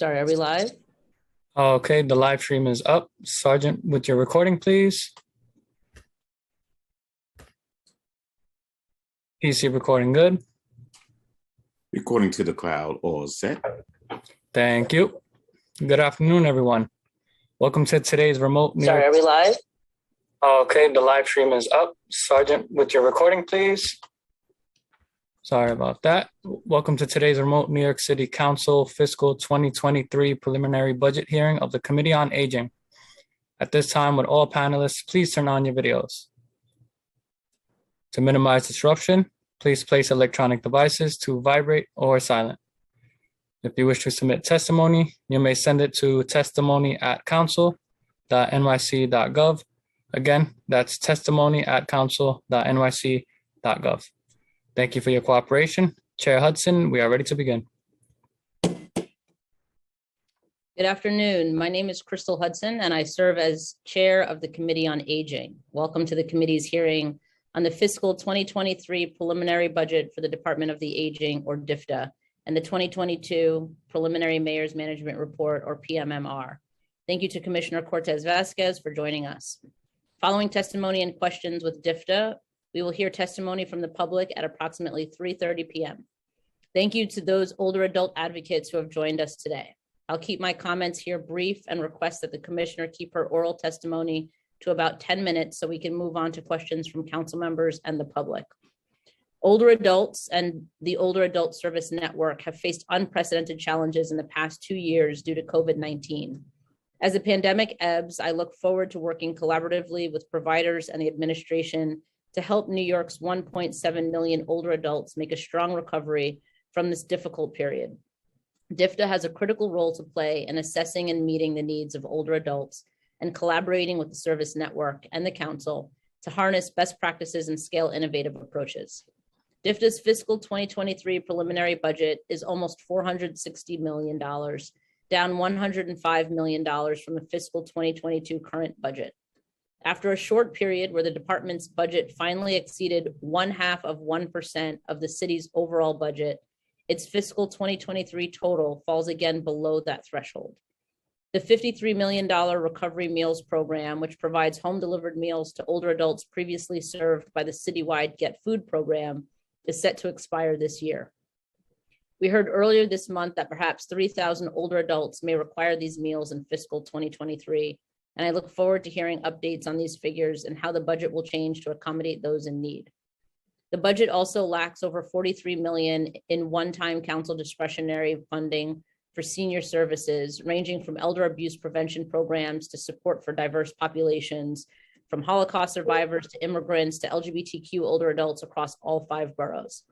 Sorry, are we live? Okay, the live stream is up. Sergeant, with your recording, please. PC recording good. Recording to the cloud, all set. Thank you. Good afternoon, everyone. Welcome to today's remote New Sorry, York. are we live? Okay, the live stream is up. Sergeant, with your recording, please. Sorry about that. Welcome to today's remote New York City Council fiscal 2023 preliminary budget hearing of the Committee on Aging. At this time, would all panelists please turn on your videos. To minimize disruption, please place electronic devices to vibrate or silent. If you wish to submit testimony, you may send it to testimony@council.nyc.gov. Again, that's testimony@council.nyc.gov. Thank you for your cooperation. Chair Hudson, we are ready to begin. Good afternoon. My name is Crystal Hudson, and I serve as chair of the Committee on Aging. Welcome to the committee's hearing on the fiscal 2023 preliminary budget for the Department of the Aging, or DFTA, and the 2022 preliminary Mayor's Management Report, or PMMR. Thank you to Commissioner Cortez Vasquez for joining us. Following testimony and questions with DFTA, we will hear testimony from the public at approximately 3:30 p.m. Thank you to those older adult advocates who have joined us today. I'll keep my comments here brief and request that the commissioner keep her oral testimony to about 10 minutes so we can move on to questions from council members and the public. Older adults and the Older Adult Service Network have faced unprecedented challenges in the past 2 years due to COVID-19. As the pandemic ebbs, I look forward to working collaboratively with providers and the administration to help New York's 1.7 million older adults make a strong recovery from this difficult period. DFTA has a critical role to play in assessing and meeting the needs of older adults and collaborating with the service network and the council to harness best practices and scale innovative approaches. DFTA's fiscal 2023 preliminary budget is almost $460 million, down $105 million from the fiscal 2022 current budget. After a short period where the department's budget finally exceeded 0.5% of the city's overall budget, its fiscal 2023 total falls again below that threshold. The $53 million Recovery Meals Program, which provides home-delivered meals to older adults previously served by the citywide Get Food program, is set to expire this year. We heard earlier this month that perhaps 3,000 older adults may require these meals in fiscal 2023, and I look forward to hearing updates on these figures and how the budget will change to accommodate those in need. The budget also lacks over $43 million in one-time council discretionary funding for senior services, ranging from elder abuse prevention programs to support for diverse populations, from Holocaust survivors to immigrants to LGBTQ older adults across all 5 boroughs.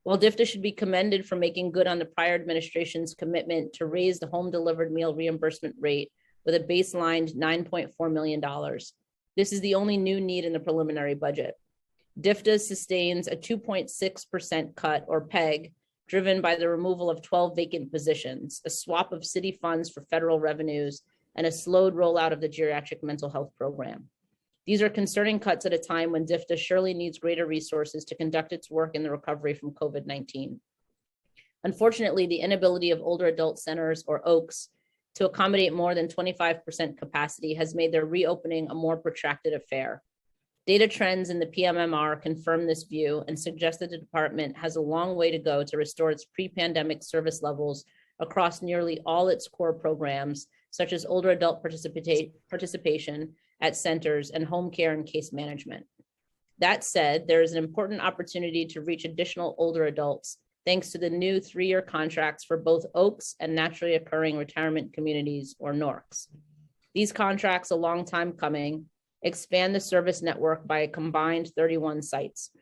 While DFTA should be commended for making good on the prior administration's commitment to raise the home-delivered meal reimbursement rate with a baseline $9.4 million, this is the only new need in the preliminary budget. DFTA sustains a 2.6% cut, or PEG, driven by the removal of 12 vacant positions, a swap of city funds for federal revenues, and a slowed rollout of the geriatric mental health program. These are concerning cuts at a time when DFTA surely needs greater resources to conduct its work in the recovery from COVID-19. Unfortunately, the inability of older adult centers, or OACs, to accommodate more than 25% capacity has made their reopening a more protracted affair. Data trends in the PMMR confirm this view and suggest that the department has a long way to go to restore its pre-pandemic service levels across nearly all its core programs, such as older adult participation at centers and home care and case management. That said, there is an important opportunity to reach additional older adults thanks to the new 3-year contracts for both OACs and naturally occurring retirement communities, or NORCs. These contracts, a long time coming, expand the service network by a combined 31 sites.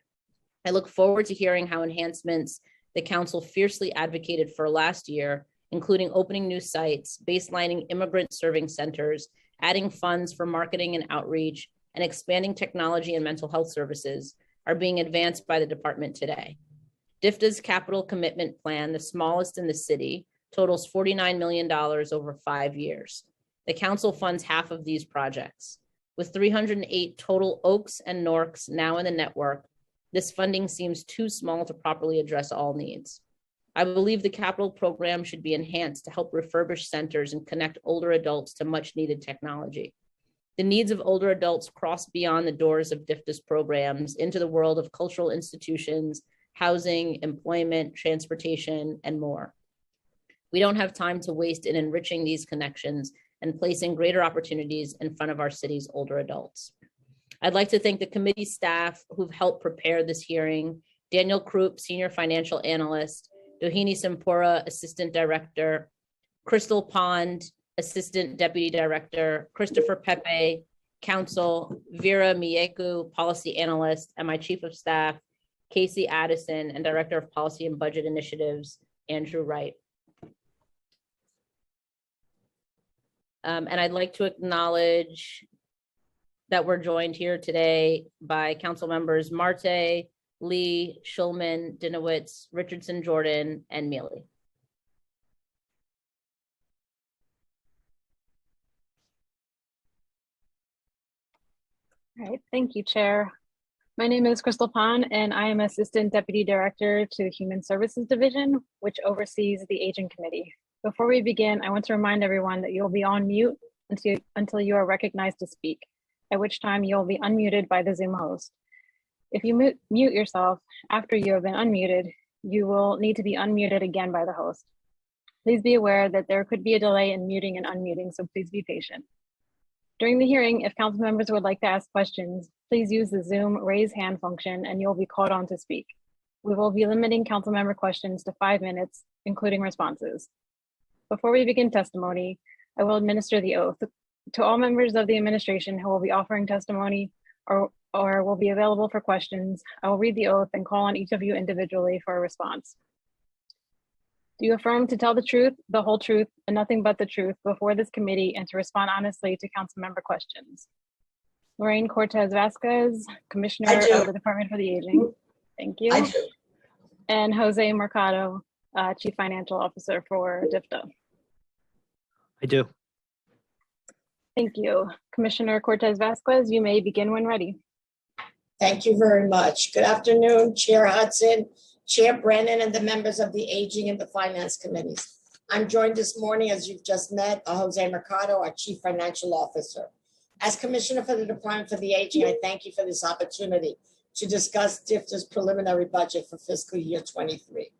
I look forward to hearing how enhancements the council fiercely advocated for last year, including opening new sites, baselining immigrant serving centers, adding funds for marketing and outreach, and expanding technology and mental health services, are being advanced by the department today. DFTA's capital commitment plan, the smallest in the city, totals $49 million over 5 years. The council funds half of these projects. With 308 total OACs and NORCs now in the network, this funding seems too small to properly address all needs. I believe the capital program should be enhanced to help refurbish centers and connect older adults to much needed technology. The needs of older adults cross beyond the doors of DFDS programs into the world of cultural institutions, housing, employment, transportation, and more. We don't have time to waste in enriching these connections and placing greater opportunities in front of our city's older adults. I'd like to thank the committee staff who've helped prepare this hearing: Daniel Krupp, Senior Financial Analyst; Doheny Simpora, Assistant Director; Crystal Pond, Assistant Deputy Director; Christopher Pepe, Counsel; Vera Mieku, Policy Analyst; and my Chief of Staff, Casey Addison, and Director of Policy and Budget Initiatives, Andrew Wright. And I'd like to acknowledge that we're joined here today by council members Marte, Lee, Schulman, Dinowitz, Richardson, Jordan, and Mealy. All right, thank you, Chair. My name is Crystal Pond, and I am Assistant Deputy Director to the Human Services Division, which oversees the Aging Committee. Before we begin, I want to remind everyone that you'll be on mute until you are recognized to speak, at which time you'll be unmuted by the Zoom host. If you mute yourself after you have been unmuted, you will need to be unmuted again by the host. Please be aware that there could be a delay in muting and unmuting, so please be patient. During the hearing, if council members would like to ask questions, please use the Zoom raise hand function and you'll be called on to speak. We will be limiting council member questions to 5 minutes, including responses. Before we begin testimony, I will administer the oath. To all members of the administration who will be offering testimony or will be available for questions, I will read the oath and call on each of you individually for a response. Do you affirm to tell the truth, the whole truth, and nothing but the truth before this committee and to respond honestly to council member questions? Lorraine Cortez Vasquez, Commissioner of the Department for the Aging. Thank you. I do. And Jose Mercado, Chief Financial Officer for DFDA. I do. Thank you. Commissioner Cortez Vasquez, you may begin when ready. Thank you very much. Good afternoon, Chair Hudson, Chair Brennan, and the members of the Aging and the Finance Committees. I'm joined this morning, as you've just met, Jose Mercado, our Chief Financial Officer. As Commissioner for the Department for the Aging, I thank you for this opportunity to discuss DFDA's preliminary budget for fiscal year 23.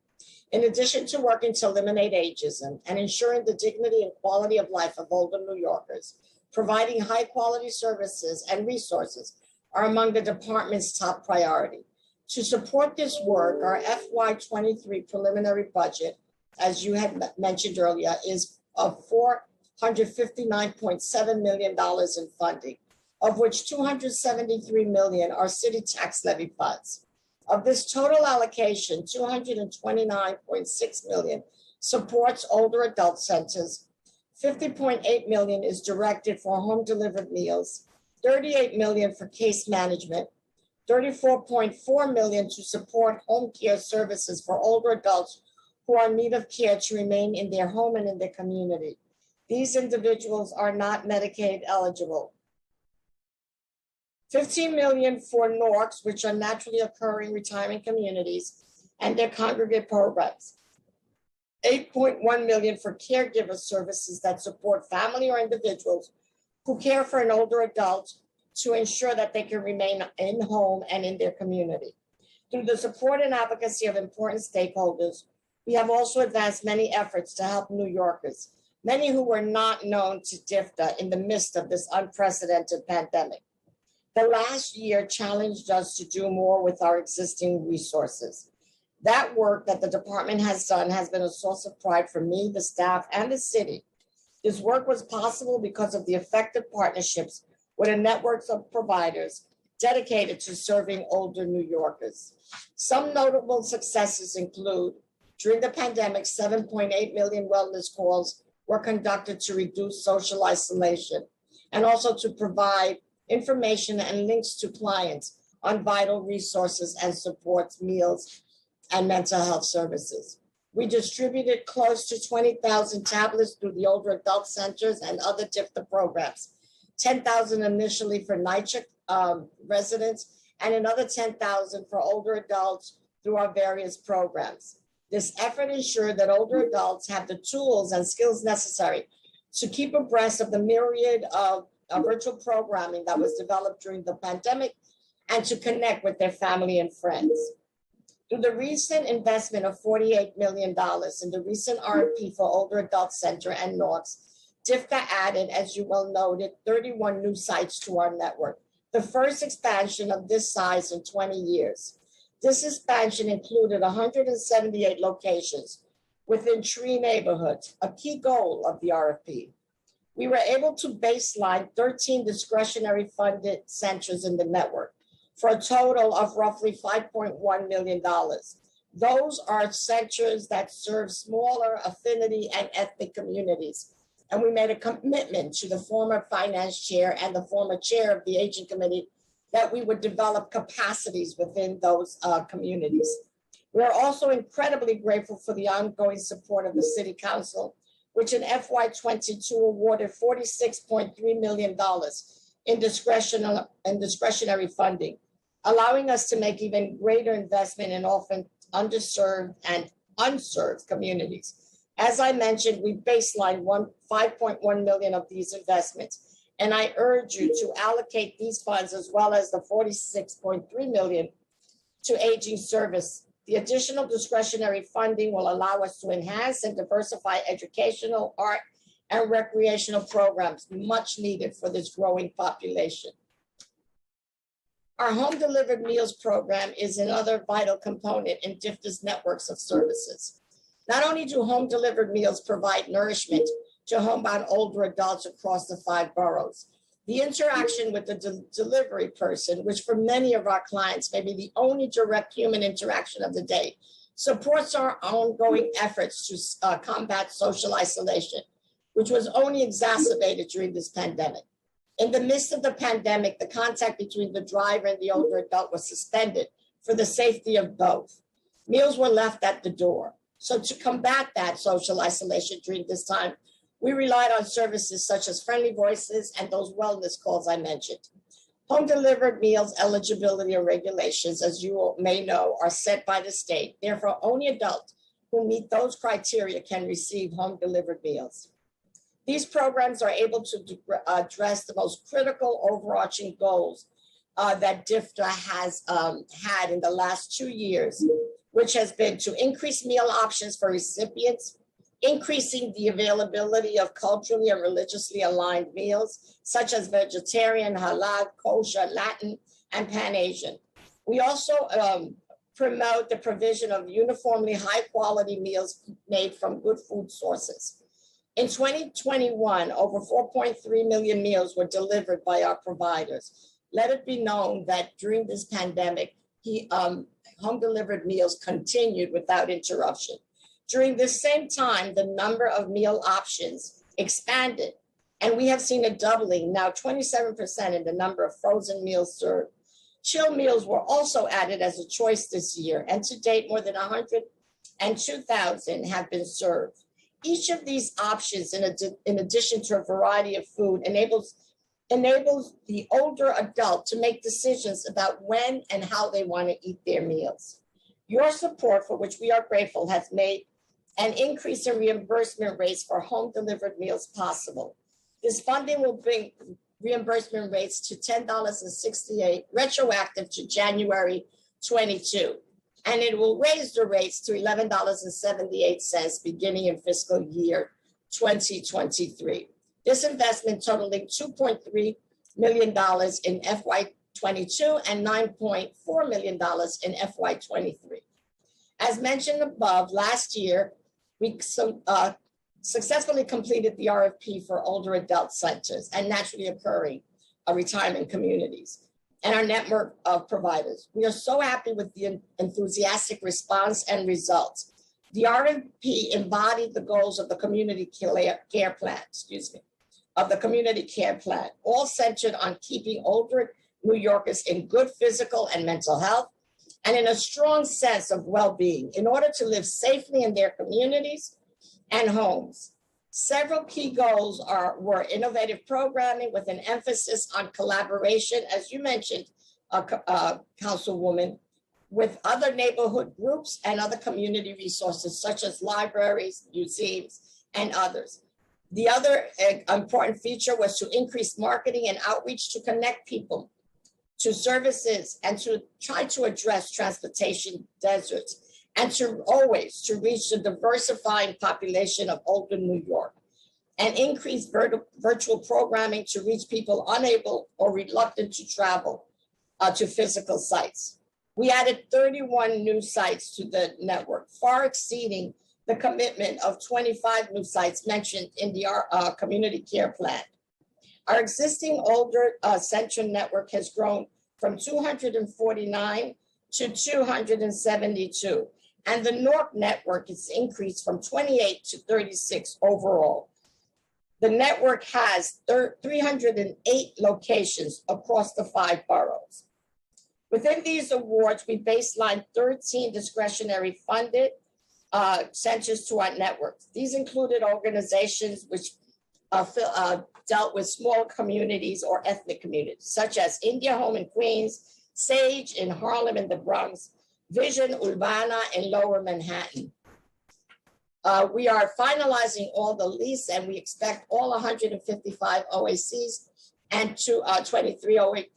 In addition to working to eliminate ageism and ensuring the dignity and quality of life of older New Yorkers, providing high quality services and resources are among the department's top priority. To support this work, our FY23 preliminary budget, as you had mentioned earlier, is of $459.7 million in funding, of which $273 million are city tax levy funds. Of this total allocation, $229.6 million supports older adult centers, $50.8 million is directed for home delivered meals, $38 million for case management, $34.4 million to support home care services for older adults who are in need of care to remain in their home and in their community. These individuals are not Medicaid eligible. $15 million for NORCs, which are naturally occurring retirement communities, and their congregate programs. $8.1 million for caregiver services that support family or individuals who care for an older adult to ensure that they can remain in home and in their community. Through the support and advocacy of important stakeholders, we have also advanced many efforts to help New Yorkers, many who were not known to DFDA in the midst of this unprecedented pandemic. The last year challenged us to do more with our existing resources. That work that the department has done has been a source of pride for me, the staff, and the city. This work was possible because of the effective partnerships with a network of providers dedicated to serving older New Yorkers. Some notable successes include, during the pandemic, 7.8 million wellness calls were conducted to reduce social isolation and also to provide information and links to clients on vital resources and supports, meals, and mental health services. We distributed close to 20,000 tablets through the older adult centers and other DFDA programs, 10,000 initially for NYCHA residents, and another 10,000 for older adults through our various programs. This effort ensured that older adults have the tools and skills necessary to keep abreast of the myriad of virtual programming that was developed during the pandemic and to connect with their family and friends. Through the recent investment of $48 million in the recent RFP for Older Adult Center and NORCS, DIFCA added, as you well noted, 31 new sites to our network, the first expansion of this size in 20 years. This expansion included 178 locations within tree neighborhoods, a key goal of the RFP. We were able to baseline 13 discretionary funded centers in the network for a total of roughly $5.1 million. Those are centers that serve smaller affinity and ethnic communities. And we made a commitment to the former finance chair and the former chair of the Aging Committee that we would develop capacities within those communities. We are also incredibly grateful for the ongoing support of the City Council, which in FY22 awarded $46.3 million in discretionary funding, allowing us to make even greater investment in often underserved and unserved communities. As I mentioned, we baselined $5.1 million of these investments, and I urge you to allocate these funds as well as the $46.3 million to aging service. The additional discretionary funding will allow us to enhance and diversify educational, art, and recreational programs much needed for this growing population. Our home delivered meals program is another vital component in DIFCA's networks of services. Not only do home delivered meals provide nourishment to homebound older adults across the 5 boroughs, the interaction with the delivery person, which for many of our clients may be the only direct human interaction of the day, supports our ongoing efforts to combat social isolation, which was only exacerbated during this pandemic. In the midst of the pandemic, the contact between the driver and the older adult was suspended for the safety of both. Meals were left at the door. So to combat that social isolation during this time, we relied on services such as Friendly Voices and those wellness calls I mentioned. Home delivered meals eligibility and regulations, as you may know, are set by the state. Therefore, only adults who meet those criteria can receive home delivered meals. These programs are able to address the most critical overarching goals that DIFCA has had in the last 2 years, which has been to increase meal options for recipients, increasing the availability of culturally and religiously aligned meals, such as vegetarian, halal, kosher, Latin, and Pan-Asian. We also promote the provision of uniformly high-quality meals made from good food sources. In 2021, over 4.3 million meals were delivered by our providers. Let it be known that during this pandemic, home delivered meals continued without interruption. During this same time, the number of meal options expanded, and we have seen a doubling, now 27% in the number of frozen meals served. Chill meals were also added as a choice this year, and to date, more than 102,000 have been served. Each of these options, in addition to a variety of food, enables the older adult to make decisions about when and how they want to eat their meals. Your support, for which we are grateful, has made an increase in reimbursement rates for home delivered meals possible. This funding will bring reimbursement rates to $10.68, retroactive to January 22. And it will raise the rates to $11.78 beginning in fiscal year 2023. This investment totaling $2.3 million in FY22 and $9.4 million in FY23. As mentioned above, last year, we successfully completed the RFP for older adult centers and naturally occurring retirement communities and our network of providers. We are so happy with the enthusiastic response and results. The RFP embodied the goals of the community care plan, all centered on keeping older New Yorkers in good physical and mental health and in a strong sense of well-being in order to live safely in their communities and homes. Several key goals were innovative programming with an emphasis on collaboration, as you mentioned, Councilwoman, with other neighborhood groups and other community resources such as libraries, museums, and others. The other important feature was to increase marketing and outreach to connect people to services and to try to address transportation deserts and to reach the diversifying population of older New York and increase virtual programming to reach people unable or reluctant to travel to physical sites. We added 31 new sites to the network, far exceeding the commitment of 25 new sites mentioned in the community care plan. Our existing older central network has grown from 249 to 272, and the North network has increased from 28 to 36 overall. The network has 308 locations across the 5 boroughs. Within these awards, we baselined 13 discretionary funded centers to our networks. These included organizations which dealt with small communities or ethnic communities, such as India Home in Queens, Sage in Harlem and the Bronx, Vision Urbana in Lower Manhattan. We are finalizing all the lease, and we expect all 155 OACs and 2308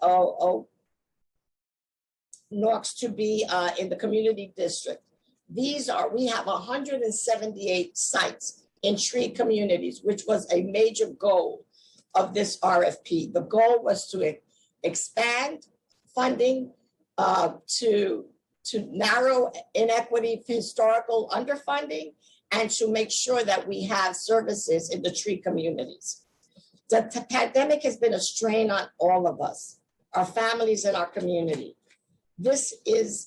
NORCs to be in the community district. We have 178 sites in tree communities, which was a major goal of this RFP. The goal was to expand funding, to narrow inequity, historical underfunding, and to make sure that we have services in the tree communities. The pandemic has been a strain on all of us, our families and our community. This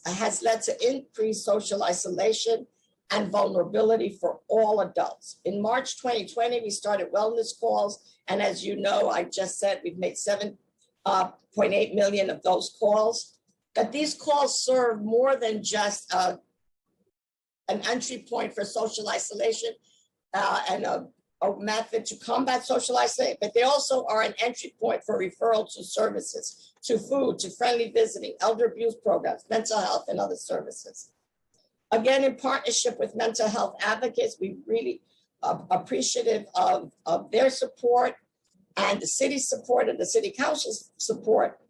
has led to increased social isolation and vulnerability for all adults. In March 2020, we started wellness calls. And as you know, I just said we've made 7.8 million of those calls. But these calls serve more than just an entry point for social isolation and a method to combat social isolation, but they also are an entry point for referral to services, to food, to friendly visiting, elder abuse programs, mental health, and other services. Again, in partnership with mental health advocates, we really appreciative of their support and the city's support and the city council's support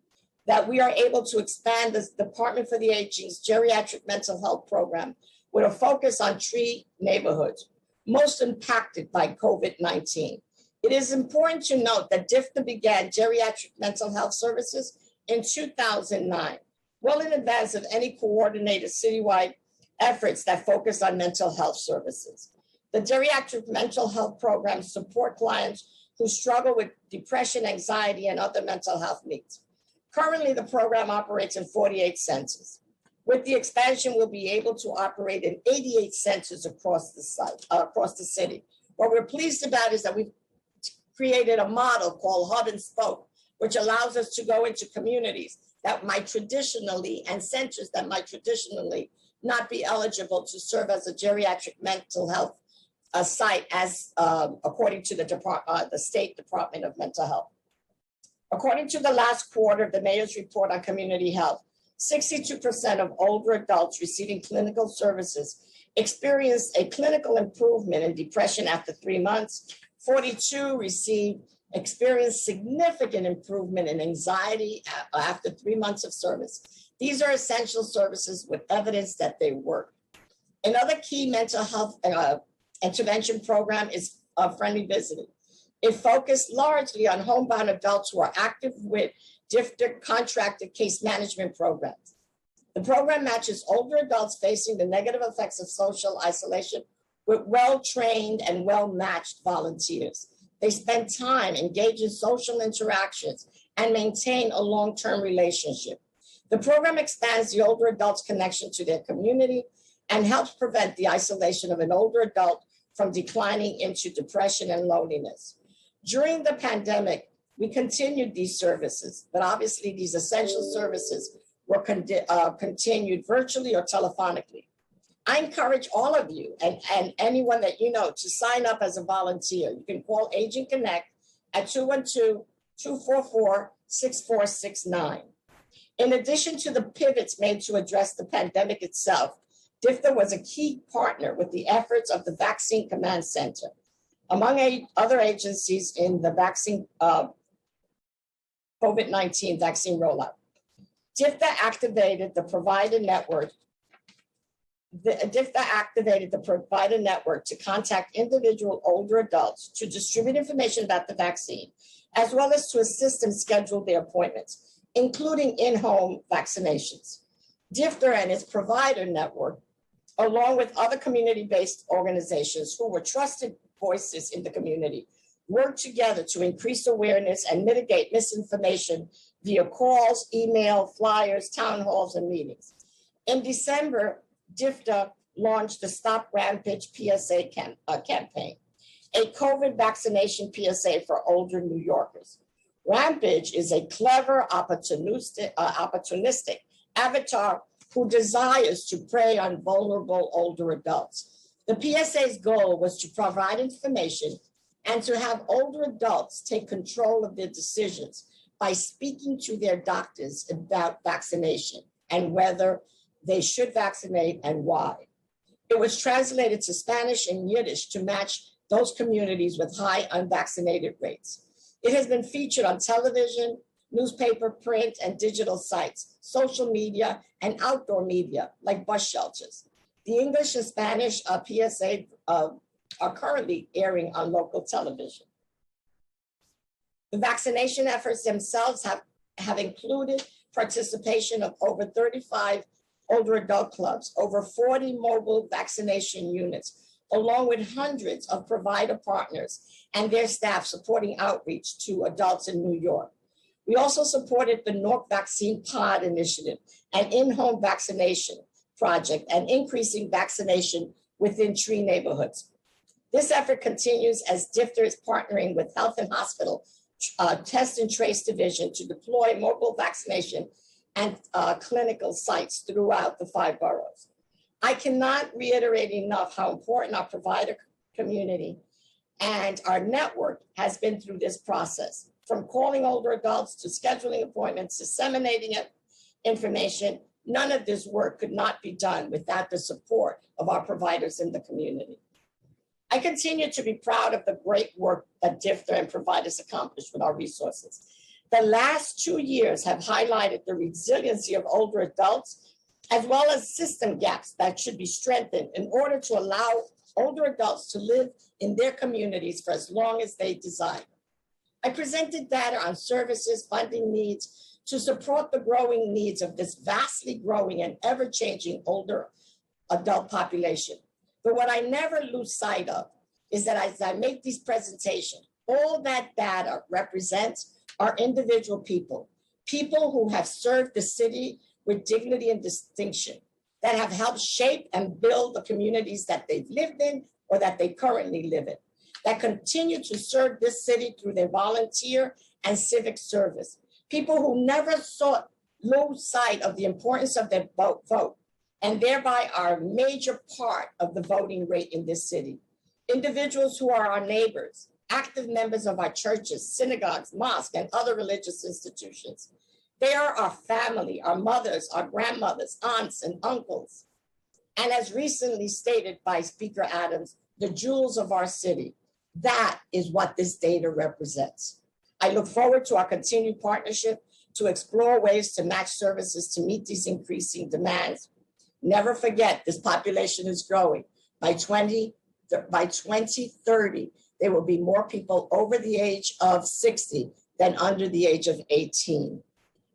that we are able to expand the Department for the Aging's geriatric mental health program with a focus on tree neighborhoods most impacted by COVID-19. It is important to note that DFNA began geriatric mental health services in 2009, well in advance of any coordinated citywide efforts that focus on mental health services. The geriatric mental health programs support clients who struggle with depression, anxiety, and other mental health needs. Currently, the program operates in 48 centers. With the expansion, we'll be able to operate in 88 centers across the city. What we're pleased about is that we've created a model called Hub and Spoke, which allows us to go into communities that might traditionally, and centers that might traditionally not be eligible to serve as a geriatric mental health site, as according to the State Department of Mental Health. According to the last quarter of the Mayor's Report on Community Health, 62% of older adults receiving clinical services experienced a clinical improvement in depression after 3 months. 42 experienced significant improvement in anxiety after 3 months of service. These are essential services with evidence that they work. Another key mental health intervention program is Friendly Visiting. It focused largely on homebound adults who are active with different contracted case management programs. The program matches older adults facing the negative effects of social isolation with well-trained and well-matched volunteers. They spend time engaged in social interactions and maintain a long-term relationship. The program expands the older adult's connection to their community and helps prevent the isolation of an older adult from declining into depression and loneliness. During the pandemic, we continued these services, but obviously these essential services were continued virtually or telephonically. I encourage all of you and anyone that you know to sign up as a volunteer. You can call Aging Connect at 212-244-6469. In addition to the pivots made to address the pandemic itself, DIFTA was a key partner with the efforts of the Vaccine Command Center, among other agencies in the vaccine COVID-19 vaccine rollout. DIFTA activated the provider network. DIFTA activated the provider network to contact individual older adults to distribute information about the vaccine, as well as to assist them schedule their appointments, including in-home vaccinations. DIFTA and its provider network, along with other community-based organizations who were trusted voices in the community, worked together to increase awareness and mitigate misinformation via calls, email, flyers, town halls, and meetings. In December, DIFTA launched the Stop Rampage PSA campaign, a COVID vaccination PSA for older New Yorkers. Rampage is a clever, opportunistic avatar who desires to prey on vulnerable older adults. The PSA's goal was to provide information and to have older adults take control of their decisions by speaking to their doctors about vaccination and whether they should vaccinate and why. It was translated to Spanish and Yiddish to match those communities with high unvaccinated rates. It has been featured on television, newspaper, print, and digital sites, social media, and outdoor media like bus shelters. The English and Spanish PSA are currently airing on local television. The vaccination efforts themselves have included participation of over 35 older adult clubs, over 40 mobile vaccination units, along with hundreds of provider partners and their staff supporting outreach to adults in New York. We also supported the North Vaccine Pod Initiative, an in-home vaccination project, and increasing vaccination within tree neighborhoods. This effort continues as DIFTA is partnering with Health and Hospital Test and Trace Division to deploy mobile vaccination and clinical sites throughout the 5 boroughs. I cannot reiterate enough how important our provider community and our network has been through this process, from calling older adults to scheduling appointments, disseminating information. None of this work could not be done without the support of our providers in the community. I continue to be proud of the great work that DIFTA and providers accomplished with our resources. The last 2 years have highlighted the resiliency of older adults, as well as system gaps that should be strengthened in order to allow older adults to live in their communities for as long as they desire. I presented data on services, funding needs to support the growing needs of this vastly growing and ever-changing older adult population. But what I never lose sight of is that as I make these presentations, all that data represents are individual people, people who have served the city with dignity and distinction, that have helped shape and build the communities that they've lived in or that they currently live in, that continue to serve this city through their volunteer and civic service, people who never lose sight of the importance of their vote, and thereby are a major part of the voting rate in this city. Individuals who are our neighbors, active members of our churches, synagogues, mosques, and other religious institutions. They are our family, our mothers, our grandmothers, aunts, and uncles. And as recently stated by Speaker Adams, the jewels of our city. That is what this data represents. I look forward to our continued partnership to explore ways to match services to meet these increasing demands. Never forget, this population is growing. By 2030, there will be more people over the age of 60 than under the age of 18.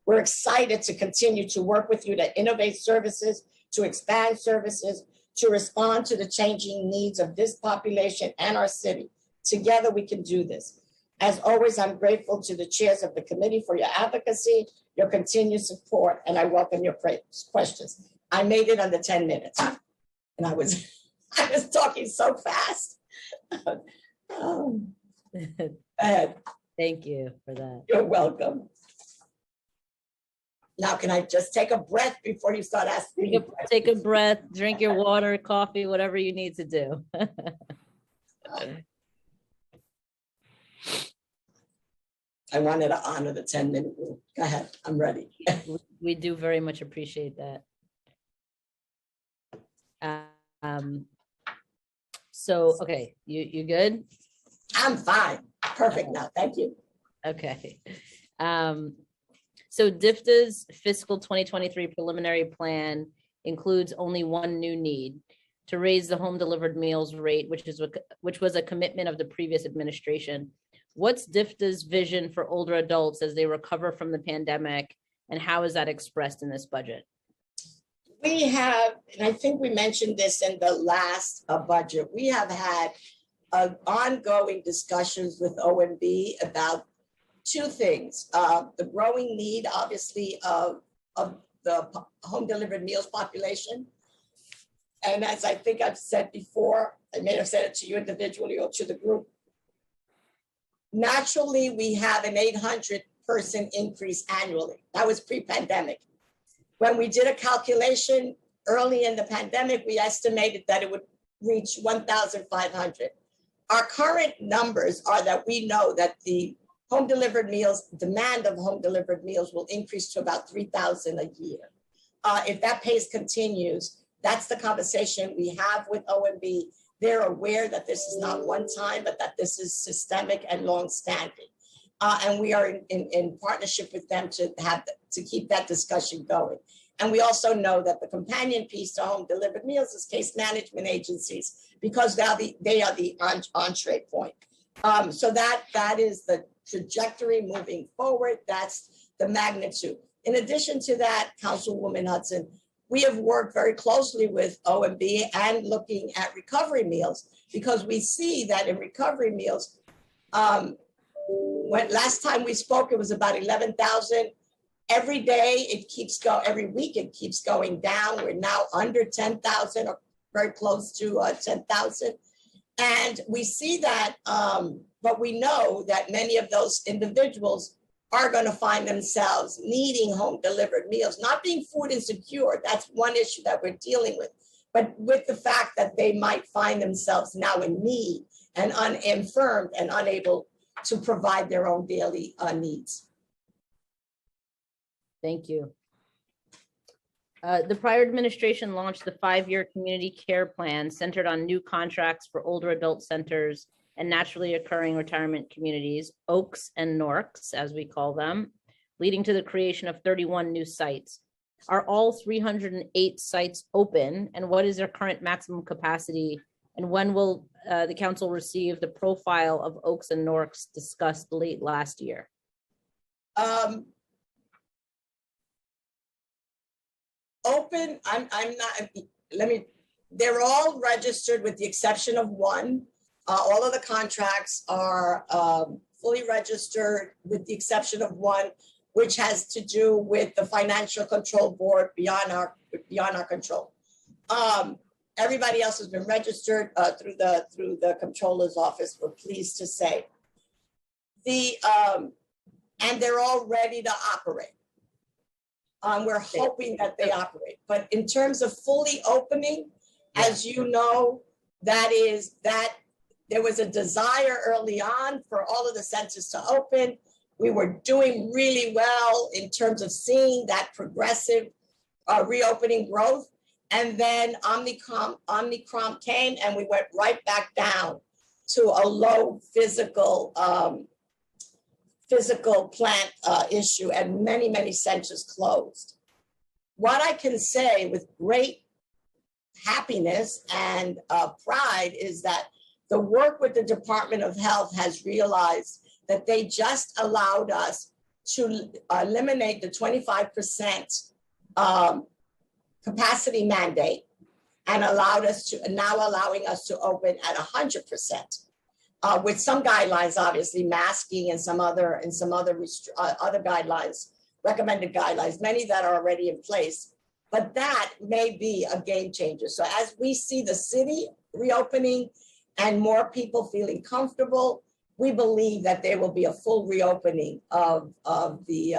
We're excited to continue to work with you to innovate services, to expand services, to respond to the changing needs of this population and our city. Together we can do this. As always, I'm grateful to the chairs of the committee for your advocacy, your continued support, and I welcome your questions. I made it under 10 minutes, and I was talking so fast. Thank you for that. You're welcome. Now, can I just take a breath before you start asking me? Take a breath, drink your water, coffee, whatever you need to do. I wanted to honor the 10-minute rule. Go ahead, I'm ready. We do very much appreciate that. So, okay, you good? I'm fine. Perfect now. Thank you. Okay. So DIFTA's fiscal 2023 preliminary plan includes only one new need: to raise the home delivered meals rate, which was a commitment of the previous administration. What's DIFTA's vision for older adults as they recover from the pandemic, and how is that expressed in this budget? We have, and I think we mentioned this in the last budget, we have had ongoing discussions with OMB about two things. The growing need, obviously, of the home delivered meals population. And as I think I've said before, I may have said it to you individually or to the group. Naturally, we have an 800-person increase annually. That was pre-pandemic. When we did a calculation early in the pandemic, we estimated that it would reach 1,500. Our current numbers are that we know that the home delivered meals, demand of home delivered meals will increase to about 3,000 a year. If that pace continues, that's the conversation we have with OMB. They're aware that this is not one time, but that this is systemic and longstanding. And we are in partnership with them to keep that discussion going. And we also know that the companion piece to home delivered meals is case management agencies, because they are the entree point. So that is the trajectory moving forward. That's the magnitude. In addition to that, Councilwoman Hudson, we have worked very closely with OMB and looking at recovery meals, because we see that in recovery meals, when last time we spoke, it was about 11,000. Every day it keeps going, every week it keeps going down. We're now under 10,000 or very close to 10,000. And we see that, but we know that many of those individuals are going to find themselves needing home delivered meals, not being food insecure. That's one issue that we're dealing with, but with the fact that they might find themselves now in need and infirmed and unable to provide their own daily needs. Thank you. The prior administration launched the 5-year community care plan centered on new contracts for older adult centers and naturally occurring retirement communities, OAKS and NORCs, as we call them, leading to the creation of 31 new sites. Are all 308 sites open, and what is their current maximum capacity? And when will the council receive the profile of OAKS and NORCs discussed late last year? Open, I'm not, they're all registered with the exception of one. All of the contracts are fully registered with the exception of one, which has to do with the Financial Control Board beyond our control. Everybody else has been registered through the Controller's Office, we're pleased to say. And they're all ready to operate. We're hoping that they operate, but in terms of fully opening, as you know, that there was a desire early on for all of the centers to open. We were doing really well in terms of seeing that progressive reopening growth. And then Omicron came and we went right back down to a low physical plant issue, and many centers closed. What I can say with great happiness and pride is that the work with the Department of Health has realized that they just allowed us to eliminate the 25% capacity mandate and allowing us to open at 100%. With some guidelines, obviously masking and some other guidelines, recommended guidelines, many that are already in place, but that may be a game changer. So as we see the city reopening and more people feeling comfortable, we believe that there will be a full reopening of the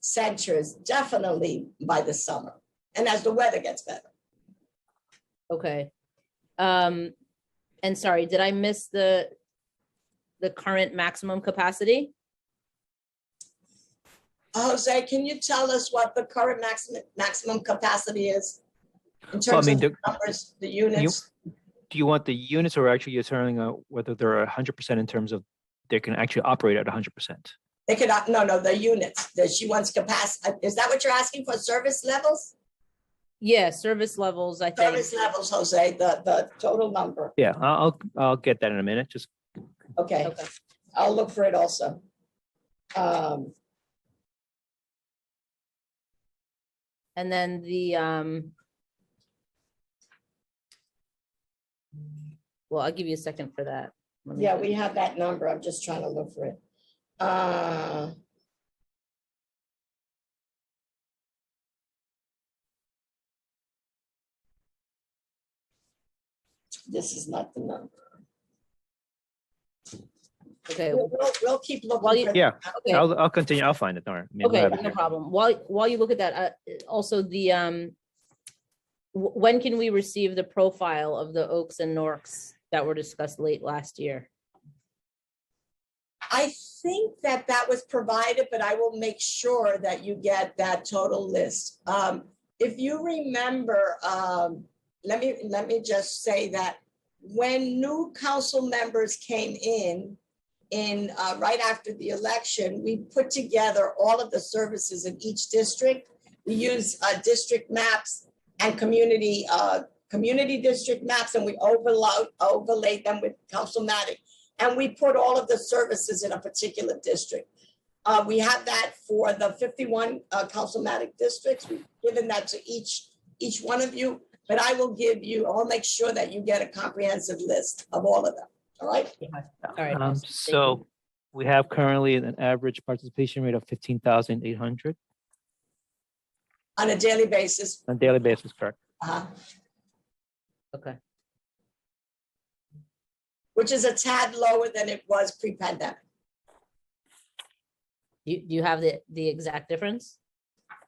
centers, definitely by the summer, and as the weather gets better. Okay. And sorry, did I miss the current maximum capacity? Jose, can you tell us what the current maximum capacity is? In Well, I terms mean, of the numbers, the units? do you want the units or actually you're telling whether they're 100% in terms of they can actually operate at 100%? They could, no, the units, that she wants capacity. Is that what you're asking for, service levels? Yeah, service levels, I think. Service levels, Jose, the total number. Yeah, I'll get that in a minute. Just Okay, Okay. I'll look for it also. And then the, well, I'll give you a second for that. Let me- Yeah, we have that number. I'm just trying to look for it. This is not the number. Okay, We'll keep While looking. you- for yeah, okay. I'll continue. I'll find it. All right. I mean, we'll Okay, have it no here. problem. While you look at that, also the, when can we receive the profile of the Oaks and Norks that were discussed late last year? I think that was provided, but I will make sure that you get that total list. If you remember, let me just say that when new council members came in right after the election, we put together all of the services in each district. We use district maps and community district maps, and we overlaid them with Councilmatic. And we put all of the services in a particular district. We have that for the 51 Councilmatic districts. We've given that to each one of you, but I'll make sure that you get a comprehensive list of all of them, all right? All right. awesome. Thank So you. we have currently an average participation rate of 15,800 On a daily basis. on a daily basis, correct? Okay, Which is a tad lower than it was pre-pandemic. do you have the exact difference?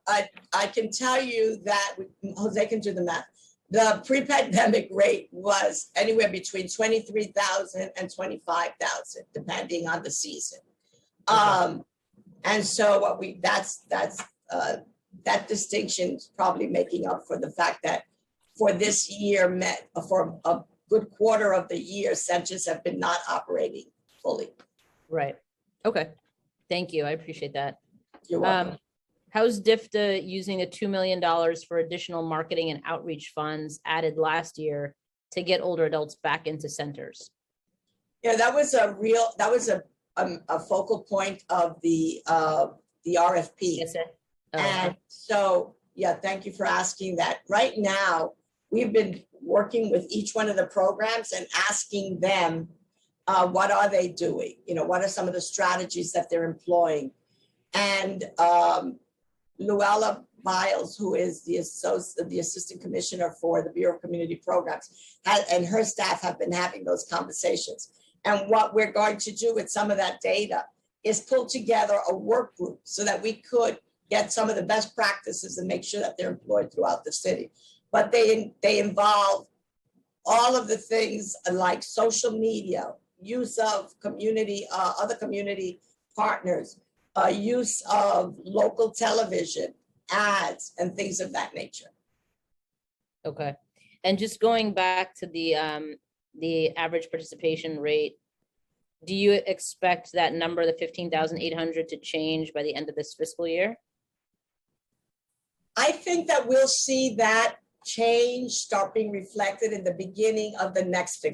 I can tell you that, Jose can do the math. The pre-pandemic rate was anywhere between 23,000 and 25,000, depending on the season. And so that distinction is probably making up for the fact that for this year, for a good quarter of the year, centers have been not operating fully. Right. Okay. Thank you. I appreciate that. You're welcome. How's DIFTA using the $2 million for additional marketing and outreach funds added last year to get older adults back into centers? Yeah, that was a focal point of the RFP. Yes, sir. And so, yeah, thank you for asking that. Right now, we've been working with each one of the programs and asking them, what are they doing? What are some of the strategies that they're employing? And Luella Biles, who is the assistant commissioner for the Bureau of Community Programs, and her staff have been having those conversations. And what we're going to do with some of that data is pull together a work group so that we could get some of the best practices and make sure that they're employed throughout the city. But they involve all of the things like social media, use of community, other community partners, use of local television, ads, and things of that nature. Okay. And just going back to the average participation rate, do you expect that number, the 15,800, to change by the end of this fiscal year? I think that we'll see that change start being reflected in the beginning of the next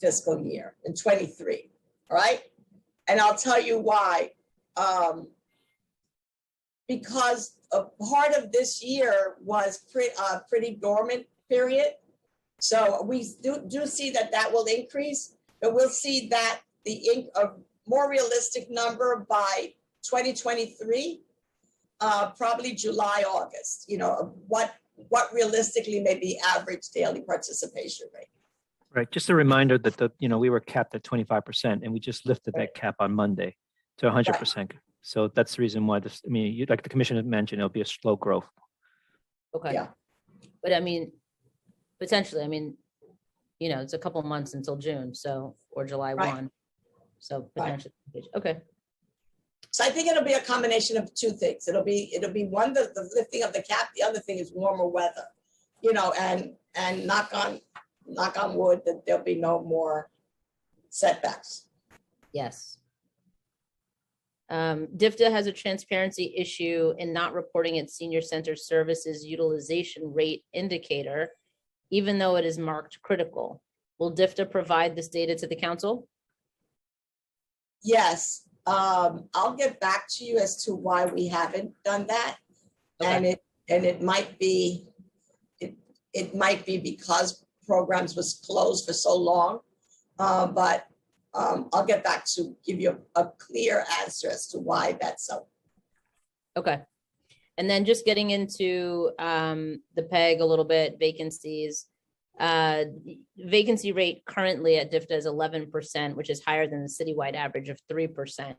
fiscal year in 23, all right? And I'll tell you why. Because a part of this year was pretty dormant period. So we do see that will increase, but we'll see that a more realistic number by 2023, probably July, August, what realistically may be average daily participation rate. Right. Just a reminder that we were capped at 25% and we just lifted that cap on Monday to 100%. So that's the reason why like the commissioner mentioned, it'll be a slow growth. Okay. Yeah. But potentially, it's a couple months until June, or July Right. 1. So Right. potentially, okay. So I think it'll be a combination of two things. It'll be one, the lifting of the cap. The other thing is warmer weather, and knock on wood that there'll be no more setbacks. Yes. DIFTA has a transparency issue in not reporting its senior center services utilization rate indicator, even though it is marked critical. Will DIFTA provide this data to the council? Yes, I'll get back to you as to why we haven't done that. Okay. And it might be, it might be because programs was closed for so long. But I'll get back to give you a clear answer as to why that's so. Okay. And then just getting into the PEG a little bit, vacancies. Vacancy rate currently at DIFTA is 11%, which is higher than the citywide average of 3%.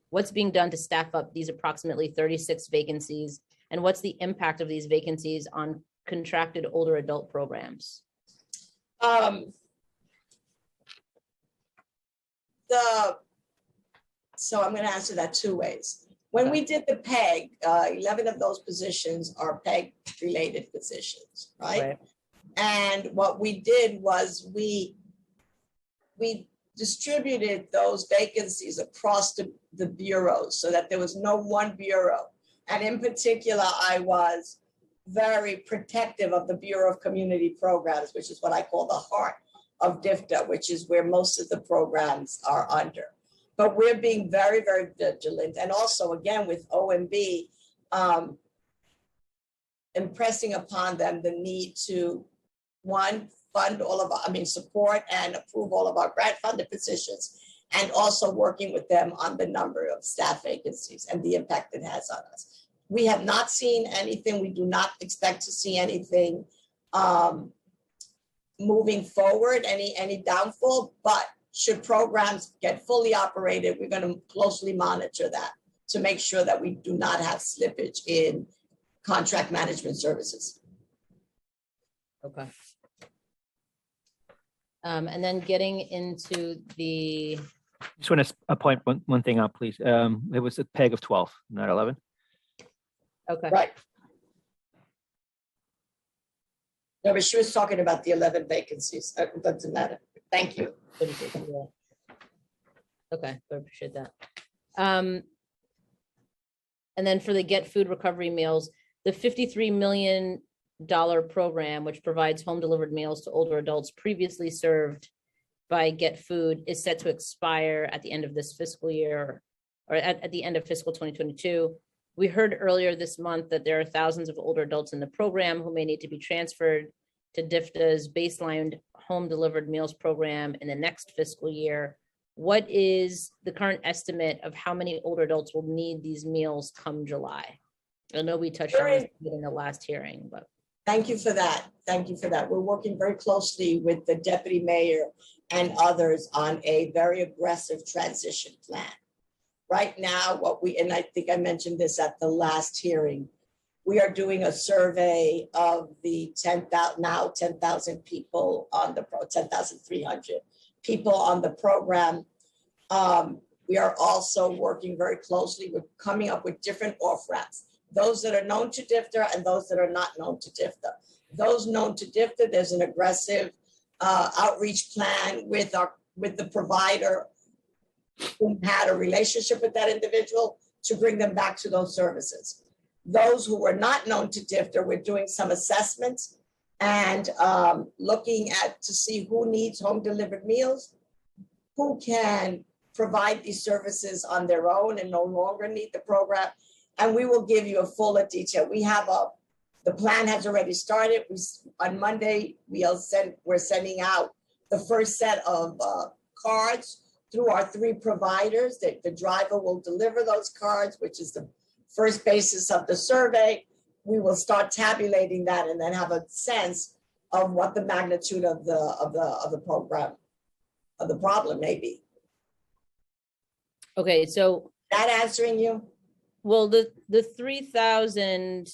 What's being done to staff up these approximately 36 vacancies? And what's the impact of these vacancies on contracted older adult programs? So I'm going to answer that two ways. When we did the PEG, 11 of those positions are PEG related positions, right? And what we did was we distributed those vacancies across the bureaus so that there was no one bureau. And in particular, I was very protective of the Bureau of Community Programs, which is what I call the heart of DIFTA, which is where most of the programs are under. But we're being very, very vigilant. And also, again, with OMB, impressing upon them the need to, one, fund all of our, support and approve all of our grant funded positions, and also working with them on the number of staff vacancies and the impact it has on us. We have not seen anything. We do not expect to see anything moving forward, any downfall, but should programs get fully operated, we're going to closely monitor that to make sure that we do not have slippage in contract management services. Okay. And then getting into the, Just want to point one thing out, please. It was a PEG of 12, not 11. okay. Right. No, but she was talking about the 11 vacancies. It doesn't matter. Thank you. Okay, I appreciate that. And then for the Get Food Recovery Meals, the $53 million program, which provides home delivered meals to older adults previously served by Get Food, is set to expire at the end of this fiscal year, or at the end of fiscal 2022. We heard earlier this month that there are thousands of older adults in the program who may need to be transferred to DIFTA's baseline home delivered meals program in the next fiscal year. What is the current estimate of how many older adults will need these meals come July? I know we touched on this in the last hearing, but. Thank you for that. Thank you for that. We're working very closely with the deputy mayor and others on a very aggressive transition plan. Right now, and I think I mentioned this at the last hearing, we are doing a survey of the 10,000 people on the 10,300 people on the program. We are also working very closely with coming up with different off-ramps, those that are known to DIFTA and those that are not known to DIFTA. Those known to DIFTA, there's an aggressive outreach plan with the provider who had a relationship with that individual to bring them back to those services. Those who were not known to DIFTA, we're doing some assessments and looking to see who needs home delivered meals, who can provide these services on their own and no longer need the program. And we will give you a fuller detail. We have the plan has already started. On Monday, we're sending out the first set of cards through our 3 providers. The driver will deliver those cards, which is the first basis of the survey. We will start tabulating that and then have a sense of what the magnitude of the problem may be. Okay, so. That answering you? Well, the 3,000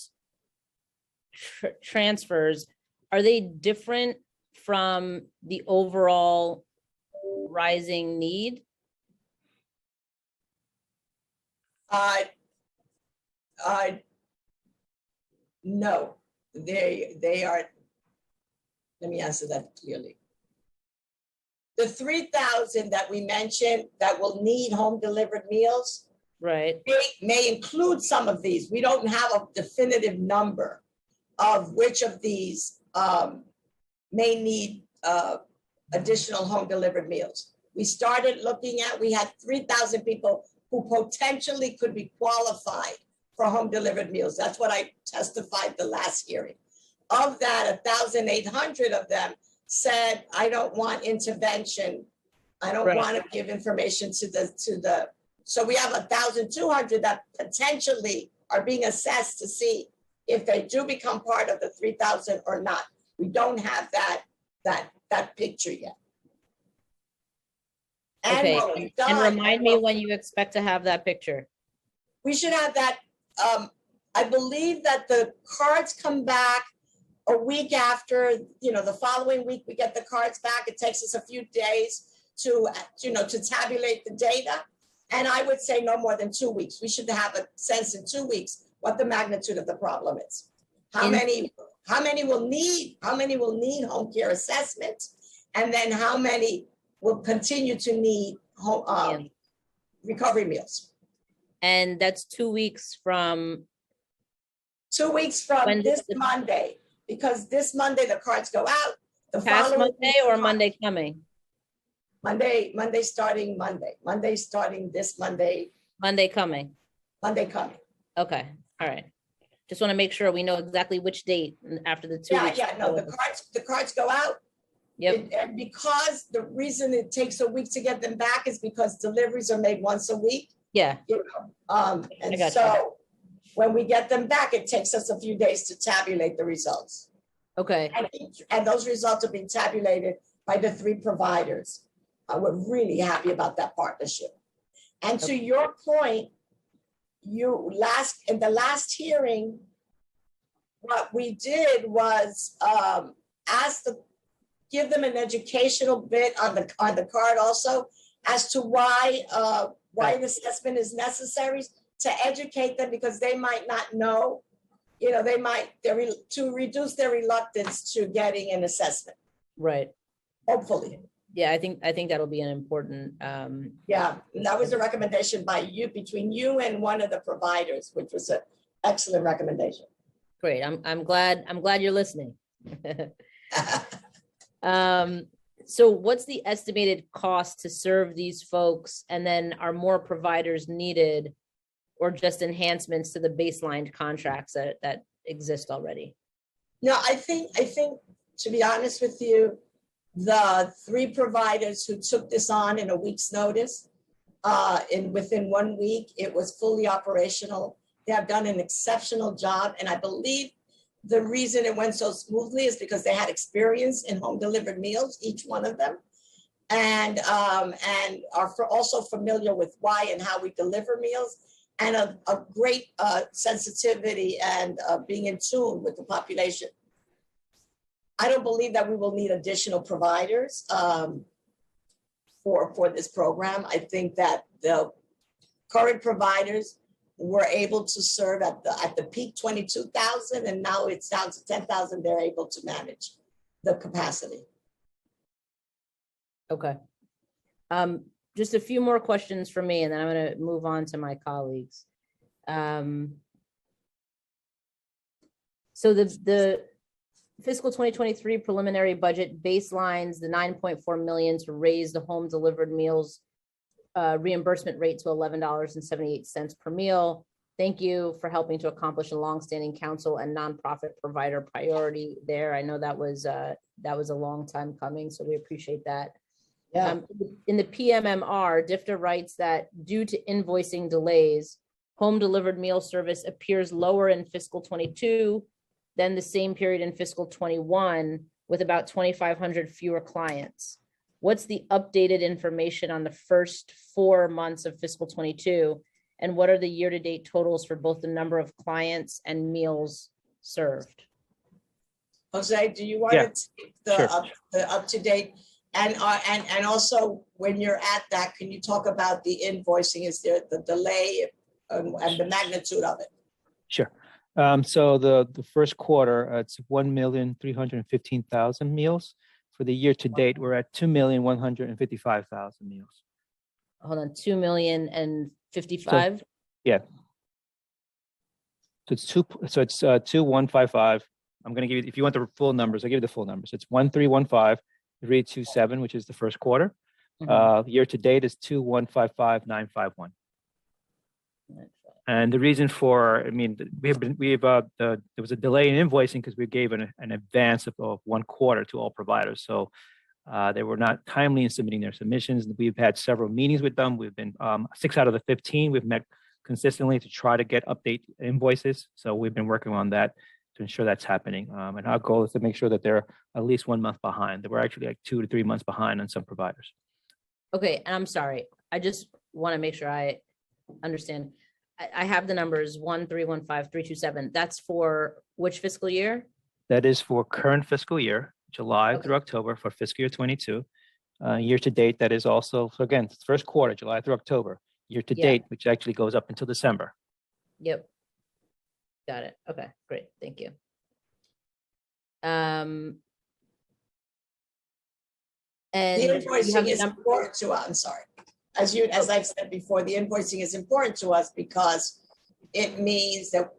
transfers, are they different from the overall rising need? Uh, uh, no, they are, let me answer that clearly. The 3,000 that we mentioned that will need home delivered meals Right, may include some of these. We don't have a definitive number of which of these may need additional home delivered meals. We started looking at, we had 3,000 people who potentially could be qualified for home delivered meals. That's what I testified the last hearing. Of that, 1,800 of them said, I don't want intervention. I don't Right. want to give information to the, so we have 1,200 that potentially are being assessed to see if they do become part of the 3,000 or not. We don't have that picture yet. And okay. what we've And done, remind me when you expect to have that picture. we should have that. I believe that the cards come back a week after, the following week we get the cards back. It takes us a few days to tabulate the data. And I would say no more than 2 weeks. We should have a sense in 2 weeks what the magnitude of the problem is. How many will need home care assessment, and then how many will continue to need home recovery meals. And that's 2 weeks from, 2 weeks from When this does the- Monday, because this Monday the cards go out. The past following Monday week, or Monday coming? Monday starting this Monday, Monday coming. Monday coming. Okay, all right. Just want to make sure we know exactly which date after the 2 weeks. No, the cards go out. Yep, And because the reason it takes a week to get them back is because deliveries are made once a week. yeah, And gotcha. so when we get them back, it takes us a few days to tabulate the results. okay, And those results are being tabulated by the 3 providers. We're really happy about that partnership. And to your point, in the last hearing, what we did was give them an educational bit on the card also as to why an assessment is necessary, to educate them, because they might not know, to reduce their reluctance to getting an assessment, right. hopefully. Yeah, I think that'll be an important, Yeah, and that was a recommendation between you and one of the providers, which was an excellent recommendation. great. I'm glad you're listening. So what's the estimated cost to serve these folks? And then are more providers needed, or just enhancements to the baseline contracts that exist already? No, I think, to be honest with you, the 3 providers who took this on in a week's notice, within 1 week, it was fully operational. They have done an exceptional job. And I believe the reason it went so smoothly is because they had experience in home delivered meals, each one of them, and are also familiar with why and how we deliver meals, and a great sensitivity and being in tune with the population. I don't believe that we will need additional providers for this program. I think that the current providers were able to serve at the peak 22,000, and now it's down to 10,000. They're able to manage the capacity. Okay. Just a few more questions for me, and then I'm going to move on to my colleagues. So the fiscal 2023 preliminary budget baselines the 9.4 million to raise the home delivered meals reimbursement rate to $11.78 per meal. Thank you for helping to accomplish a longstanding council and nonprofit provider priority there. I know that was a long time coming, so we appreciate that. Yeah. In the PMMR, DFTA writes that due to invoicing delays, home delivered meal service appears lower in fiscal 22 than the same period in fiscal 21, with about 2,500 fewer clients. What's the updated information on the first 4 months of fiscal 22? And what are the year-to-date totals for both the number of clients and meals served? Jose, do you want Yeah, to take the up-to-date? And also, when you're at that, can you talk about the invoicing? Is there the delay? and the magnitude of it. Sure. So the first quarter, it's 1,315,000 meals. For the year to date, we're at 2,155,000 meals. Hold on, 2,055,000. Yeah. So it's 2,155. I'm going to give you, if you want the full numbers, I'll give you the full numbers. It's 1,315,327, which is the first quarter. Year to date is 2,155,951. And the reason for, I mean, there was a delay in invoicing because we gave an advance of 1 quarter to all providers. So they were not timely in submitting their submissions. We've had several meetings with them. We've been 6 out of the 15. We've met consistently to try to get update invoices. So we've been working on that to ensure that's happening. And our goal is to make sure that they're at least 1 month behind. They were actually like 2 to 3 months behind on some providers. Okay, and I'm sorry. I just want to make sure I understand. I have the numbers 1,315,327. That's for which fiscal year? That is for current fiscal year, July Okay. through October for fiscal year 22. Year to date, that is also, so again, it's first quarter, July through October. Year to Yeah. date, which actually goes up until December. Yep. Got it. Okay, great. Thank you. And The you have invoicing the is num- important to us, I'm sorry. As I've said before, the invoicing is important to us because it means that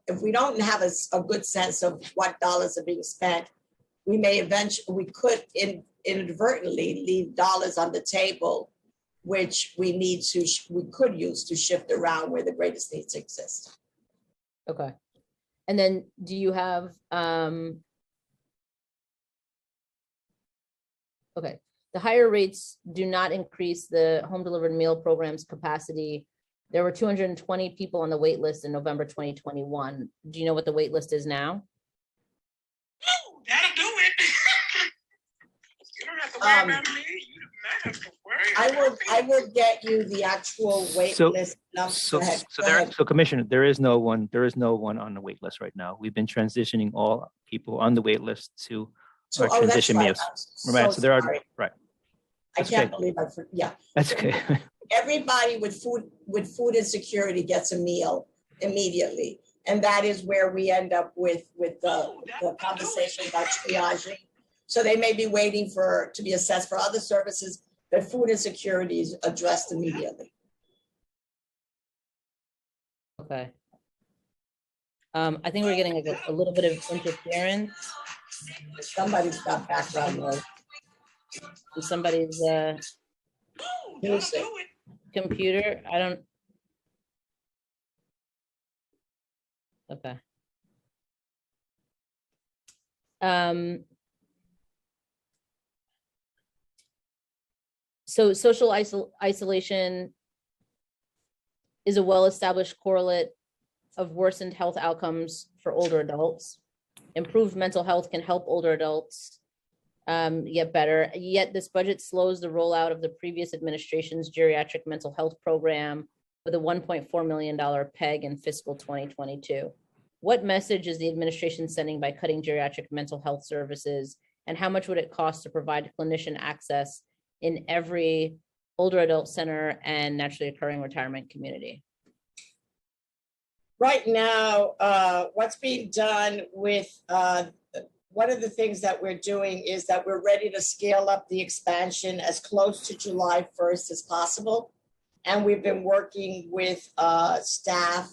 if we don't have a good sense of what dollars are being spent, we could inadvertently leave dollars on the table, which we could use to shift around where the greatest needs exist. Okay. And then do you have, okay, the higher rates do not increase the home delivered meal program's capacity. There were 220 people on the wait list in November 2021. Do you know what the wait list is now? Ooh, that'll do it. You don't have to worry about me. You don't have to worry. I will get you the actual wait So- list. numbers. So, Go ahead, so go there, ahead. so Commissioner, there is no one on the wait list right now. We've been transitioning all people on the wait list to So- our oh, that's transition right. meals. I'm Right, so there are, sorry. right, I that's can't okay. believe yeah. that's okay. Everybody with food insecurity gets a meal immediately. And that is where we end up with the conversation about triaging. So they may be waiting to be assessed for other services, but food insecurity is addressed immediately. Okay. I think we're getting a little bit of interference Somebody's got background noise. from somebody's Ooh, that'll Music. do it. computer. I don't. Okay. So social isolation is a well-established correlate of worsened health outcomes for older adults. Improved mental health can help older adults get better. Yet this budget slows the rollout of the previous administration's geriatric mental health program with a $1.4 million PEG in fiscal 2022. What message is the administration sending by cutting geriatric mental health services? And how much would it cost to provide clinician access in every older adult center and naturally occurring retirement community? Right now, what's being done with one of the things that we're doing is that we're ready to scale up the expansion as close to July 1st as possible. And we've been working with staff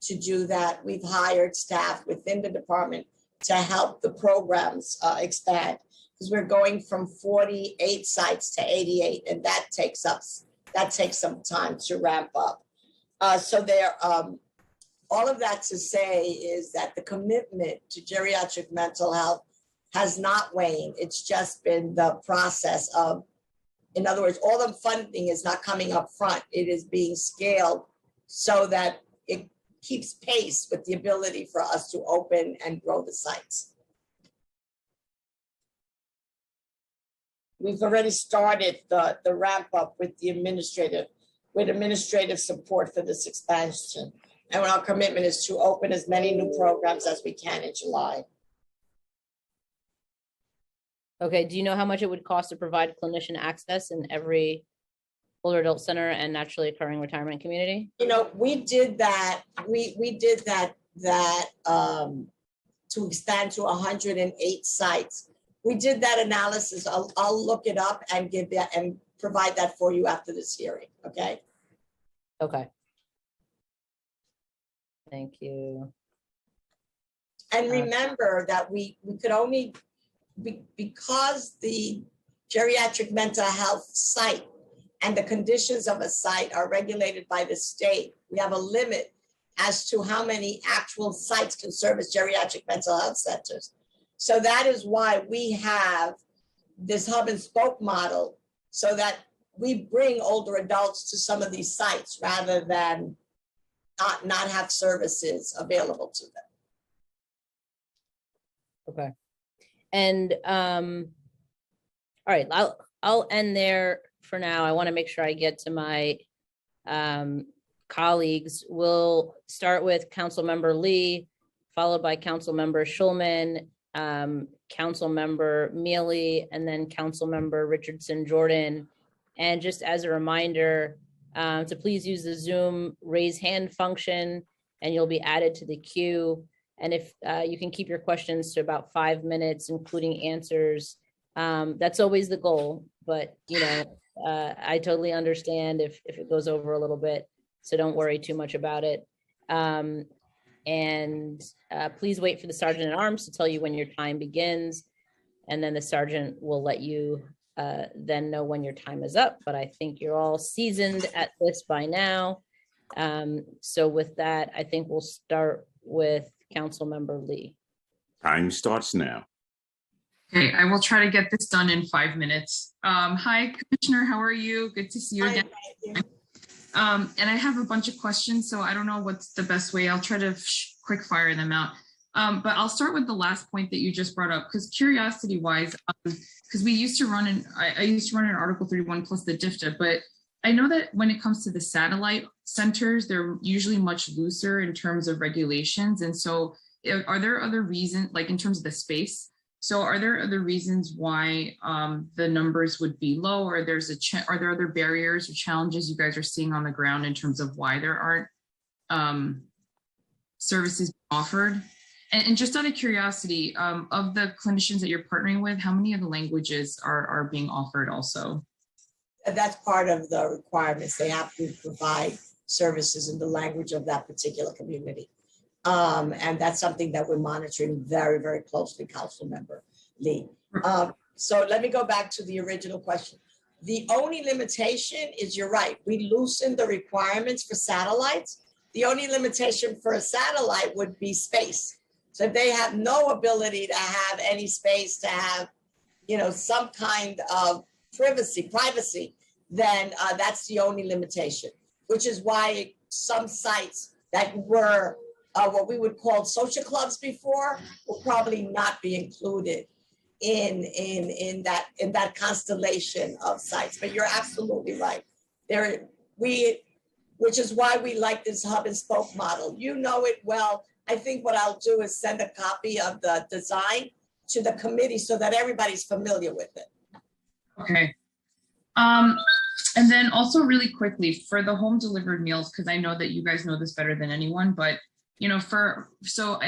to do that. We've hired staff within the department to help the programs expand, because we're going from 48 sites to 88, and that takes some time to ramp up. So there, all of that to say is that the commitment to geriatric mental health has not waned. It's just been the process of, in other words, all the funding is not coming up front. It is being scaled so that it keeps pace with the ability for us to open and grow the sites. We've already started the ramp up with administrative support for this expansion. And our commitment is to open as many new programs as we can in July. Okay, do you know how much it would cost to provide clinician access in every Older Adult Center and Naturally Occurring Retirement Community? You know, we did that, we did that to expand to 108 sites. We did that analysis. I'll look it up and give that and provide that for you after this hearing, okay? Okay. Thank you. And remember that we could only, because the geriatric mental health site and the conditions of a site are regulated by the state, we have a limit as to how many actual sites can service geriatric mental health centers. So that is why we have this hub and spoke model, so that we bring older adults to some of these sites rather than not have services available to them. Okay. And all right, I'll end there for now. I want to make sure I get to my colleagues. We'll start with Councilmember Lee, followed by Councilmember Schulman, Councilmember Mealy, and then Councilmember Richardson Jordan. And just as a reminder, to please use the Zoom raise hand function and you'll be added to the queue. And if you can keep your questions to about 5 minutes, including answers, that's always the goal. But, you know, I totally understand if it goes over a little bit, so don't worry too much about it. And please wait for the Sergeant at Arms to tell you when your time begins. And then the Sergeant will let you then know when your time is up. But I think you're all seasoned at this by now. So with that, I think we'll start with Councilmember Lee. Time starts now. Okay, I will try to get this done in 5 minutes. Hi, Commissioner, how are you? Good to see you again. And I have a bunch of questions, so I don't know what's the best way. I'll try to quick fire them out. But I'll start with the last point that you just brought up, because curiosity wise, because we used to run I used to run an Article 31 plus the DFTA, but I know that when it comes to the satellite centers, they're usually much looser in terms of regulations. And so are there other reasons, like in terms of the space? So are there other reasons why the numbers would be low, or are there other barriers or challenges you guys are seeing on the ground in terms of why there aren't services offered? And just out of curiosity, of the clinicians that you're partnering with, how many of the languages are being offered also? That's part of the requirements. They have to provide services in the language of that particular community. And that's something that we're monitoring very, very closely, Councilmember Lee. So let me go back to the original question. The only limitation is, you're right, we loosened the requirements for satellites. The only limitation for a satellite would be space. So if they have no ability to have any space to have, you know, some kind of privacy, then that's the only limitation, which is why some sites that were what we would call social clubs before will probably not be included in that constellation of sites. But you're absolutely right. Which is why we like this hub and spoke model. You know it well. I think what I'll do is send a copy of the design to the committee so that everybody's familiar with it. Okay. And then also really quickly for the home delivered meals, because I know that you guys know this better than anyone, but you know, first of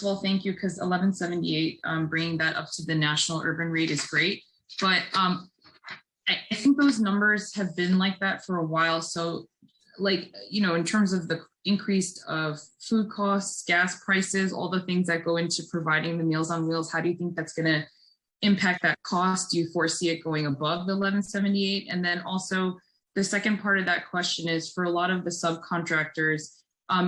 all, thank you, because 1178, bringing that up to the national urban rate is great. But I think those numbers have been like that for a while. So like, you know, in terms of the increase of food costs, gas prices, all the things that go into providing the Meals on Wheels, how do you think that's going to impact that cost? Do you foresee it going above the 1178? And then also the second part of that question is, for a lot of the subcontractors,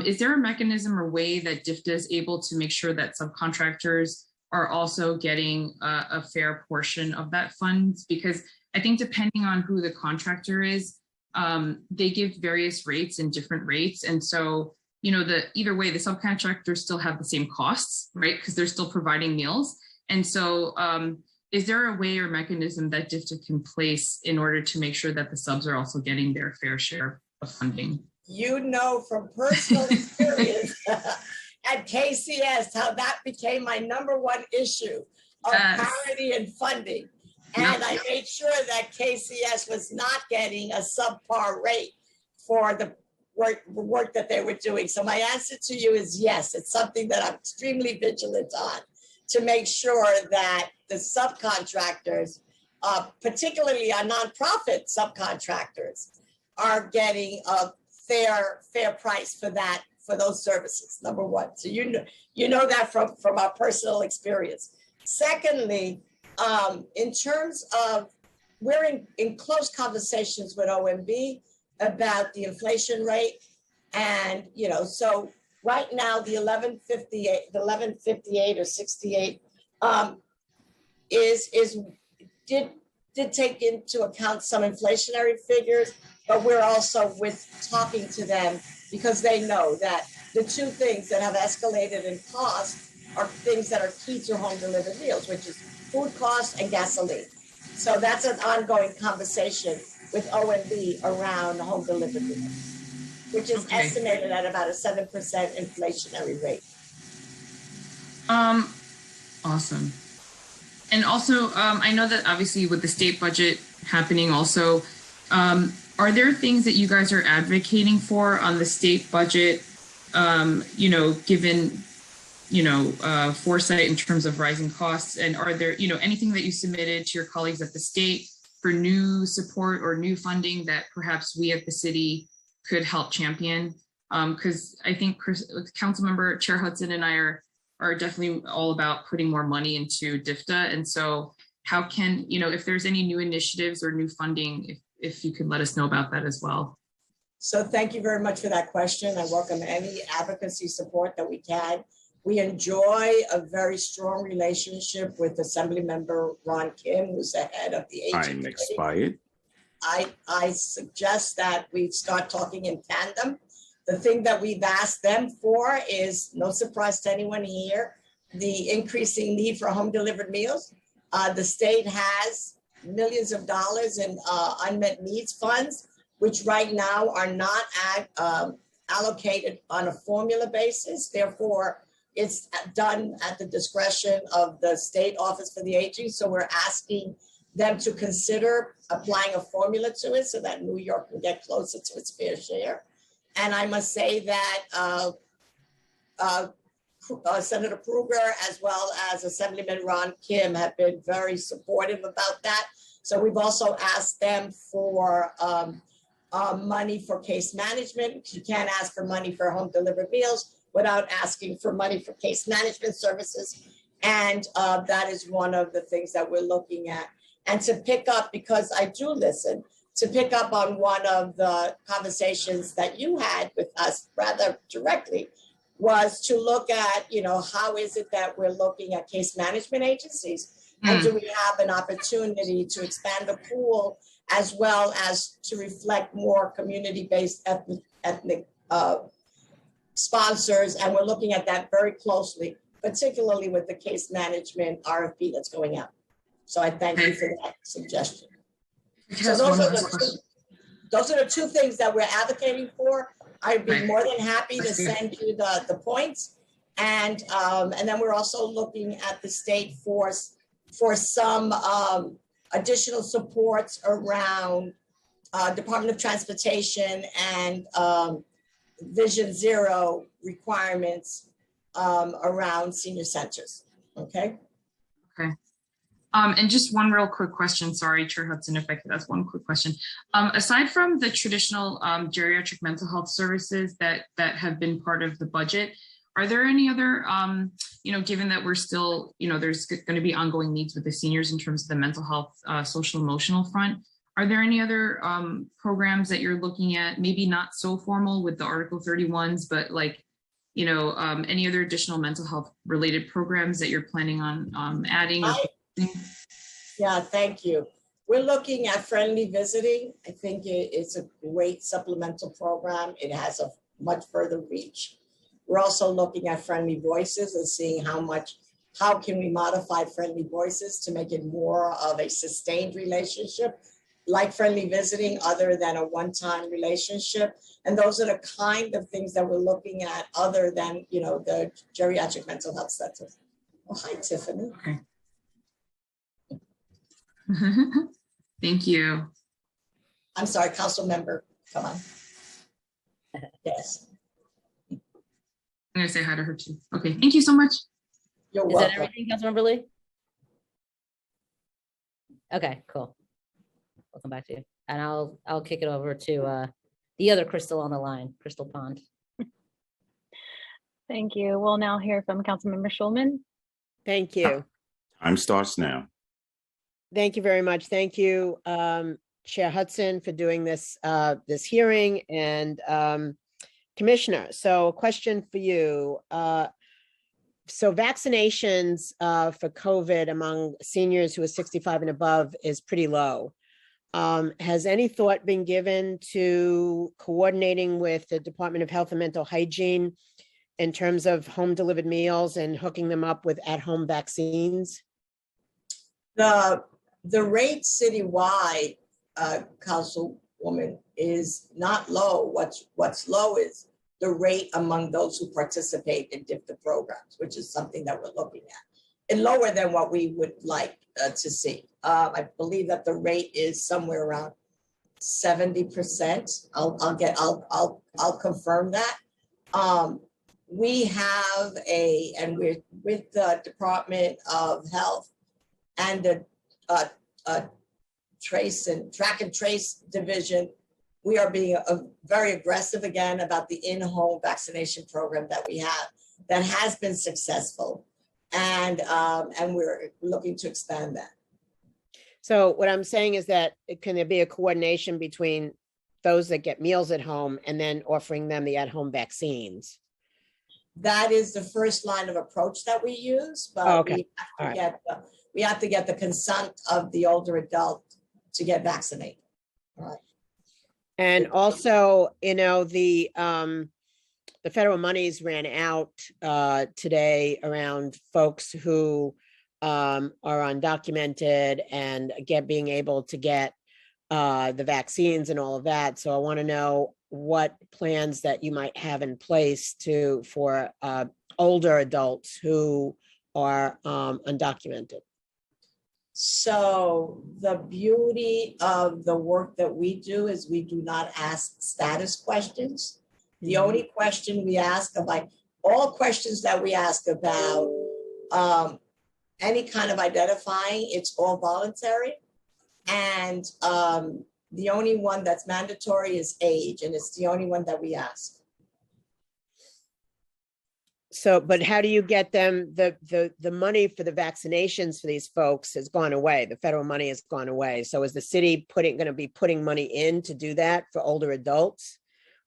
is there a mechanism or way that DFTA is able to make sure that subcontractors are also getting a fair portion of that fund? Because I think depending on who the contractor is, they give various rates and different rates. And so, you know, either way, the subcontractors still have the same costs, right? Because they're still providing meals. And so is there a way or mechanism that DFTA can place in order to make sure that the subs are also getting their fair share of funding? You know from personal experience at KCS how that became my #1 issue of parity and funding. And I made sure that KCS was not getting a subpar rate for the work that they were doing. So my answer to you is yes, it's something that I'm extremely vigilant on to make sure that the subcontractors, particularly our nonprofit subcontractors, are getting a fair price for that, for those services, number one. So you know that from our personal experience. Secondly, in terms of, we're in close conversations with OMB about the inflation rate. And, so right now the 1158 or 68 did take into account some inflationary figures, but we're also talking to them because they know that the two things that have escalated in cost are things that are key to home delivered meals, which is food costs and gasoline. So that's an ongoing conversation with OMB around home delivered meals, which is estimated at about a 7% inflationary rate. Awesome. And also, I know that obviously with the state budget happening also, are there things that you guys are advocating for on the state budget, given, foresight in terms of rising costs? And are there, anything that you submitted to your colleagues at the state for new support or new funding that perhaps we at the city could help champion? Because I think Councilmember Chair Hudson and I are definitely all about putting more money into DFTA. And so how can, if there's any new initiatives or new funding, if you could let us know about that as well. So thank you very much for that question. I welcome any advocacy support that we can. We enjoy a very strong relationship with Assemblymember Ron Kim, who's the head of the Time agency. expired. I suggest that we start talking in tandem. The thing that we've asked them for is, no surprise to anyone here, the increasing need for home delivered meals. The state has millions of dollars in unmet needs funds, which right now are not allocated on a formula basis. Therefore, it's done at the discretion of the State Office for the Aging. So we're asking them to consider applying a formula to it so that New York can get closer to its fair share. And I must say that Senator Krueger, as well as Assemblyman Ron Kim, have been very supportive about that. So we've also asked them for money for case management. You can't ask for money for home delivered meals without asking for money for case management services. And that is one of the things that we're looking at. And to pick up, because I do listen, to pick up on one of the conversations that you had with us rather directly, was to look at, how is it that we're looking at case management agencies? And do we have an opportunity to expand the pool as well as to reflect more community-based ethnic sponsors? And we're looking at that very closely, particularly with the case management RFP that's going out. So I thank you for that suggestion. So those are the two things that we're advocating for. I'd be more than happy to send you the points. And then we're also looking at the state for some additional supports around Department of Transportation and Vision Zero requirements around senior centers. Okay. And just one real quick question. Sorry, Chair Hudson, if I could ask one quick question. Aside from the traditional geriatric mental health services that have been part of the budget, are there any other, given that we're still, there's going to be ongoing needs with the seniors in terms of the mental health, social emotional front, are there any other programs that you're looking at, maybe not so formal with the Article 31s, but like, any other additional mental health related programs that you're planning on adding? Yeah, thank you. We're looking at friendly visiting. I think it's a great supplemental program. It has a much further reach. We're also looking at friendly voices and seeing how can we modify friendly voices to make it more of a sustained relationship, like friendly visiting, other than a one-time relationship. And those are the kind of things that we're looking at other than, the geriatric mental health centers. Well, hi, Tiffany. Okay. Thank you. I'm sorry, council member, come on. Yes, I'm gonna say hi to her too. Okay, thank you so much. you're Is that welcome. everything, Councilmember Lee? Okay, cool. We'll come back to you. And I'll kick it over to the other Crystal on the line, Crystal Pond. Thank you. We'll now hear from Councilmember Schulman. Thank you. Time starts now. Thank you very much. Thank you, Chair Hudson, for doing this this hearing, and Commissioner. So a question for you. So vaccinations for COVID among seniors who are 65 and above is pretty low. Has any thought been given to coordinating with the Department of Health and Mental Hygiene in terms of home delivered meals and hooking them up with at-home vaccines? The rate citywide, Councilwoman, is not low. What's low is the rate among those who participate in different programs, which is something that we're looking at, and lower than what we would like to see. I believe that the rate is somewhere around 70%. I'll confirm that. We have and we're with the Department of Health and the track and trace division. We are being very aggressive again about the in-home vaccination program that we have that has been successful, and we're looking to expand that. So what I'm saying is that can there be a coordination between those that get meals at home and then offering them the at-home vaccines? That is the first line of approach that we use, but Okay. we have to get the consent of the older adult to get vaccinated. All right. And also, you know, the federal monies ran out today around folks who are undocumented and being able to get the vaccines and all of that. So I want to know what plans that you might have in place for older adults who are undocumented. So the beauty of the work that we do is we do not ask status questions. The only question we ask about, all questions that we ask about any kind of identifying, it's all voluntary. And the only one that's mandatory is age, and it's the only one that we ask. So, but how do you get them, the money for the vaccinations for these folks has gone away. The federal money has gone away. So is the city going to be putting money in to do that for older adults?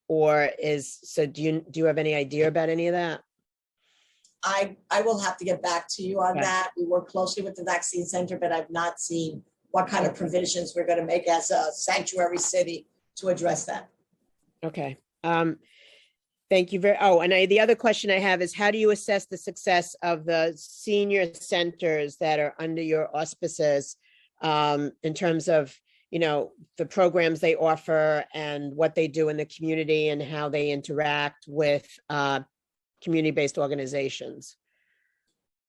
Or do you have any idea about any of that? I will have to get back to you on Okay. that. We work closely with the vaccine center, but I've not seen what kind of provisions we're going to make as a sanctuary city to address that. Okay. Thank you the other question I have is, how do you assess the success of the senior centers that are under your auspices in terms of, you know, the programs they offer and what they do in the community and how they interact with community-based organizations?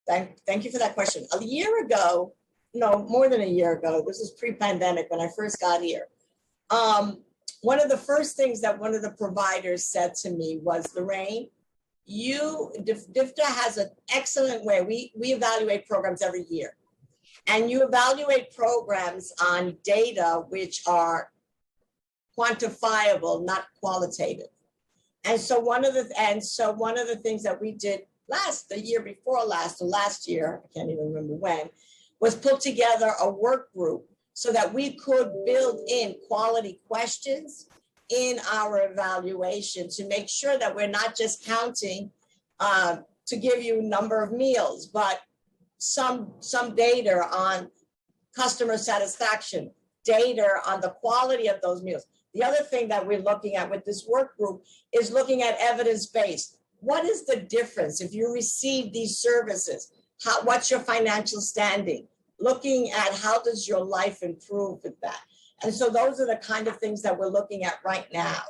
Thank you for that question. A year ago, no, more than a year ago, this is pre-pandemic when I first got here. One of the first things that one of the providers said to me was, Lorraine, DFDA has an excellent way. We evaluate programs every year. And you evaluate programs on data which are quantifiable, not qualitative. And so one of the things that we did the year before last year, I can't even remember when, was put together a work group so that we could build in quality questions in our evaluation to make sure that we're not just counting to give you number of meals, but some data on customer satisfaction, data on the quality of those meals. The other thing that we're looking at with this work group is looking at evidence-based. What is the difference if you receive these services? What's your financial standing? Looking at how does your life improve with that? And so those are the kind of things that we're looking at right now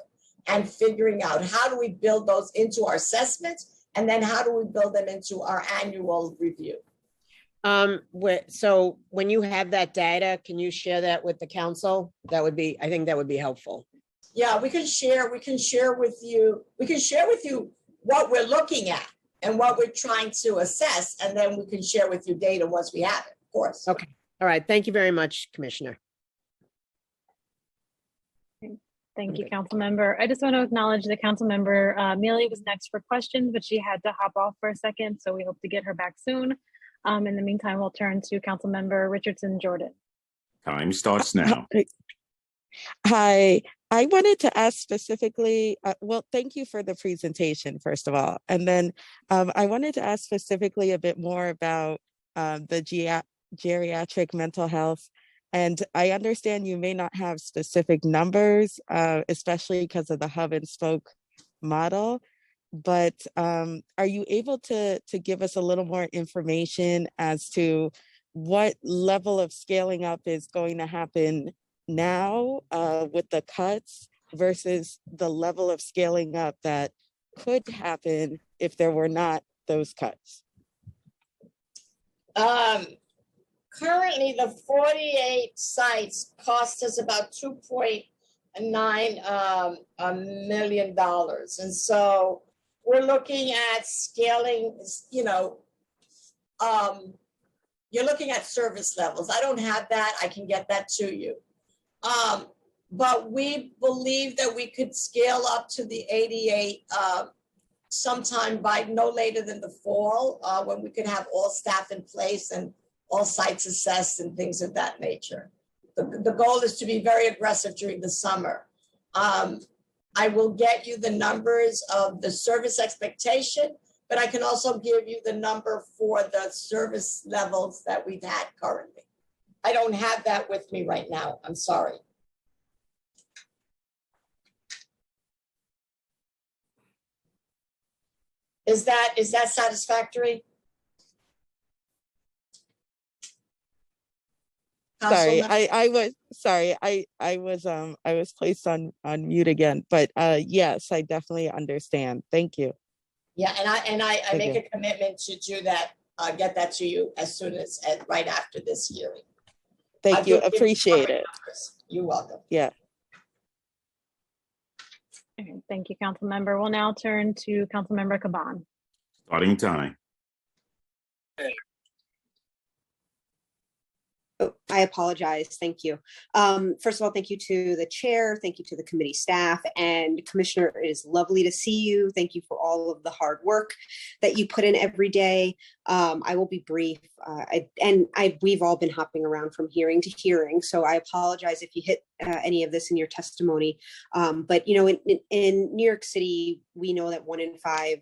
and figuring out how do we build those into our assessments, and then how do we build them into our annual review? So when you have that data, can you share that with the council? That would be, I think that would be helpful. Yeah, we can share with you what we're looking at and what we're trying to assess, and then we can share with you data once we have it, of course. Okay. All right. Thank you very much, Commissioner. Thank you, council member. I just want to acknowledge that council member Mealy was next for questions, but she had to hop off for a second. So we hope to get her back soon. In the meantime, we'll turn to council member Richardson Jordan. Time starts now. Hi, I wanted to ask specifically, well, thank you for the presentation, first of all. And then I wanted to ask specifically a bit more about the geriatric mental health. And I understand you may not have specific numbers, especially because of the hub and spoke model. But are you able to give us a little more information as to what level of scaling up is going to happen now with the cuts versus the level of scaling up that could happen if there were not those cuts? Currently, the 48 sites cost us about $2.9 million. And so we're looking at scaling, you're looking at service levels. I don't have that. I can get that to you. But we believe that we could scale up to the 88 sometime by no later than the fall, when we could have all staff in place and all sites assessed and things of that nature. The goal is to be very aggressive during the summer. I will get you the numbers of the service expectation, but I can also give you the number for the service levels that we've had currently. I don't have that with me right now. I'm sorry. Is that satisfactory? Sorry, I was placed on mute again, but yes, I definitely understand. Thank you. Yeah, and I make a commitment to do that, get that to you as soon as right after this hearing. Thank you. Appreciate it. You're welcome. Yeah. Okay, thank you, council member. We'll now turn to council member Caban. Starting time. Oh, I apologize. Thank you. First of all, thank you to the chair. Thank you to the committee staff, and Commissioner, it is lovely to see you. Thank you for all of the hard work that you put in every day. I will be brief. We've all been hopping around from hearing to hearing, so I apologize if you hit any of this in your testimony. But in New York City, we know that 1 in 5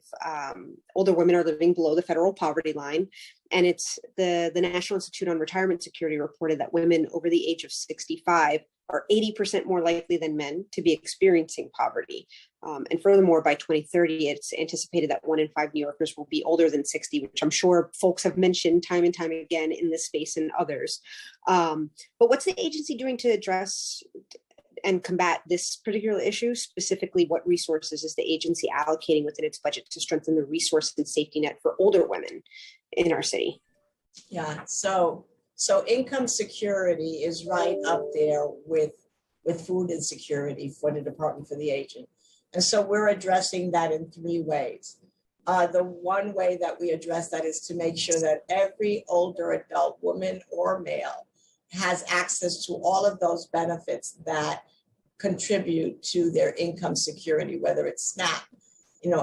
older women are living below the federal poverty line. And it's the National Institute on Retirement Security reported that women over the age of 65 are 80% more likely than men to be experiencing poverty. And furthermore, by 2030, it's anticipated that 1 in 5 New Yorkers will be older than 60, which I'm sure folks have mentioned time and time again in this space and others. But what's the agency doing to address and combat this particular issue? Specifically, what resources is the agency allocating within its budget to strengthen the resource and safety net for older women in our city? Yeah, so income security is right up there with food insecurity for the Department for the Aging. And so we're addressing that in 3 ways. The one way that we address that is to make sure that every older adult, woman or male, has access to all of those benefits that contribute to their income security, whether it's SNAP,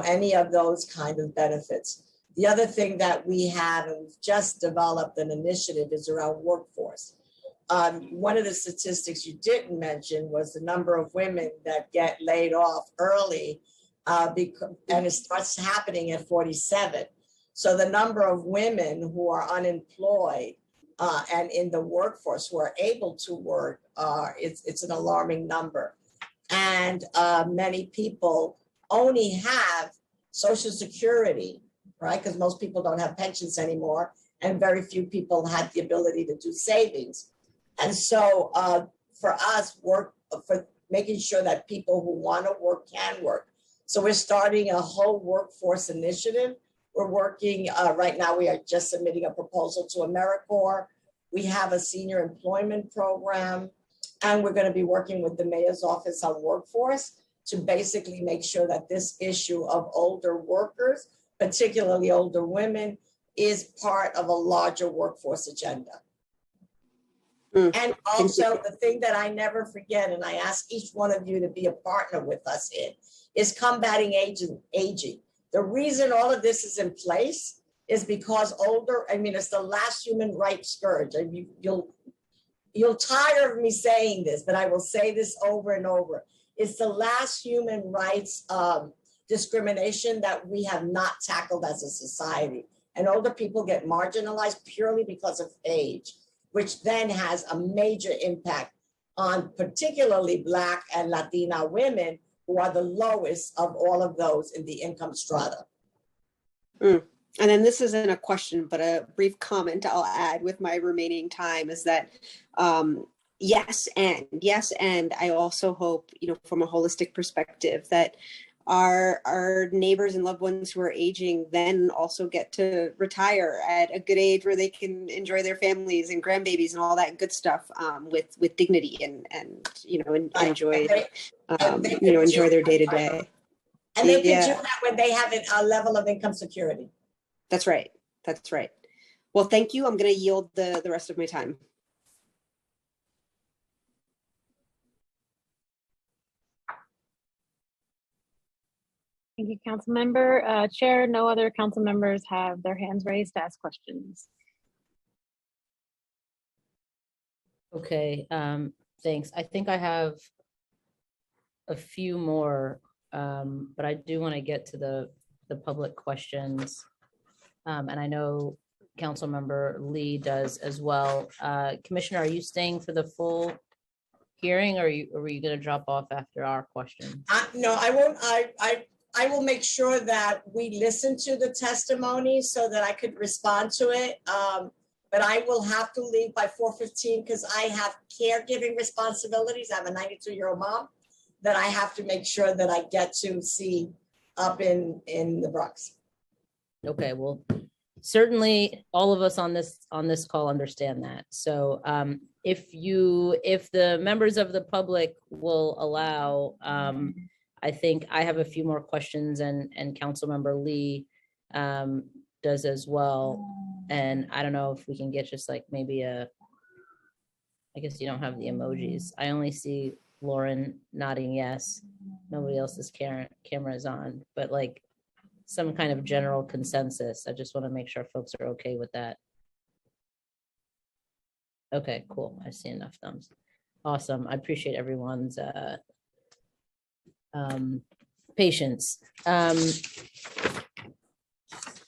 any of those kind of benefits. The other thing that we have, and we've just developed an initiative, is around workforce. One of the statistics you didn't mention was the number of women that get laid off early, and it starts happening at 47. So the number of women who are unemployed and in the workforce who are able to work, it's an alarming number. And many people only have Social Security, right? Because most people don't have pensions anymore, and very few people have the ability to do savings. And so for us, for making sure that people who want to work can work. So we're starting a whole workforce initiative We're working, right now, we are just submitting a proposal to AmeriCorps. We have a senior employment program, and we're going to be working with the mayor's office on workforce to basically make sure that this issue of older workers, particularly older women, is part of a larger workforce agenda. And also the thing that I never forget, and I ask each one of you to be a partner with us in, is combating aging. The reason all of this is in place is because it's the last human rights scourge. And you'll tire of me saying this, but I will say this over and over. It's the last human rights discrimination that we have not tackled as a society. And older people get marginalized purely because of age, which then has a major impact on particularly Black and Latina women, who are the lowest of all of those in the income strata. And then this isn't a question, but a brief comment I'll add with my remaining time is that yes, and I also hope, from a holistic perspective, that our neighbors and loved ones who are aging then also get to retire at a good age where they can enjoy their families and grandbabies and all that good stuff with dignity and enjoy enjoy their day to day. And they can do that when they have a level of income security. That's right. Well, thank you. I'm going to yield the rest of my time. Thank you, council member. Chair, no other council members have their hands raised to ask questions. Okay, thanks. I think I have a few more, but I do want to get to the public questions. And I know Councilmember Lee does as well. Commissioner, are you staying for the full hearing, or are you going to drop off after our questions? No, I won't. I will make sure that we listen to the testimony so that I could respond to it. But I will have to leave by 4:15 because I have caregiving responsibilities. I have a 92-year-old mom that I have to make sure that I get to see up in the Bronx. Okay, well, certainly all of us on this call understand that. So if the members of the public will allow, I think I have a few more questions, and Councilmember Lee does as well. And I don't know if we can get just like maybe I guess you don't have the emojis. I only see Lauren nodding yes. Nobody else's camera is on, but like some kind of general consensus. I just want to make sure folks are okay with that. Okay, cool. I see enough thumbs. Awesome. I appreciate everyone's patience.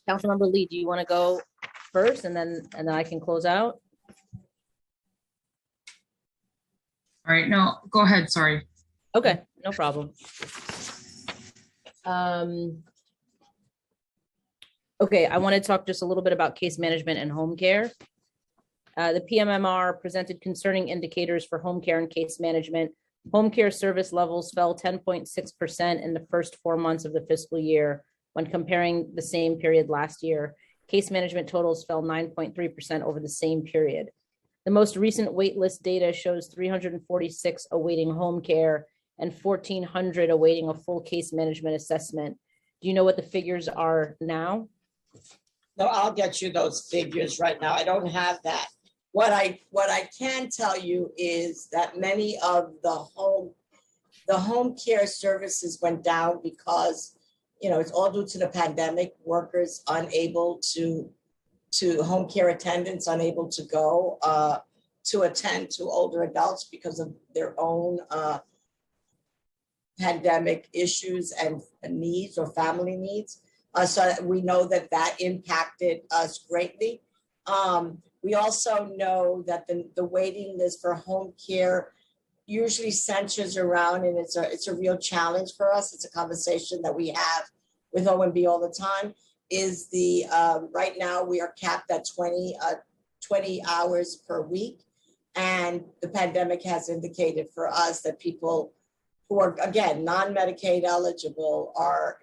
Councilmember Lee, do you want to go first and then I can close out? All right, no, go ahead, sorry. Okay, no problem. Okay, I want to talk just a little bit about case management and home care. The PMMR presented concerning indicators for home care and case management. Home care service levels fell 10.6% in the first 4 months of the fiscal year when comparing the same period last year. Case management totals fell 9.3% over the same period. The most recent waitlist data shows 346 awaiting home care and 1,400 awaiting a full case management assessment. Do you know what the figures are now? No, I'll get you those figures right now. I don't have that. What I can tell you is that many of the home care services went down because, it's all due to the pandemic, workers unable to home care attendants unable to go to attend to older adults because of their own pandemic issues and needs or family needs. So we know that impacted us greatly. We also know that the waiting list for home care usually centers around, and it's a real challenge for us. It's a conversation that we have with OMB all the time. Is the right now we are capped at 20 hours per week, and the pandemic has indicated for us that people who are again non-Medicaid eligible are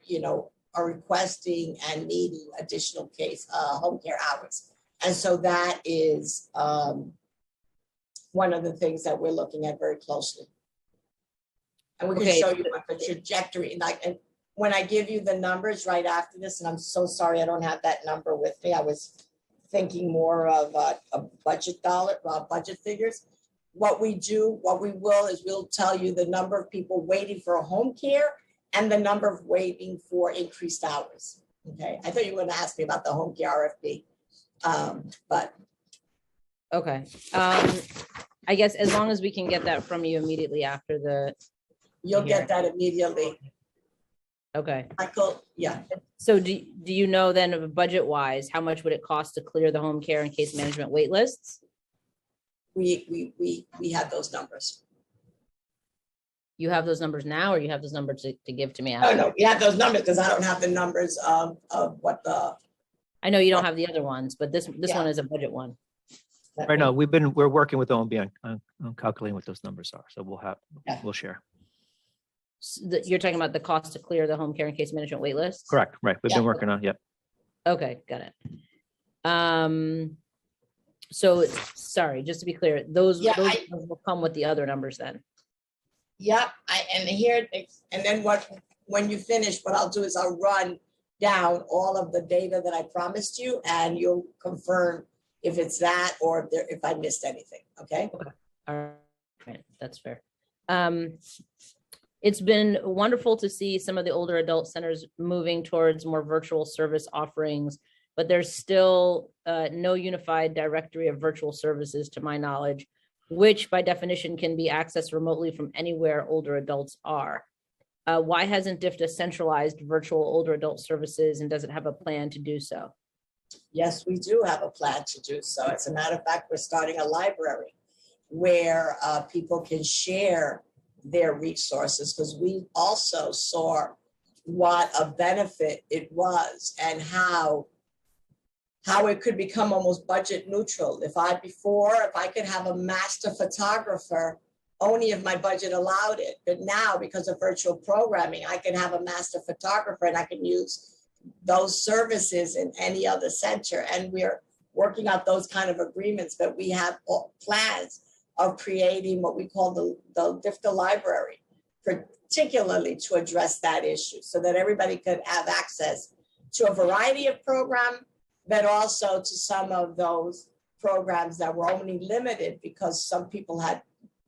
are requesting and needing additional home care hours. And so that is one of the things that we're looking at very closely. And we can Okay. show you what the trajectory, and when I give you the numbers right after this, and I'm so sorry I don't have that number with me. I was thinking more of a budget figures. What we will is we'll tell you the number of people waiting for a home care and the number of waiting for increased hours. Okay, I thought you were going to ask me about the home care RFP, but Okay. I guess as long as we can get that from you immediately after the, you'll get that immediately. okay. Michael, yeah. So do you know then, budget wise, how much would it cost to clear the home care and case management wait lists? We have those numbers. You have those numbers now, or you have those numbers to give to me Oh, after? no, we have those numbers because I don't have the numbers of what the. I know you don't have the other ones, but this Yeah. one is a budget one. Right now, we're working with OMB on calculating what those numbers are. So Yeah. we'll share. You're talking about the cost to clear the home care and case management wait lists? Correct, right. We've Yeah. been working on, yep. Okay, got it. So, sorry, just to be clear, those will come with the other numbers then. Yep, and then when you finish, what I'll do is I'll run down all of the data that I promised you, and you'll confirm if it's that or if I missed anything, okay? All right, that's fair. It's been wonderful to see some of the older adult centers moving towards more virtual service offerings, but there's still no unified directory of virtual services, to my knowledge, which by definition can be accessed remotely from anywhere older adults are. Why hasn't DIFTA centralized virtual older adult services, and does it have a plan to do so? Yes, we do have a plan to do so. As a matter of fact, we're starting a library where people can share their resources, because we also saw what a benefit it was and how it could become almost budget neutral. If I could have a master photographer only if my budget allowed it, but now because of virtual programming, I can have a master photographer and I can use those services in any other center. And we're working out those kind of agreements, but we have plans of creating what we call the DIFTA library, particularly to address that issue, so that everybody could have access to a variety of programs, but also to some of those programs that were only limited because some people had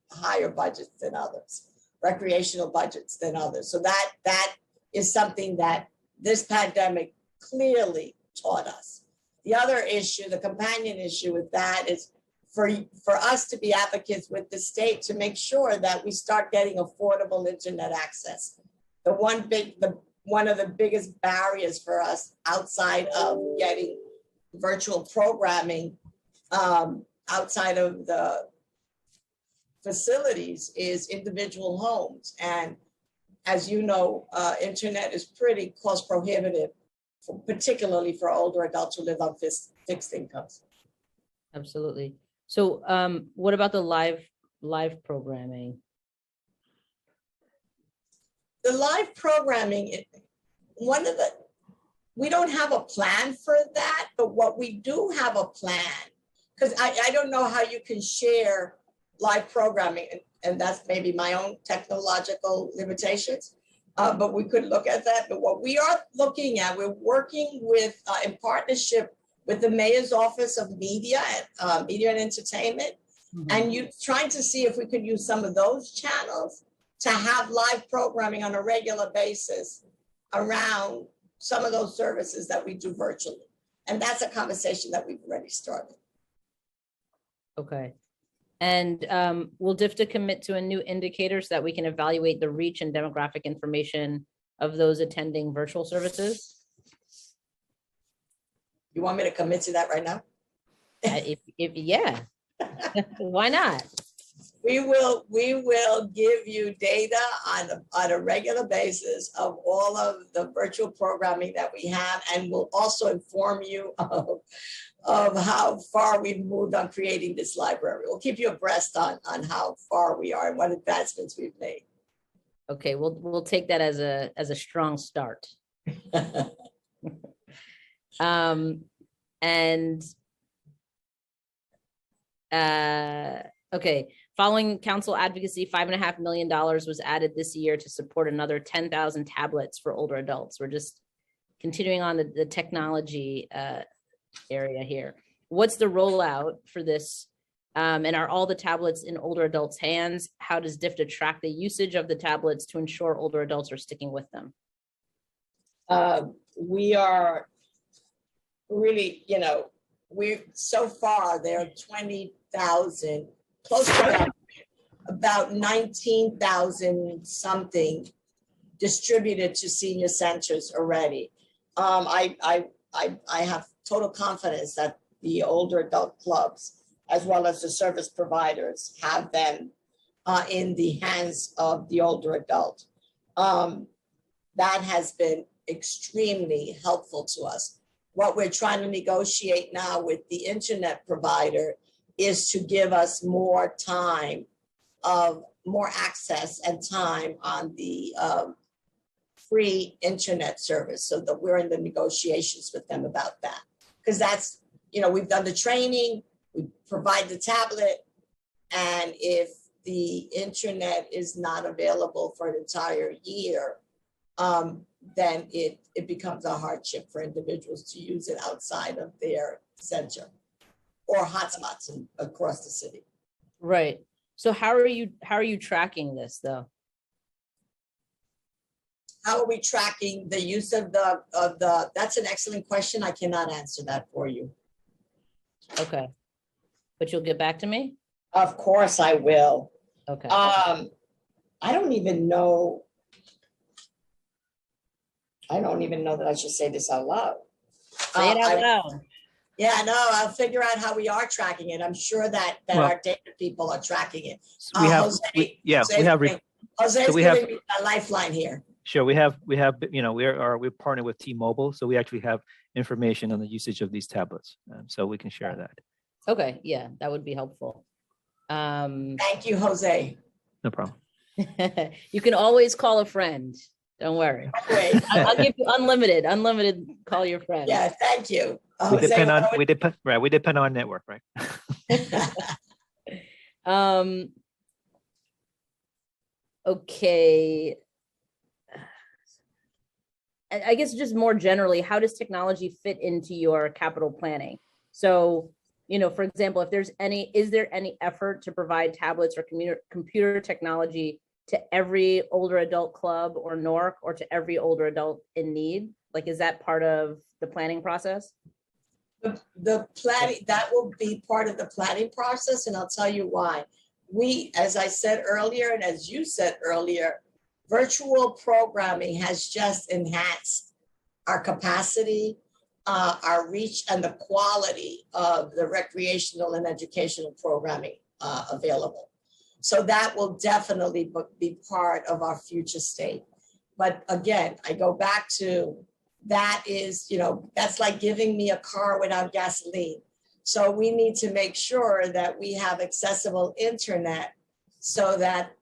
higher budgets than others, recreational budgets than others. So that is something that this pandemic clearly taught us. The other issue, the companion issue with that, is for us to be advocates with the state to make sure that we start getting affordable internet access. One of the biggest barriers for us outside of getting virtual programming outside of the facilities is individual homes. And as you know, internet is pretty cost prohibitive, particularly for older adults who live on fixed incomes. Absolutely. So what about the live programming? The live programming, we don't have a plan for that, but what we do have a plan, because I don't know how you can share live programming, and that's maybe my own technological limitations, but we could look at that. But what we are looking at, we're working with, in partnership with the Mayor's Office of Media and Entertainment, and trying to see if we could use some of those channels to have live programming on a regular basis around some of those services that we do virtually. And that's a conversation that we've already started. Okay. And will DIFTA commit to a new indicator so that we can evaluate the reach and demographic information of those attending virtual services? You want me to commit to that right now? Yeah, why not? We will give you data on a regular basis of all of the virtual programming that we have, and we'll also inform you of how far we've moved on creating this library. We'll keep you abreast on how far we are and what advancements we've made. Okay, we'll take that as a strong start. And okay, following council advocacy, $5.5 million was added this year to support another 10,000 tablets for older adults. We're just continuing on the technology area here. What's the rollout for this? And are all the tablets in older adults' hands? How does DIFTA track the usage of the tablets to ensure older adults are sticking with them? We are really, so far there are 20,000, close to about 19,000 something distributed to senior centers already. I have total confidence that the older adult clubs, as well as the service providers, have them in the hands of the older adult. That has been extremely helpful to us. What we're trying to negotiate now with the internet provider is to give us more time more access and time on the free internet service, so that we're in the negotiations with them about that. Because that's, we've done the training, we provide the tablet, and if the internet is not available for an entire year, then it becomes a hardship for individuals to use it outside of their center or hotspots across the city. Right. So how are you tracking this though? How are we tracking the use of the, that's an excellent question. I cannot answer that for you. Okay. But you'll get back to me? Of course I will. Okay. I don't even know that I should say this out loud. Say it out loud. Yeah, no, I'll figure out how we are tracking it. I'm sure that our data people are tracking it. Jose's giving me a lifeline here. Sure, we're partnered with T-Mobile, so we actually have information on the usage of these tablets, so we can share that. Okay, yeah, that would be helpful. Thank you, Jose. No problem. You can always call a friend. Don't worry. I'll give you unlimited. Call your friend. Yeah, thank you. We depend on network, right? Okay. I guess just more generally, how does technology fit into your capital planning? So, for example, is there any effort to provide tablets or computer technology to every older adult club or NORC, or to every older adult in need? Like, is that part of the planning process? The planning, that will be part of the planning process, and I'll tell you why. We, as I said earlier, and as you said earlier, virtual programming has just enhanced our capacity, our reach, and the quality of the recreational and educational programming available. So that will definitely be part of our future state. But again, I go back to, that is, that's like giving me a car without gasoline. So we need to make sure that we have accessible internet, so that,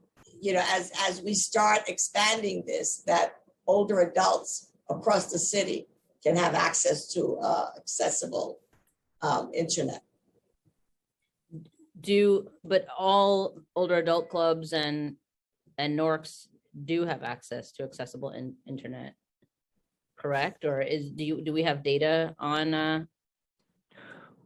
as we start expanding this, that older adults across the city can have access to accessible internet. But all older adult clubs and NORCs do have access to accessible internet, correct? Or do we have data on?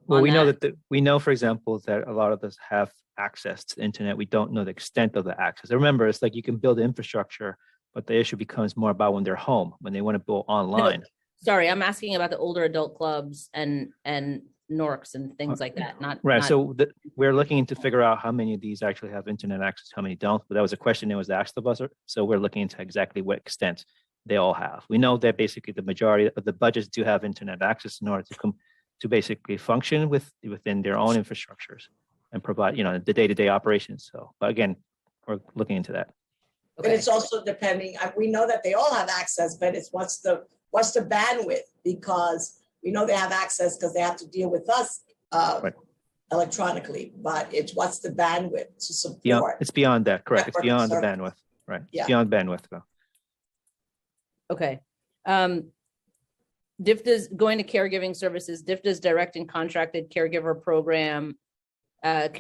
Well, we know for example, that a lot of us have access to the internet. We don't know the extent of the access. Remember, it's like you can build infrastructure, but the issue becomes more about when they're home, when they want to go online. No, sorry, I'm asking about the older adult clubs and NORCs and things like that. So we're looking to figure out how many of these actually have internet access, how many don't. But that was a question that was asked of us. So we're looking into exactly what extent they all have. We know that basically the majority of the budgets do have internet access in order to basically function within their own infrastructures and provide, the day-to-day operations. So, but again, we're looking into that. Okay. But it's also depending. We know that they all have access, but it's what's the bandwidth, because we know they have access because they have to deal with us electronically. But it's what's the bandwidth to support. It's beyond that, correct? It's beyond the bandwidth, right? Yeah. It's beyond bandwidth, though. Okay. DIFTA's going to caregiving services. DIFTA's direct and contracted caregiver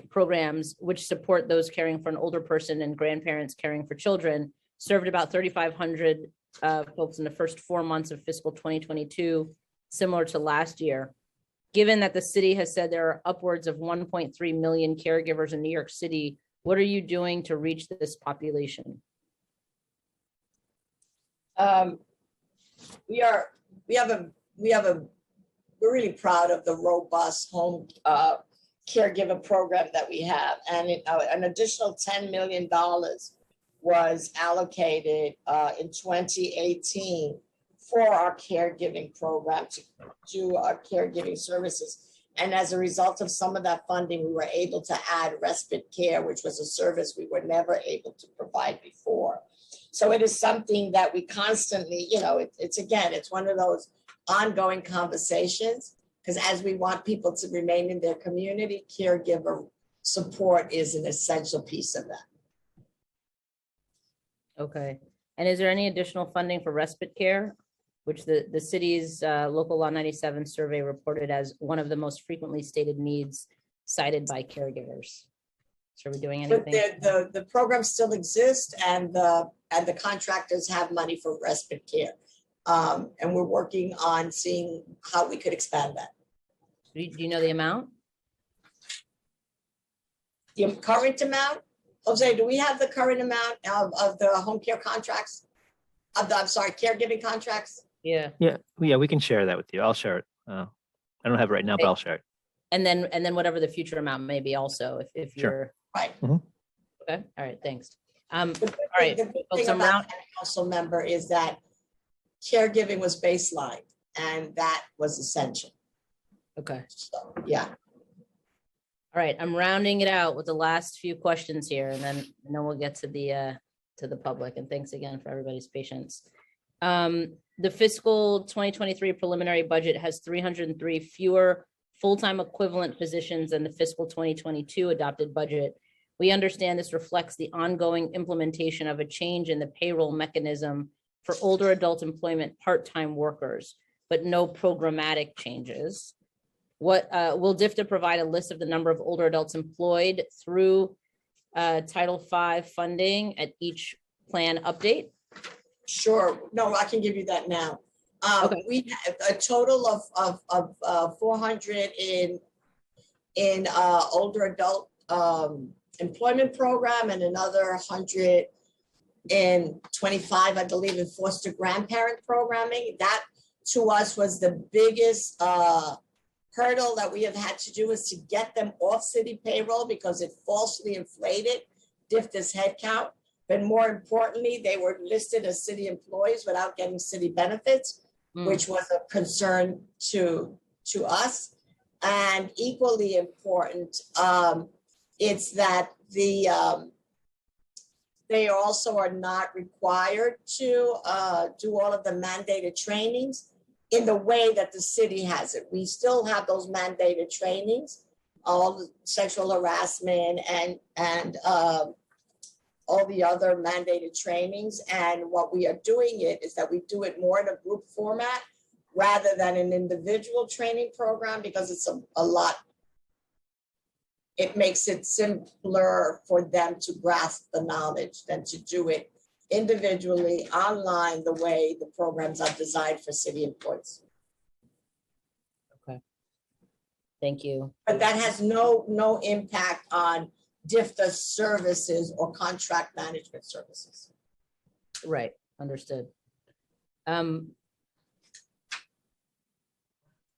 programs, which support those caring for an older person and grandparents caring for children, served about 3,500 folks in the first 4 months of fiscal 2022, similar to last year. Given that the city has said there are upwards of 1.3 million caregivers in New York City, what are you doing to reach this population? We're really proud of the robust home caregiver program that we have, and an additional $10 million was allocated in 2018 for our caregiving program to do our caregiving services. And as a result of some of that funding, we were able to add respite care, which was a service we were never able to provide before. So it is something that we constantly, it's one of those ongoing conversations, because as we want people to remain in their community, caregiver support is an essential piece of that. Okay. And is there any additional funding for respite care, which the city's local law 97 survey reported as one of the most frequently stated needs cited by caregivers? So are we doing anything? But the program still exists, and the contractors have money for respite care. And we're working on seeing how we could expand that. Do you know the amount? The current amount? Jose, do we have the current amount of the home care contracts? Caregiving contracts? Yeah. Yeah, we can share that with you. I'll share it. I don't have it right now, but I'll share it. And then whatever the future amount may be also, if Sure. you're. Right. Okay, all right, thanks. All right, The good folks, thing I'm about round- that council member is that caregiving was baseline, and that was essential. Okay, So, yeah. all right, I'm rounding it out with the last few questions here, and then we'll get to the public, and thanks again for everybody's patience. The fiscal 2023 preliminary budget has 303 fewer full-time equivalent positions than the fiscal 2022 adopted budget. We understand this reflects the ongoing implementation of a change in the payroll mechanism for older adult employment part-time workers, but no programmatic changes. What will DIFTA provide a list of the number of older adults employed through Title V funding at each plan update? Sure. No, I can give you that now. Okay. We have a total of 400 in older adult employment program, and another 125, I believe, in foster grandparent programming. That to us was the biggest hurdle that we have had to do, is to get them off city payroll because it falsely inflated DIFTA's headcount. But more importantly, they were listed as city employees without getting city benefits, which was a concern to us. And equally important, it's that they also are not required to do all of the mandated trainings in the way that the city has it. We still have those mandated trainings, all the sexual harassment and all the other mandated trainings. And what we are doing is that we do it more in a group format rather than an individual training program, because it's a lot. It makes it simpler for them to grasp the knowledge than to do it individually online the way the programs are designed for city employees. Okay. Thank you. But that has no impact on DIFTA services or contract management services. Right, understood.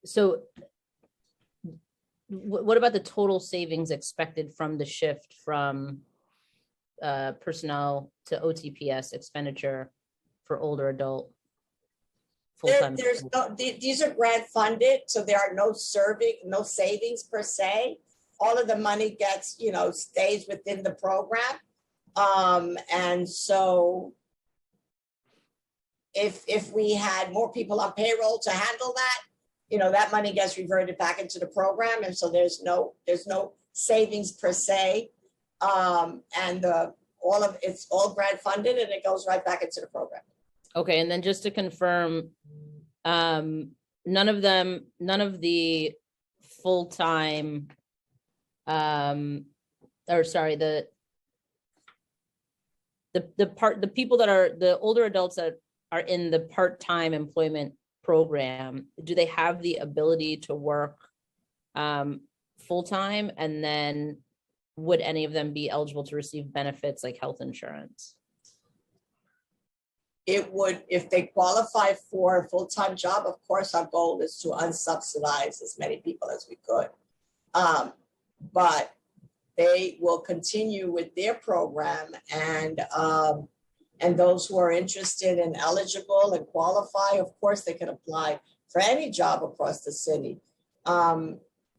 So what about the total savings expected from the shift from personnel to OTPS expenditure for older adult full-time? There's no, these are grant funded, so there are no savings per se. All of the money gets, stays within the program. And so if we had more people on payroll to handle that, that money gets reverted back into the program. And so there's no savings per se. And it's all grant funded, and it goes right back into the program. Okay, and then just to confirm, none of the full-time, or sorry, the people that are, the older adults that are in the part-time employment program, do they have the ability to work full-time? And then would any of them be eligible to receive benefits like health insurance? It would, if they qualify for a full-time job, of course, our goal is to unsubsidize as many people as we could. But they will continue with their program, and those who are interested and eligible and qualify, of course, they can apply for any job across the city,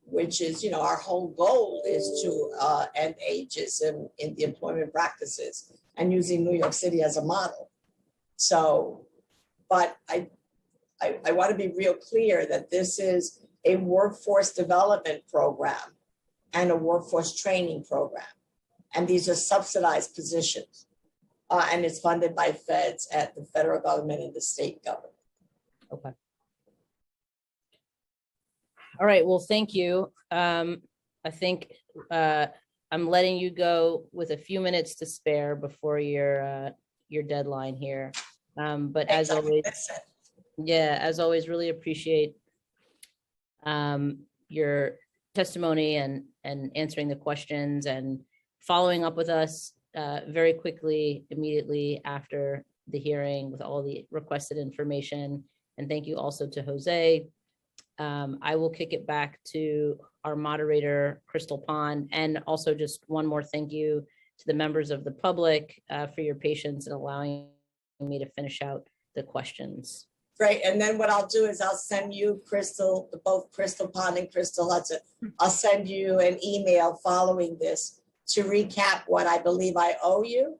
which is, our whole goal is to end ageism in the employment practices and using New York City as a model. So, but I want to be real clear that this is a workforce development program and a workforce training program. And these are subsidized positions. And it's funded by feds at the federal government and the state government. Okay. All right, well, thank you. I think I'm letting you go with a few minutes to spare before your deadline here. But as always, as always, really appreciate your testimony and answering the questions and following up with us very quickly, immediately after the hearing with all the requested information. And thank you also to Jose. I will kick it back to our moderator, Crystal Pond, and also just one more thank you to the members of the public for your patience in allowing me to finish out the questions. Great, and then what I'll do is I'll send you, Crystal, both Crystal Pond and Crystal Hudson, I'll send you an email following this to recap what I believe I owe you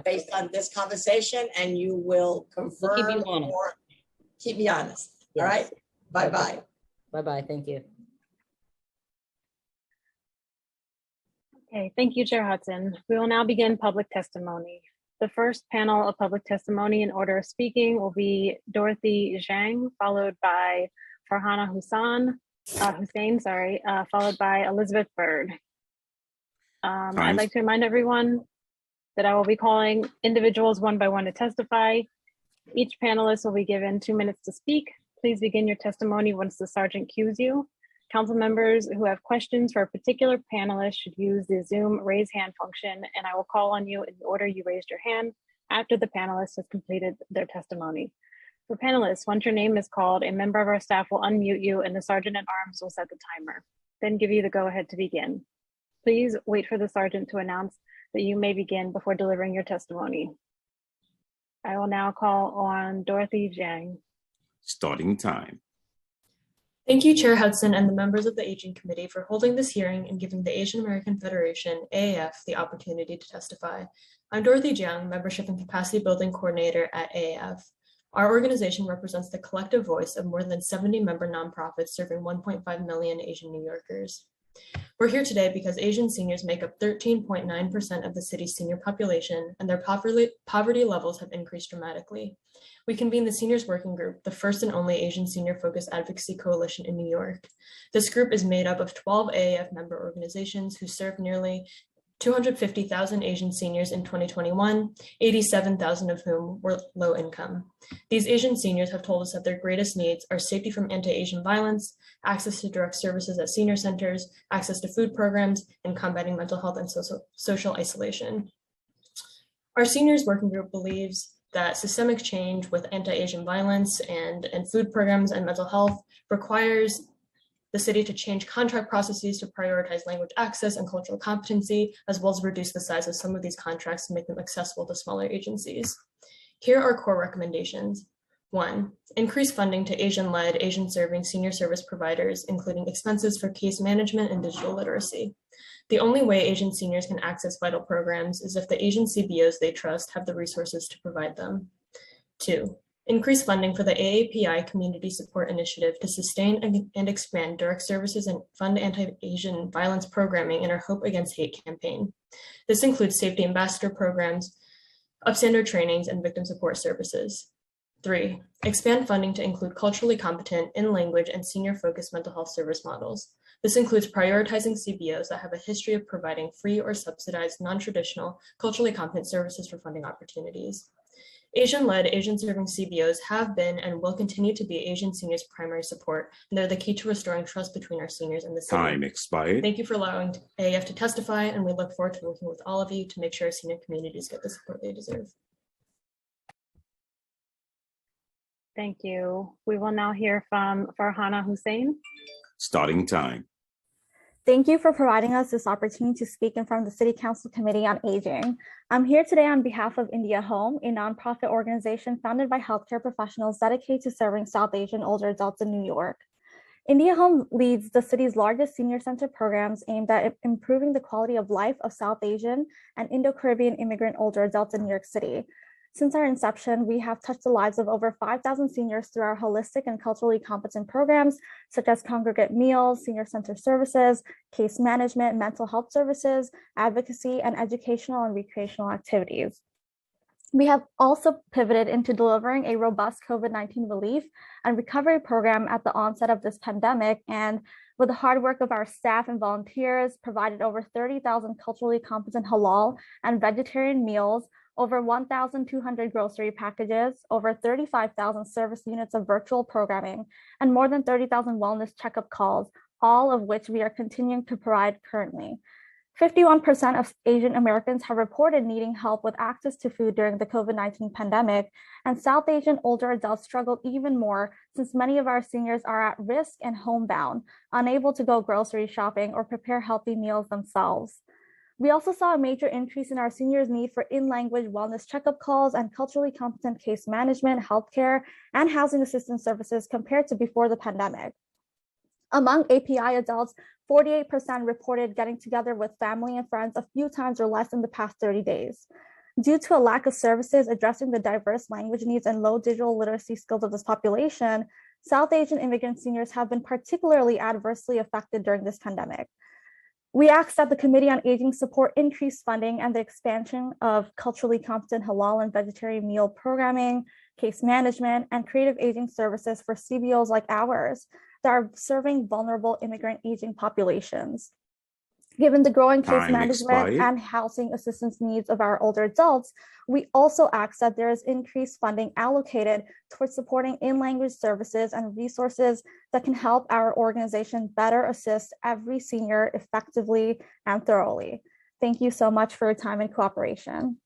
based on this conversation, and you will confirm We'll keep you honest. or keep me honest. Yes. All right, bye-bye. Bye-bye, thank you. Okay, thank you, Chair Hudson. We will now begin public testimony. The first panel of public testimony in order of speaking will be Dorothy Zhang, followed by Farhana Hussein, followed by Elizabeth Bird. I'd like to remind everyone that I will be calling individuals one by one to testify. Each panelist will be given 2 minutes to speak. Please begin your testimony once the sergeant cues you. Council members who have questions for a particular panelist should use the Zoom raise hand function, and I will call on you in the order you raised your hand after the panelist has completed their testimony. For panelists, once your name is called, a member of our staff will unmute you and the sergeant at arms will set the timer, then give you the go-ahead to begin. Please wait for the sergeant to announce that you may begin before delivering your testimony. I will now call on Dorothy Zhang. Starting time. Thank you, Chair Hudson and the members of the Aging Committee for holding this hearing and giving the Asian American Federation, AAF, the opportunity to testify. I'm Dorothy Jiang, Membership and Capacity Building Coordinator at AAF. Our organization represents the collective voice of more than 70 member nonprofits serving 1.5 million Asian New Yorkers. We're here today because Asian seniors make up 13.9% of the city's senior population, and their poverty levels have increased dramatically. We convened the Seniors Working Group, the first and only Asian senior-focused advocacy coalition in New York. This group is made up of 12 AAF member organizations who serve nearly 250,000 Asian seniors in 2021, 87,000 of whom were low income. These Asian seniors have told us that their greatest needs are safety from anti-Asian violence, access to direct services at senior centers, access to food programs, and combating mental health and social isolation. Our Seniors Working Group believes that systemic change with anti-Asian violence and food programs and mental health requires the city to change contract processes to prioritize language access and cultural competency, as well as reduce the size of some of these contracts to make them accessible to smaller agencies. Here are core recommendations. 1, increase funding to Asian-led, Asian-serving senior service providers, including expenses for case management and digital literacy. The only way Asian seniors can access vital programs is if the Asian CBOs they trust have the resources to provide them. 2, increase funding for the AAPI Community Support Initiative to sustain and expand direct services and fund anti-Asian violence programming in our Hope Against Hate campaign. This includes safety ambassador programs, upstander trainings, and victim support services. 3, expand funding to include culturally competent, in-language, and senior-focused mental health service models. This includes prioritizing CBOs that have a history of providing free or subsidized non-traditional, culturally competent services for funding opportunities. Asian-led, Asian-serving CBOs have been and will continue to be Asian seniors' primary support, and they're the key to restoring trust between our seniors and the city. Time expired. Thank you for allowing AAF to testify, and we look forward to working with all of you to make sure our senior communities get the support they deserve. Thank you. We will now hear from Farhana Hussein. Starting time. Thank you for providing us this opportunity to speak in front of the City Council Committee on Aging. I'm here today on behalf of India Home, a nonprofit organization founded by healthcare professionals dedicated to serving South Asian older adults in New York. India Home leads the city's largest senior center programs aimed at improving the quality of life of South Asian and Indo-Caribbean immigrant older adults in New York City. Since our inception, we have touched the lives of over 5,000 seniors through our holistic and culturally competent programs, such as congregate meals, senior center services, case management, mental health services, advocacy, and educational and recreational activities. We have also pivoted into delivering a robust COVID-19 relief and recovery program at the onset of this pandemic, and with the hard work of our staff and volunteers, provided over 30,000 culturally competent halal and vegetarian meals, over 1,200 grocery packages, over 35,000 service units of virtual programming, and more than 30,000 wellness checkup calls, all of which we are continuing to provide currently. 51% of Asian Americans have reported needing help with access to food during the COVID-19 pandemic, and South Asian older adults struggled even more since many of our seniors are at risk and homebound, unable to go grocery shopping or prepare healthy meals themselves. We also saw a major increase in our seniors' need for in-language wellness checkup calls and culturally competent case management, healthcare, and housing assistance services compared to before the pandemic. Among API adults, 48% reported getting together with family and friends a few times or less in the past 30 days. Due to a lack of services addressing the diverse language needs and low digital literacy skills of this population, South Asian immigrant seniors have been particularly adversely affected during this pandemic. We ask that the Committee on Aging support increased funding and the expansion of culturally competent halal and vegetarian meal programming, case management, and creative aging services for CBOs like ours that are serving vulnerable immigrant aging populations. Given the growing case management and housing assistance needs of our older adults, we also ask that there is increased funding allocated towards supporting in-language services and resources that can help our organization better assist every senior effectively and thoroughly. Thank you so much for your time and cooperation.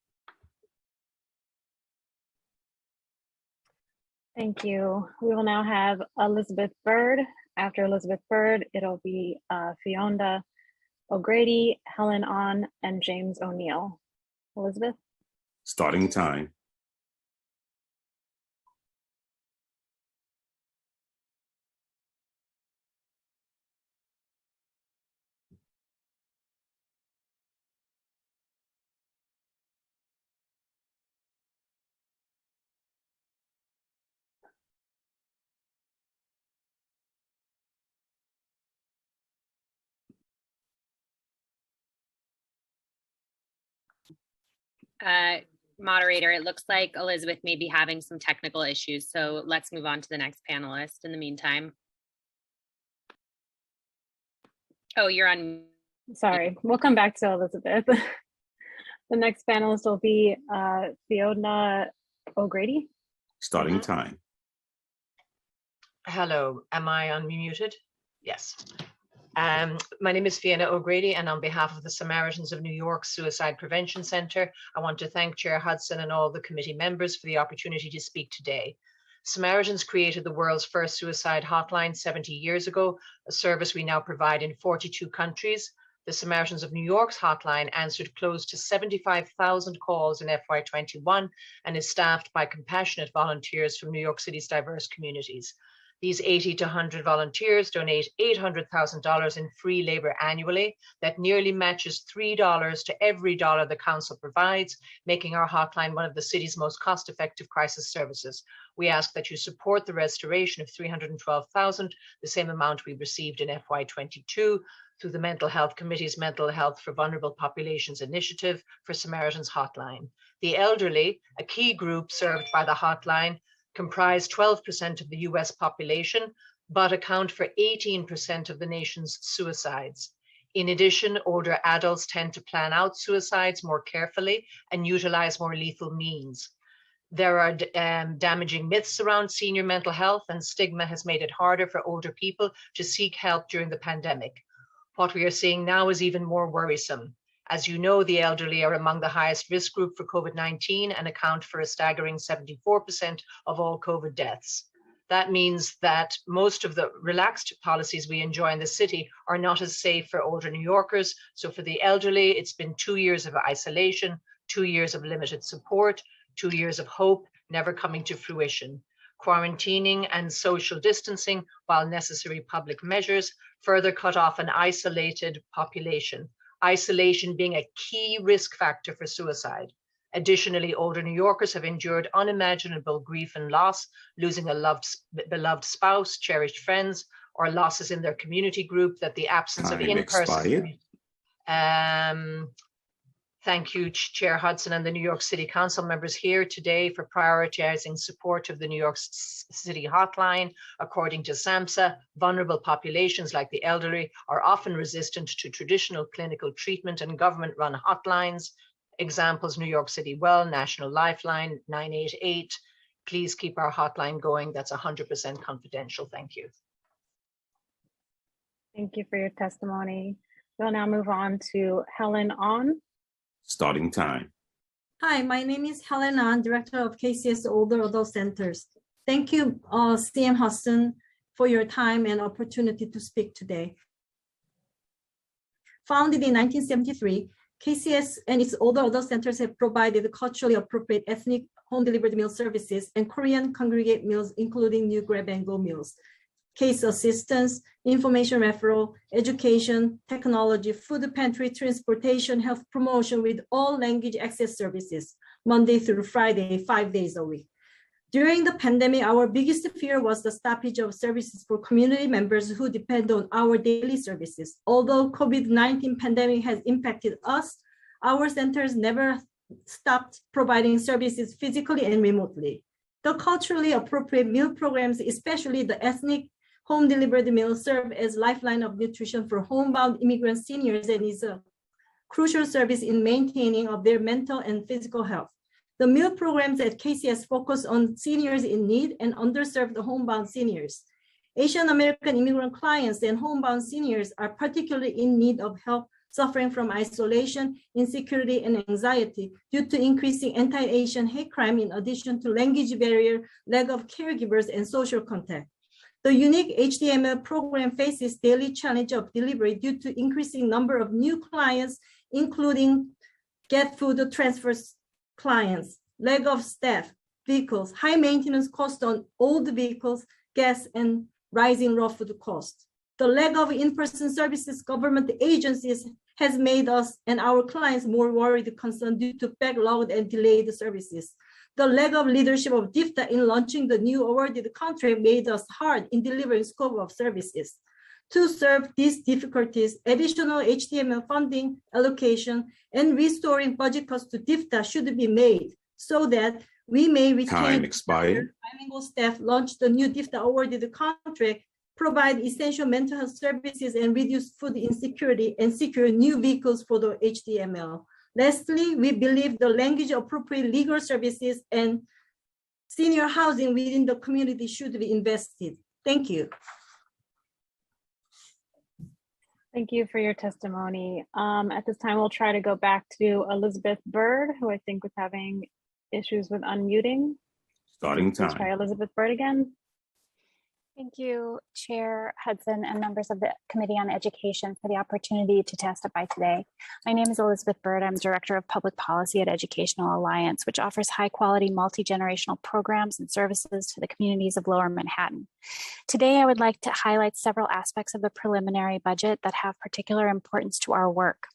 Thank you. We will now have Elizabeth Bird. After Elizabeth Bird, it'll be Fiona O'Grady, Helen On, and James O'Neill. Elizabeth? Starting time. Moderator, it looks like Elizabeth may be having some technical issues, so let's move on to the next panelist in the meantime. Oh, you're on. Sorry, we'll come back to Elizabeth. The next panelist will be Fiona O'Grady. Starting time. Hello, am I unmuted? Yes. My name is Fiona O'Grady, and on behalf of the Samaritans of New York Suicide Prevention Center, I want to thank Chair Hudson and all the committee members for the opportunity to speak today. Samaritans created the world's first suicide hotline 70 years ago, a service we now provide in 42 countries. The Samaritans of New York's hotline answered close to 75,000 calls in FY21 and is staffed by compassionate volunteers from New York City's diverse communities. These 80 to 100 volunteers donate $800,000 in free labor annually that nearly matches $3 to every dollar the council provides, making our hotline one of the city's most cost-effective crisis services. We ask that you support the restoration of $312,000, the same amount we received in FY22, through the Mental Health Committee's Mental Health for Vulnerable Populations Initiative for Samaritans Hotline. The elderly, a key group served by the hotline, comprise 12% of the US population, but account for 18% of the nation's suicides. In addition, older adults tend to plan out suicides more carefully and utilize more lethal means. There are damaging myths around senior mental health, and stigma has made it harder for older people to seek help during the pandemic. What we are seeing now is even more worrisome. As you know, the elderly are among the highest risk group for COVID-19 and account for a staggering 74% of all COVID deaths. That means that most of the relaxed policies we enjoy in the city are not as safe for older New Yorkers. So for the elderly, it's been 2 years of isolation, 2 years of limited support, 2 years of hope never coming to fruition. Quarantining and social distancing, while necessary public measures, further cut off an isolated population. Isolation being a key risk factor for suicide. Additionally, older New Yorkers have endured unimaginable grief and loss, losing a beloved spouse, cherished friends, or losses in their community group that the absence of in-person. Thank you, Chair Hudson and the New York City Council members here today for prioritizing support of the New York City hotline. According to SAMHSA, vulnerable populations like the elderly are often resistant to traditional clinical treatment and government-run hotlines. Examples, New York City Well, National Lifeline, 988. Please keep our hotline going. That's 100% confidential. Thank you. Thank you for your testimony. We'll now move on to Helen On. Starting time. Hi, my name is Helen An, Director of KCS Older Adult Centers. Thank you, CM Hudson, for your time and opportunity to speak today. Founded in 1973, KCS and its older adult centers have provided culturally appropriate ethnic home-delivered meal services and Korean congregate meals, including new grab-and-go meals, case assistance, information referral, education, technology, food pantry, transportation, health promotion with all language access services, Monday through Friday, 5 days a week. During the pandemic, our biggest fear was the stoppage of services for community members who depend on our daily services. Although COVID-19 pandemic has impacted us, our centers never stopped providing services physically and remotely. The culturally appropriate meal programs, especially the ethnic home-delivered meals, serve as lifeline of nutrition for homebound immigrant seniors and is a crucial service in maintaining of their mental and physical health. The meal programs at KCS focus on seniors in need and underserved homebound seniors. Asian American immigrant clients and homebound seniors are particularly in need of help, suffering from isolation, insecurity, and anxiety due to increasing anti-Asian hate crime in addition to language barrier, lack of caregivers, and social contact. The unique HDML program faces daily challenge of delivery due to increasing number of new clients, including get food transfers clients, lack of staff, vehicles, high maintenance cost on old vehicles, gas, and rising raw food costs. The lack of in-person services government agencies has made us and our clients more worried and concerned due to backlogged and delayed services. The lack of leadership of DFTA in launching the new awarded contract made us hard in delivering scope of services. To serve these difficulties, additional HTML funding allocation and restoring budget cuts to DFTA should be made so that we may retain bilingual staff, launch the new DFTA awarded contract, provide essential mental health services and reduce food insecurity and secure new vehicles for the HDML. Lastly, we believe the language appropriate legal services and senior housing within the community should be invested. Thank you. Thank you for your testimony. At this time, we'll try to go back to Elizabeth Byrd, who I think was having issues with unmuting. Starting time. Let's try Elizabeth Byrd again. Thank you, Chair Hudson and members of the Committee on Education for the opportunity to testify today. My name is Elizabeth Byrd. I'm Director of Public Policy at Educational Alliance, which offers high-quality multi-generational programs and services to the communities of Lower Manhattan. Today, I would like to highlight several aspects of the preliminary budget that have particular importance to our work.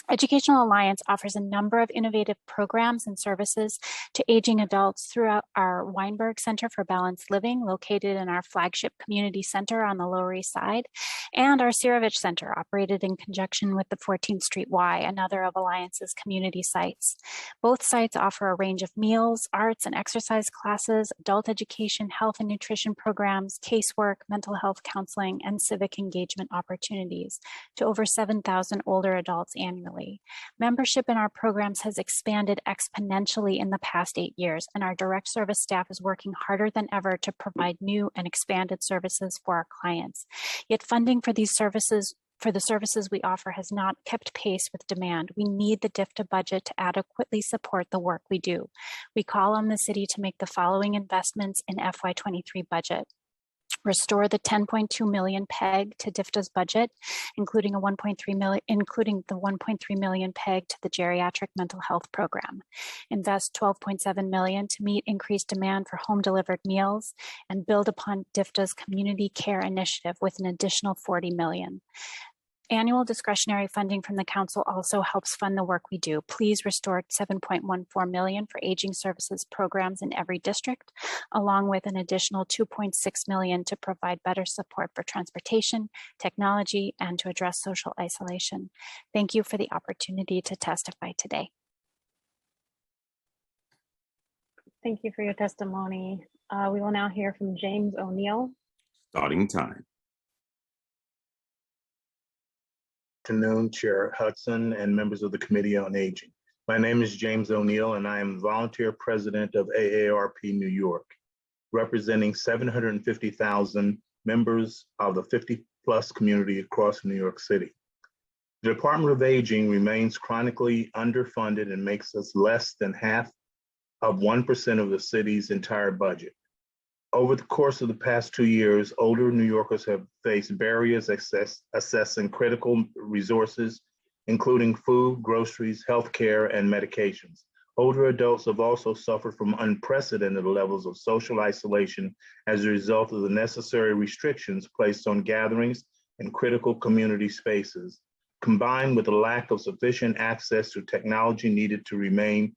Educational Alliance offers a number of innovative programs and services to aging adults throughout our Weinberg Center for Balanced Living, located in our flagship community center on the Lower East Side, and our Sirovich Center, operated in conjunction with the 14th Street Y, another of Alliance's community sites. Both sites offer a range of meals, arts and exercise classes, adult education, health and nutrition programs, casework, mental health counseling, and civic engagement opportunities to over 7,000 older adults annually. Membership in our programs has expanded exponentially in the past 8 years, and our direct service staff is working harder than ever to provide new and expanded services for our clients. Yet funding for these services the services we offer has not kept pace with demand. We need the DFTA budget to adequately support the work we do. We call on the city to make the following investments in FY23 budget. Restore the 10.2 million peg to DFTA's budget, including the 1.3 million peg to the geriatric mental health program. Invest 12.7 million to meet increased demand for home delivered meals and build upon DFTA's community care initiative with an additional 40 million. Annual discretionary funding from the council also helps fund the work we do. Please restore 7.14 million for aging services programs in every district, along with an additional 2.6 million to provide better support for transportation, technology, and to address social isolation. Thank you for the opportunity to testify today. Thank you for your testimony. We will now hear from James O'Neill. Starting time. Afternoon, Chair Hudson and members of the Committee on Aging. My name is James O'Neill and I am volunteer president of AARP New York, representing 750,000 members of the 50+ community across New York City. The Department of Aging remains chronically underfunded and makes us less than half of 1% of the city's entire budget. Over the course of the past 2 years, older New Yorkers have faced barriers accessing critical resources, including food, groceries, healthcare, and medications. Older adults have also suffered from unprecedented levels of social isolation as a result of the necessary restrictions placed on gatherings and critical community spaces, combined with the lack of sufficient access to technology needed to remain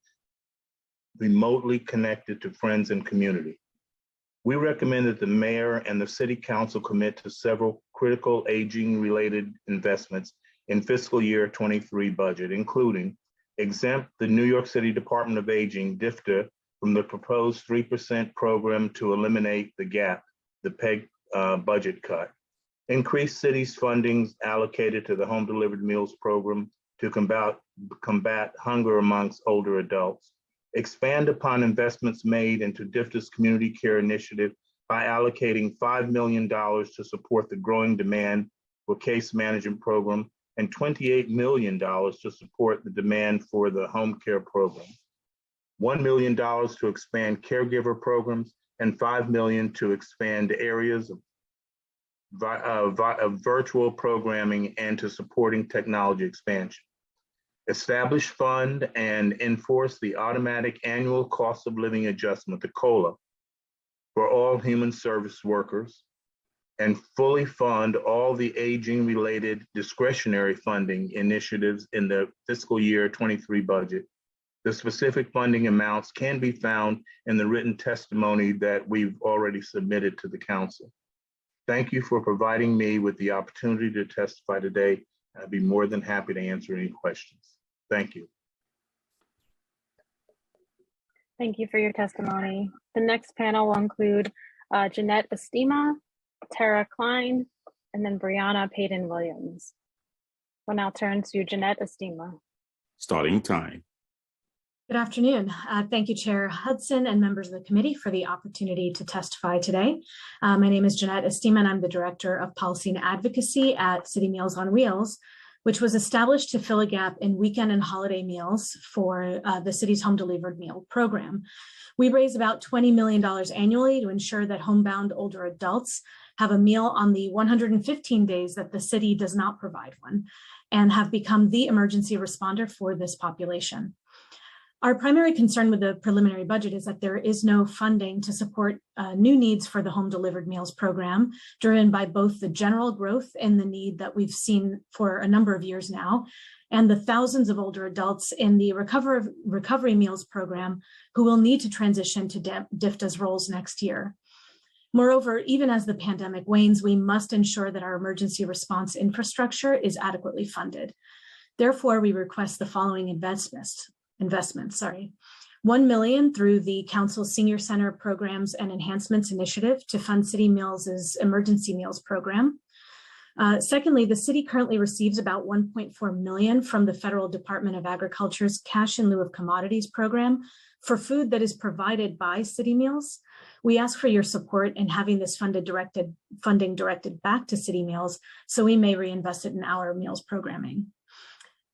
remotely connected to friends and community. We recommend that the mayor and the city council commit to several critical aging-related investments in fiscal year 23 budget, including exempt the New York City Department of Aging, DFTA, from the proposed 3% program to eliminate the gap, the PEG budget cut. Increase city's fundings allocated to the home delivered meals program to combat hunger amongst older adults. Expand upon investments made into DFTA's community care initiative by allocating $5 million to support the growing demand for case management program and $28 million to support the demand for the home care program. $1 million to expand caregiver programs and $5 million to expand areas of virtual programming and to supporting technology expansion. Establish, fund, and enforce the automatic annual cost of living adjustment, the COLA, for all human service workers, and fully fund all the aging-related discretionary funding initiatives in the fiscal year 23 budget. The specific funding amounts can be found in the written testimony that we've already submitted to the council. Thank you for providing me with the opportunity to testify today. I'd be more than happy to answer any questions. Thank you. Thank you for your testimony. The next panel will include Jeanette Estima, Tara Klein, and then Brianna Payton-Williams. We'll now turn to Jeanette Estima. Starting time. Good afternoon. Thank you, Chair Hudson and members of the committee for the opportunity to testify today. My name is Jeanette Estima and I'm the Director of Policy and Advocacy at City Meals on Wheels, which was established to fill a gap in weekend and holiday meals for the city's home delivered meal program. We raise about $20 million annually to ensure that homebound older adults have a meal on the 115 days that the city does not provide one, and have become the emergency responder for this population. Our primary concern with the preliminary budget is that there is no funding to support new needs for the home delivered meals program, driven by both the general growth in the need that we've seen for a number of years now, and the thousands of older adults in the Recovery Meals Program who will need to transition to DFTA's roles next year. Moreover, even as the pandemic wanes, we must ensure that our emergency response infrastructure is adequately funded. Therefore, we request the following investments. $1 million through the Council's Senior Center Programs and Enhancements Initiative to fund City Meals' Emergency Meals Program. Secondly, the city currently receives about $1.4 million from the Federal Department of Agriculture's Cash in Lieu of Commodities program for food that is provided by City Meals. We ask for your support in having this funding directed back to City Meals so we may reinvest it in our meals programming.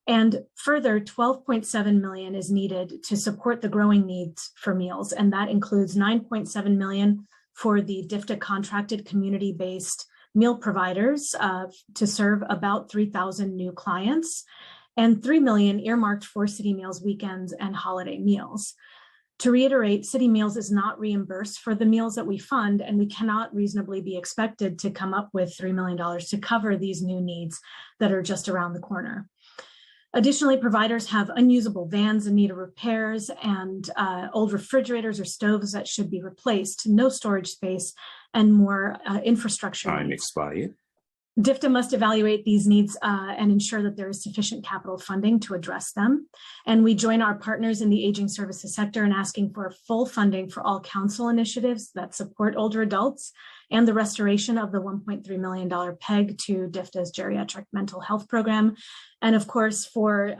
And further, $12.7 million is needed to support the growing needs for meals, and that includes $9.7 million for the DFTA contracted community-based meal providers to serve about 3,000 new clients, and $3 million earmarked for City Meals weekends and holiday meals. To reiterate, City Meals is not reimbursed for the meals that we fund, and we cannot reasonably be expected to come up with $3 million to cover these new needs that are just around the corner. Additionally, providers have unusable vans in need of repairs and old refrigerators or stoves that should be replaced, no storage space, and more infrastructure Time needs. expired. DFTA must evaluate these needs and ensure that there is sufficient capital funding to address them. And we join our partners in the aging services sector in asking for full funding for all council initiatives that support older adults and the restoration of the $1.3 million PEG to DFTA's geriatric mental health program. And of course, for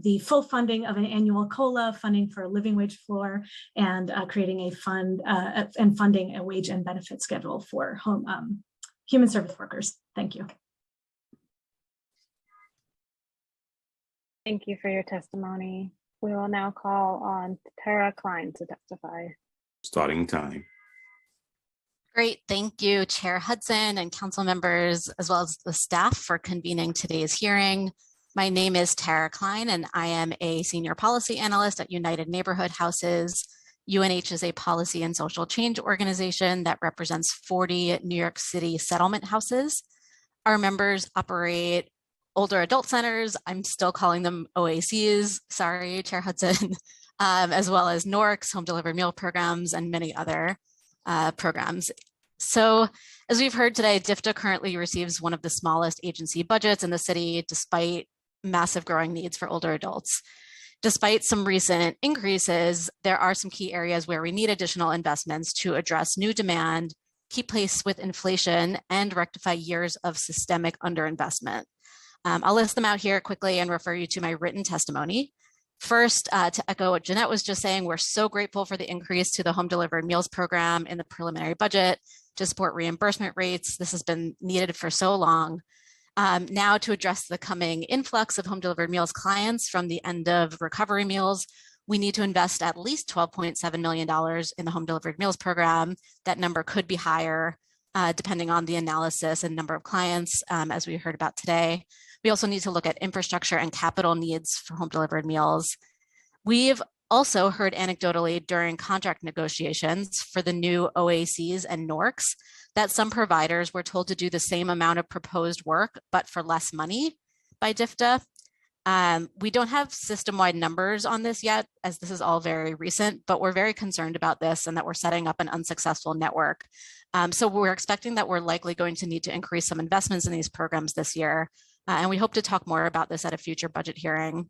the full funding of an annual COLA, funding for a living wage floor, and creating a fund and funding a wage and benefit schedule for home human service workers. Thank you. Thank you for your testimony. We will now call on Tara Klein to testify. Starting time. Great, thank you, Chair Hudson and council members, as well as the staff for convening today's hearing. My name is Tara Klein, and I am a senior policy analyst at United Neighborhood Houses. UNH is a policy and social change organization that represents 40 New York City settlement houses. Our members operate older adult centers. I'm still calling them OACs, sorry, Chair Hudson, as well as NORCs, home delivered meal programs, and many other programs. So as we've heard today, DFTA currently receives one of the smallest agency budgets in the city, despite massive growing needs for older adults. Despite some recent increases, there are some key areas where we need additional investments to address new demand, keep pace with inflation, and rectify years of systemic underinvestment. I'll list them out here quickly and refer you to my written testimony. First, to echo what Jeanette was just saying, we're so grateful for the increase to the home delivered meals program in the preliminary budget to support reimbursement rates. This has been needed for so long. Now to address the coming influx of home delivered meals clients from the end of Recovery Meals, we need to invest at least $12.7 million in the home delivered meals program. That number could be higher depending on the analysis and number of clients, as we heard about today. We also need to look at infrastructure and capital needs for home delivered meals. We've also heard anecdotally during contract negotiations for the new OACs and NORCs that some providers were told to do the same amount of proposed work, but for less money by DFTA. We don't have system-wide numbers on this yet, as this is all very recent, but we're very concerned about this and that we're setting up an unsuccessful network. So we're expecting that we're likely going to need to increase some investments in these programs this year. And we hope to talk more about this at a future budget hearing.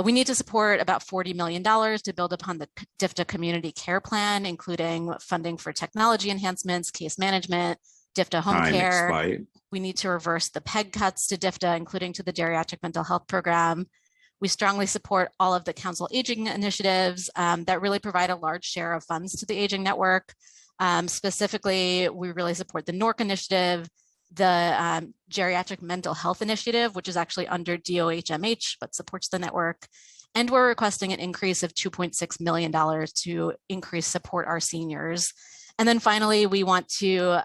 We need to support about $40 million to build upon the DFTA community care plan, including funding for technology enhancements, case management, DFTA home Time care. expired. We need to reverse the PEG cuts to DFTA, including to the geriatric mental health program. We strongly support all of the council aging initiatives that really provide a large share of funds to the aging network. Specifically, we really support the NORC initiative, the geriatric mental health initiative, which is actually under DOHMH, but supports the network. And we're requesting an increase of $2.6 million to increase support our seniors. And then finally, we want to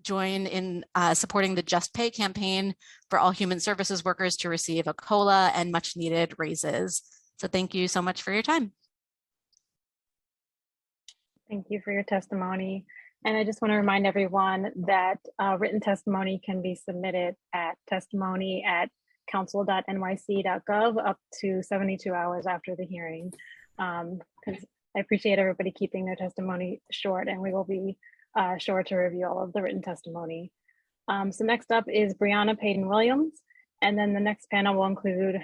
join in supporting the Just Pay campaign for all human services workers to receive a COLA and much needed raises. So thank you so much for your time. Thank you for your testimony. And I just want to remind everyone that written testimony can be submitted at council.nyc.gov up to 72 hours after the hearing. Because I appreciate everybody keeping their testimony short, and we will be sure to review all of the written testimony. So next up is Brianna Payton Williams, and then the next panel will include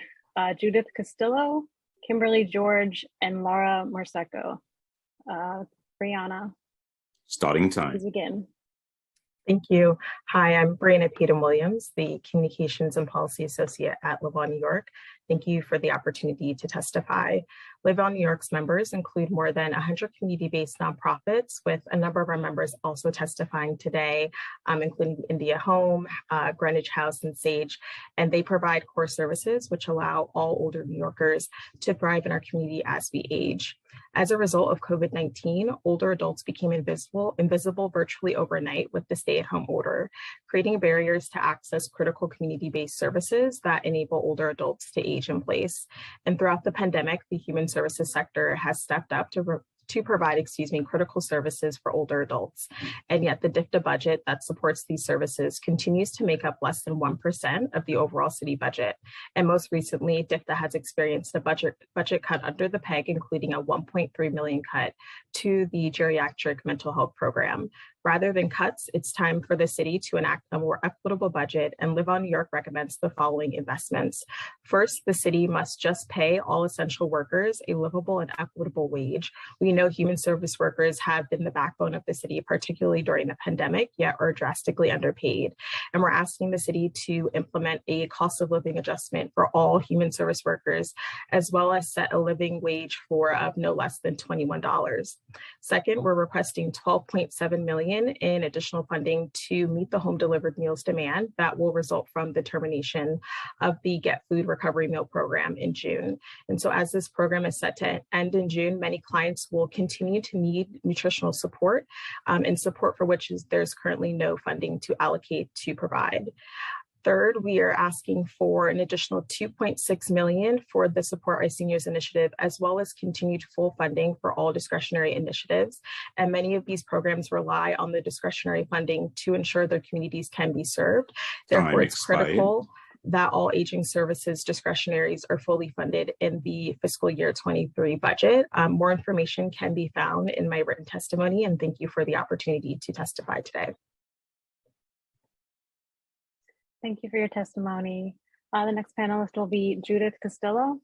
Judith Castillo, Kimberly George, and Laura Morseco. Brianna, Starting time. please begin. Thank you. Hi, I'm Brianna Payton Williams, the Communications and Policy Associate at Live On New York. Thank you for the opportunity to testify. Live On New York's members include more than 100 community-based nonprofits, with a number of our members also testifying today, including India Home, Greenwich House, and Sage. And they provide core services which allow all older New Yorkers to thrive in our community as we age. As a result of COVID-19, older adults became invisible virtually overnight with the stay-at-home order, creating barriers to access critical community-based services that enable older adults to age in place. And throughout the pandemic, the human services sector has stepped up to provide, critical services for older adults. And yet the DFTA budget that supports these services continues to make up less than 1% of the overall city budget. And most recently, DFTA has experienced a budget cut under the peg, including a $1.3 million cut to the geriatric mental health program. Rather than cuts, it's time for the city to enact a more equitable budget, and Live On New York recommends the following investments. First, the city must just pay all essential workers a livable and equitable wage. We know human service workers have been the backbone of the city, particularly during the pandemic, yet are drastically underpaid. And we're asking the city to implement a cost of living adjustment for all human service workers, as well as set a living wage floor of no less than $21. Second, we're requesting $12.7 million in additional funding to meet the home delivered meals demand that will result from the termination of the Get Food Recovery Meal Program in June. And so as this program is set to end in June, many clients will continue to need nutritional support, and support for which there's currently no funding to allocate to provide. Third, we are asking for an additional $2.6 million for the Support Our Seniors initiative, as well as continued full funding for all discretionary initiatives. And many of these programs rely on the discretionary funding to ensure their communities can be served. Therefore, it's critical that all aging services discretionaries are fully funded in the fiscal year 23 budget. More information can be found in my written testimony, and thank you for the opportunity to testify today. Thank you for your testimony. The next panelist will be Judith Castillo.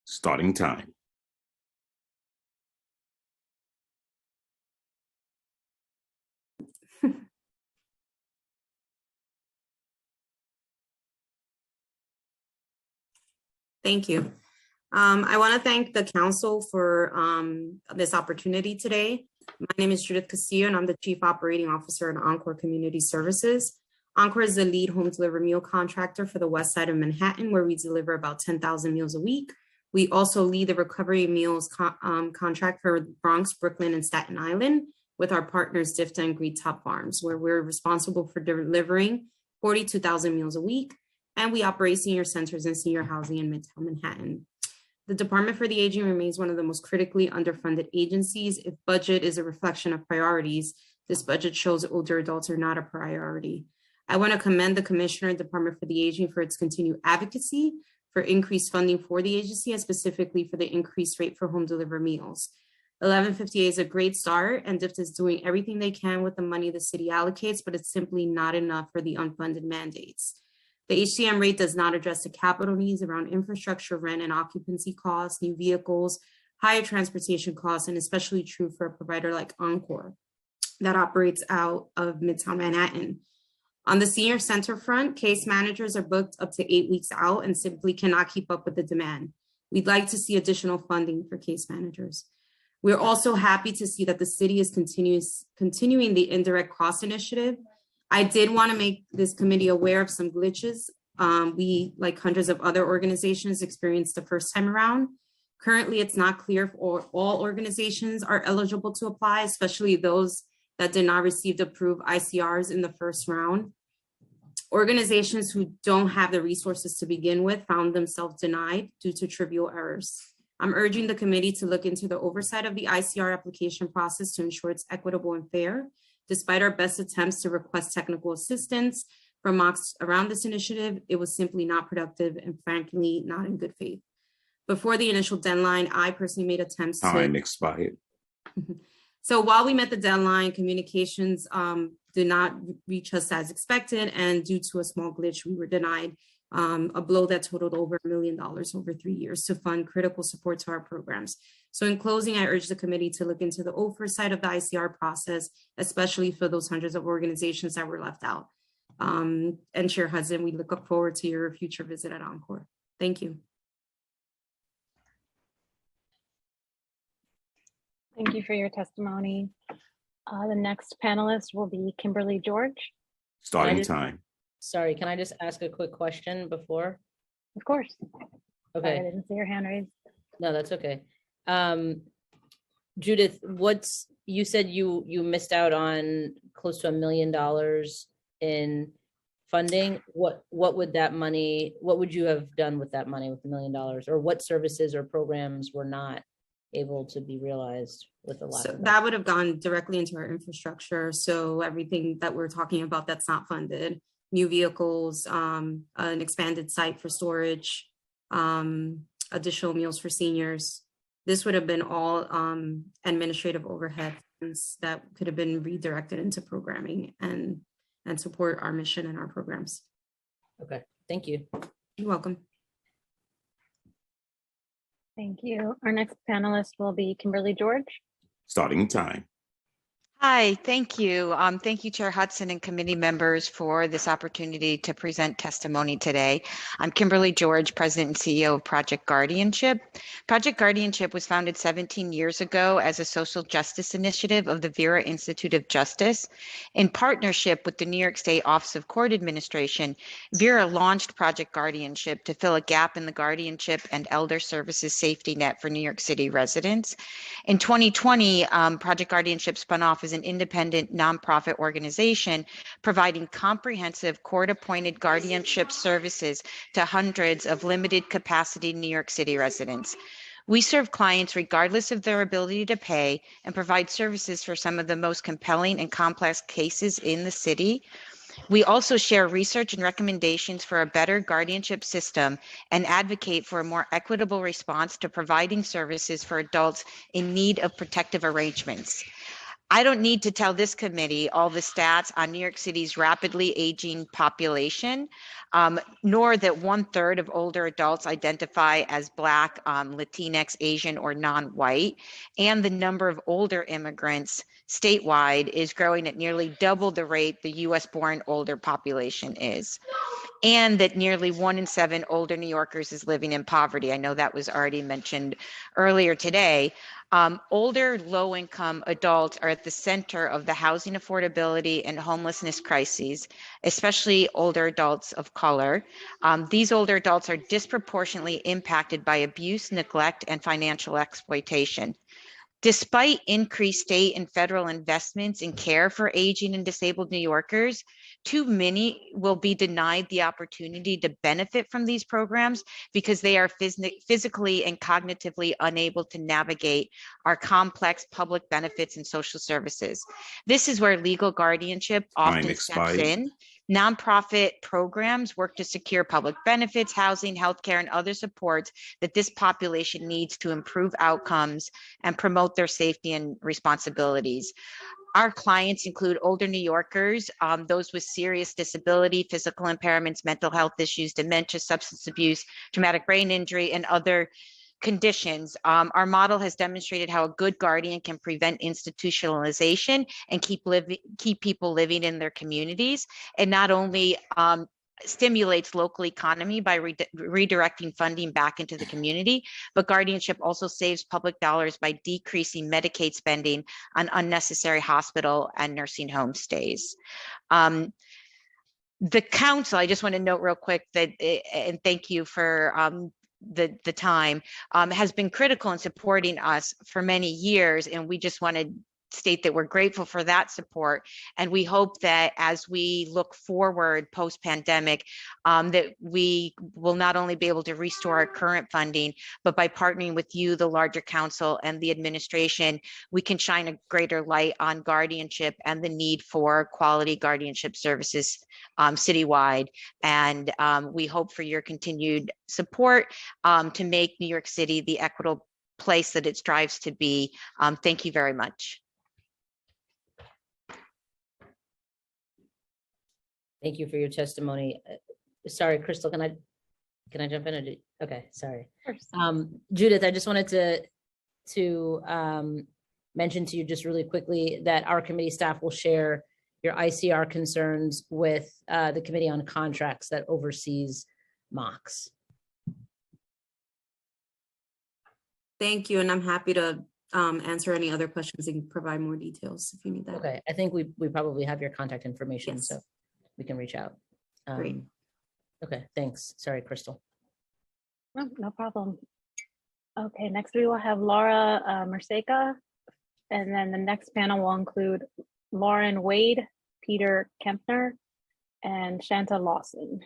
Starting time. Thank you. I want to thank the council for this opportunity today. My name is Judith Castillo, and I'm the Chief Operating Officer at Encore Community Services. Encore is the lead home delivery meal contractor for the west side of Manhattan, where we deliver about 10,000 meals a week. We also lead the recovery meals contract for Bronx, Brooklyn, and Staten Island with our partners DFTA and Great Top Farms, where we're responsible for delivering 42,000 meals a week, and we operate senior centers and senior housing in Midtown Manhattan. The Department for the Aging remains one of the most critically underfunded agencies. If budget is a reflection of priorities, this budget shows older adults are not a priority. I want to commend the Commissioner and Department for the Aging for its continued advocacy for increased funding for the agency, and specifically for the increased rate for home delivered meals. 1158 is a great start, and DFTA is doing everything they can with the money the city allocates, but it's simply not enough for the unfunded mandates. The HCM rate does not address the capital needs around infrastructure, rent and occupancy costs, new vehicles, higher transportation costs, and especially true for a provider like Encore that operates out of Midtown Manhattan. On the senior center front, case managers are booked up to 8 weeks out and simply cannot keep up with the demand. We'd like to see additional funding for case managers. We're also happy to see that the city is continuing the indirect cost initiative. I did want to make this committee aware of some glitches we, like hundreds of other organizations, experienced the first time around. Currently, it's not clear if all organizations are eligible to apply, especially those that did not receive the approved ICRs in the first round. Organizations who don't have the resources to begin with found themselves denied due to trivial errors. I'm urging the committee to look into the oversight of the ICR application process to ensure it's equitable and fair. Despite our best attempts to request technical assistance, remarks around this initiative. It was simply not productive and frankly, not in good faith. Before the initial deadline, I personally made attempts Time to. expired. So while we met the deadline, communications did not reach us as expected, and due to a small glitch, we were denied a blow that totaled over $1 million over 3 years to fund critical support to our programs. So in closing, I urge the committee to look into the oversight of the ICR process, especially for those hundreds of organizations that were left out. And Chair Hudson, we look forward to your future visit at Encore. Thank you. Thank you for your testimony. The next panelist will be Kimberly George. Starting just- time. Sorry, can I just ask a quick question before? Of course. Okay. Sorry, I didn't see your hand raised. No, that's okay. Judith, you said you missed out on close to $1 million in funding. What would that money, what would you have done with that money, with $1 million? Or what services or programs were not able to be realized with the lack So of that? that would have gone directly into our infrastructure. So everything that we're talking about that's not funded, new vehicles, an expanded site for storage, additional meals for seniors. This would have been all administrative overhead that could have been redirected into programming and support our mission and our programs. Okay, thank you. You're welcome. Thank you. Our next panelist will be Kimberly George. Starting time. Hi, thank you. Thank you, Chair Hudson and committee members for this opportunity to present testimony today. I'm Kimberly George, President and CEO of Project Guardianship. Project Guardianship was founded 17 years ago as a social justice initiative of the Vera Institute of Justice. In partnership with the New York State Office of Court Administration, Vera launched Project Guardianship to fill a gap in the guardianship and elder services safety net for New York City residents. In 2020, Project Guardianship spun off as an independent nonprofit organization providing comprehensive court-appointed guardianship services to hundreds of limited capacity New York City residents. We serve clients regardless of their ability to pay and provide services for some of the most compelling and complex cases in the city. We also share research and recommendations for a better guardianship system and advocate for a more equitable response to providing services for adults in need of protective arrangements. I don't need to tell this committee all the stats on New York City's rapidly aging population, nor that 1/3 of older adults identify as Black, Latinx, Asian, or non-white, and the number of older immigrants statewide is growing at nearly double the rate the US-born older population is, and that nearly 1 in 7 older New Yorkers is living in poverty. I know that was already mentioned earlier today. Older low-income adults are at the center of the housing affordability and homelessness crises, especially older adults of color. These older adults are disproportionately impacted by abuse, neglect, and financial exploitation. Despite increased state and federal investments in care for aging and disabled New Yorkers, too many will be denied the opportunity to benefit from these programs because they are physically and cognitively unable to navigate our complex public benefits and social services. This is where legal guardianship often steps in. Nonprofit programs work to secure public benefits, housing, healthcare, and other supports that this population needs to improve outcomes and promote their safety and responsibilities. Our clients include older New Yorkers, those with serious disability, physical impairments, mental health issues, dementia, substance abuse, traumatic brain injury, and other conditions. Our model has demonstrated how a good guardian can prevent institutionalization and keep people living in their communities, and not only stimulates local economy by redirecting funding back into the community, but guardianship also saves public dollars by decreasing Medicaid spending on unnecessary hospital and nursing home stays. The council, I just want to note real quick that, and thank you for the time, has been critical in supporting us for many years, and we just wanted state that we're grateful for that support. And we hope that as we look forward post-pandemic, that we will not only be able to restore our current funding, but by partnering with you, the larger council and the administration, we can shine a greater light on guardianship and the need for quality guardianship services citywide. And we hope for your continued support to make New York City the equitable place that it strives to be. Thank you very much. Thank you for your testimony. Sorry, Crystal, can I jump in? Okay, sorry. Judith, I just wanted to mention to you just really quickly that our committee staff will share your ICR concerns with the Committee on Contracts that oversees MOCs. Thank you, and I'm happy to answer any other questions and provide more details if you need that. Okay, I think we probably have your contact information, Yes. so we can reach out. Great. Okay, thanks. Sorry, Crystal. No problem. Okay, next we will have Laura Merseca, and then the next panel will include Lauren Wade, Peter Kempner, and Shanta Lawson.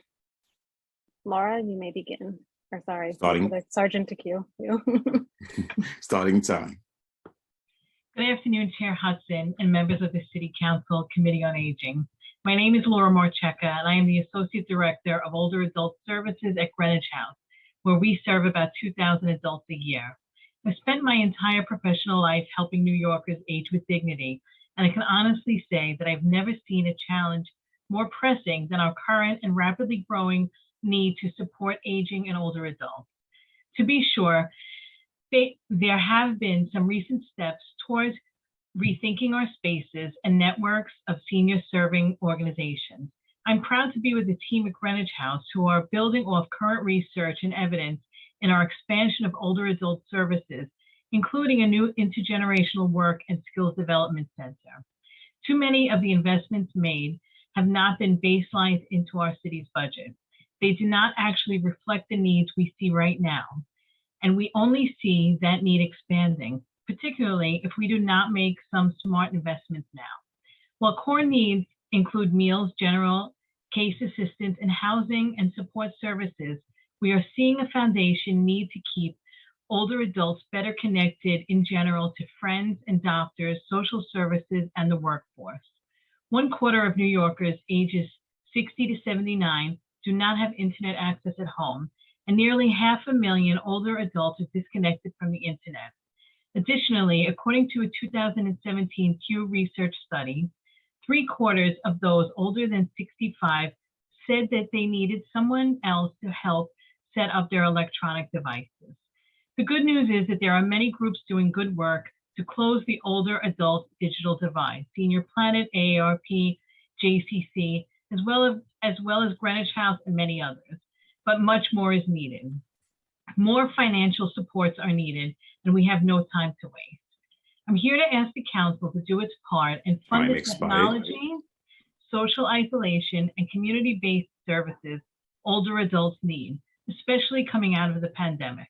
Laura, you may begin. Or sorry, Starting. Sergeant Takeo. Starting time. Good afternoon, Chair Hudson and members of the City Council Committee on Aging. My name is Laura Marcheca, and I am the Associate Director of Older Adult Services at Greenwich House, where we serve about 2,000 adults a year. I've spent my entire professional life helping New Yorkers age with dignity, and I can honestly say that I've never seen a challenge more pressing than our current and rapidly growing need to support aging and older adults. To be sure, there have been some recent steps towards rethinking our spaces and networks of senior serving organizations. I'm proud to be with the team at Greenwich House who are building off current research and evidence in our expansion of older adult services, including a new intergenerational work and skills development center. Too many of the investments made have not been baselined into our city's budget. They do not actually reflect the needs we see right now, and we only see that need expanding, particularly if we do not make some smart investments now. While core needs include meals, general case assistance, and housing and support services, we are seeing a foundation need to keep older adults better connected in general to friends and doctors, social services, and the workforce. 1/4 of New Yorkers ages 60 to 79 do not have internet access at home, and nearly 500,000 older adults are disconnected from the internet. Additionally, according to a 2017 Pew Research study, 3/4 of those older than 65 said that they needed someone else to help set up their electronic devices. The good news is that there are many groups doing good work to close the older adult digital divide: Senior Planet, AARP, JCC, as well as Greenwich House and many others. But much more is needed. More financial supports are needed, and we have no time to waste. I'm here to ask the council to do its part and fund Time the expired. technology, social isolation, and community-based services older adults need, especially coming out of the pandemic.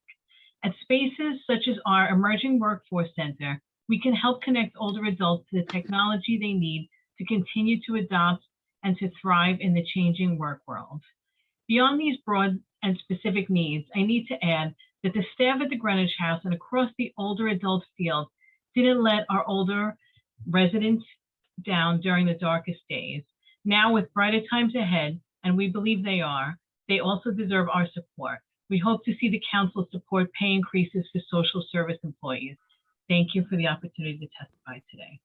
At spaces such as our Emerging Workforce Center, we can help connect older adults to the technology they need to continue to adopt and to thrive in the changing work world. Beyond these broad and specific needs, I need to add that the staff at the Greenwich House and across the older adult field didn't let our older residents down during the darkest days. Now, with brighter times ahead, and we believe they also deserve our support. We hope to see the council support pay increases for social service employees. Thank you for the opportunity to testify today.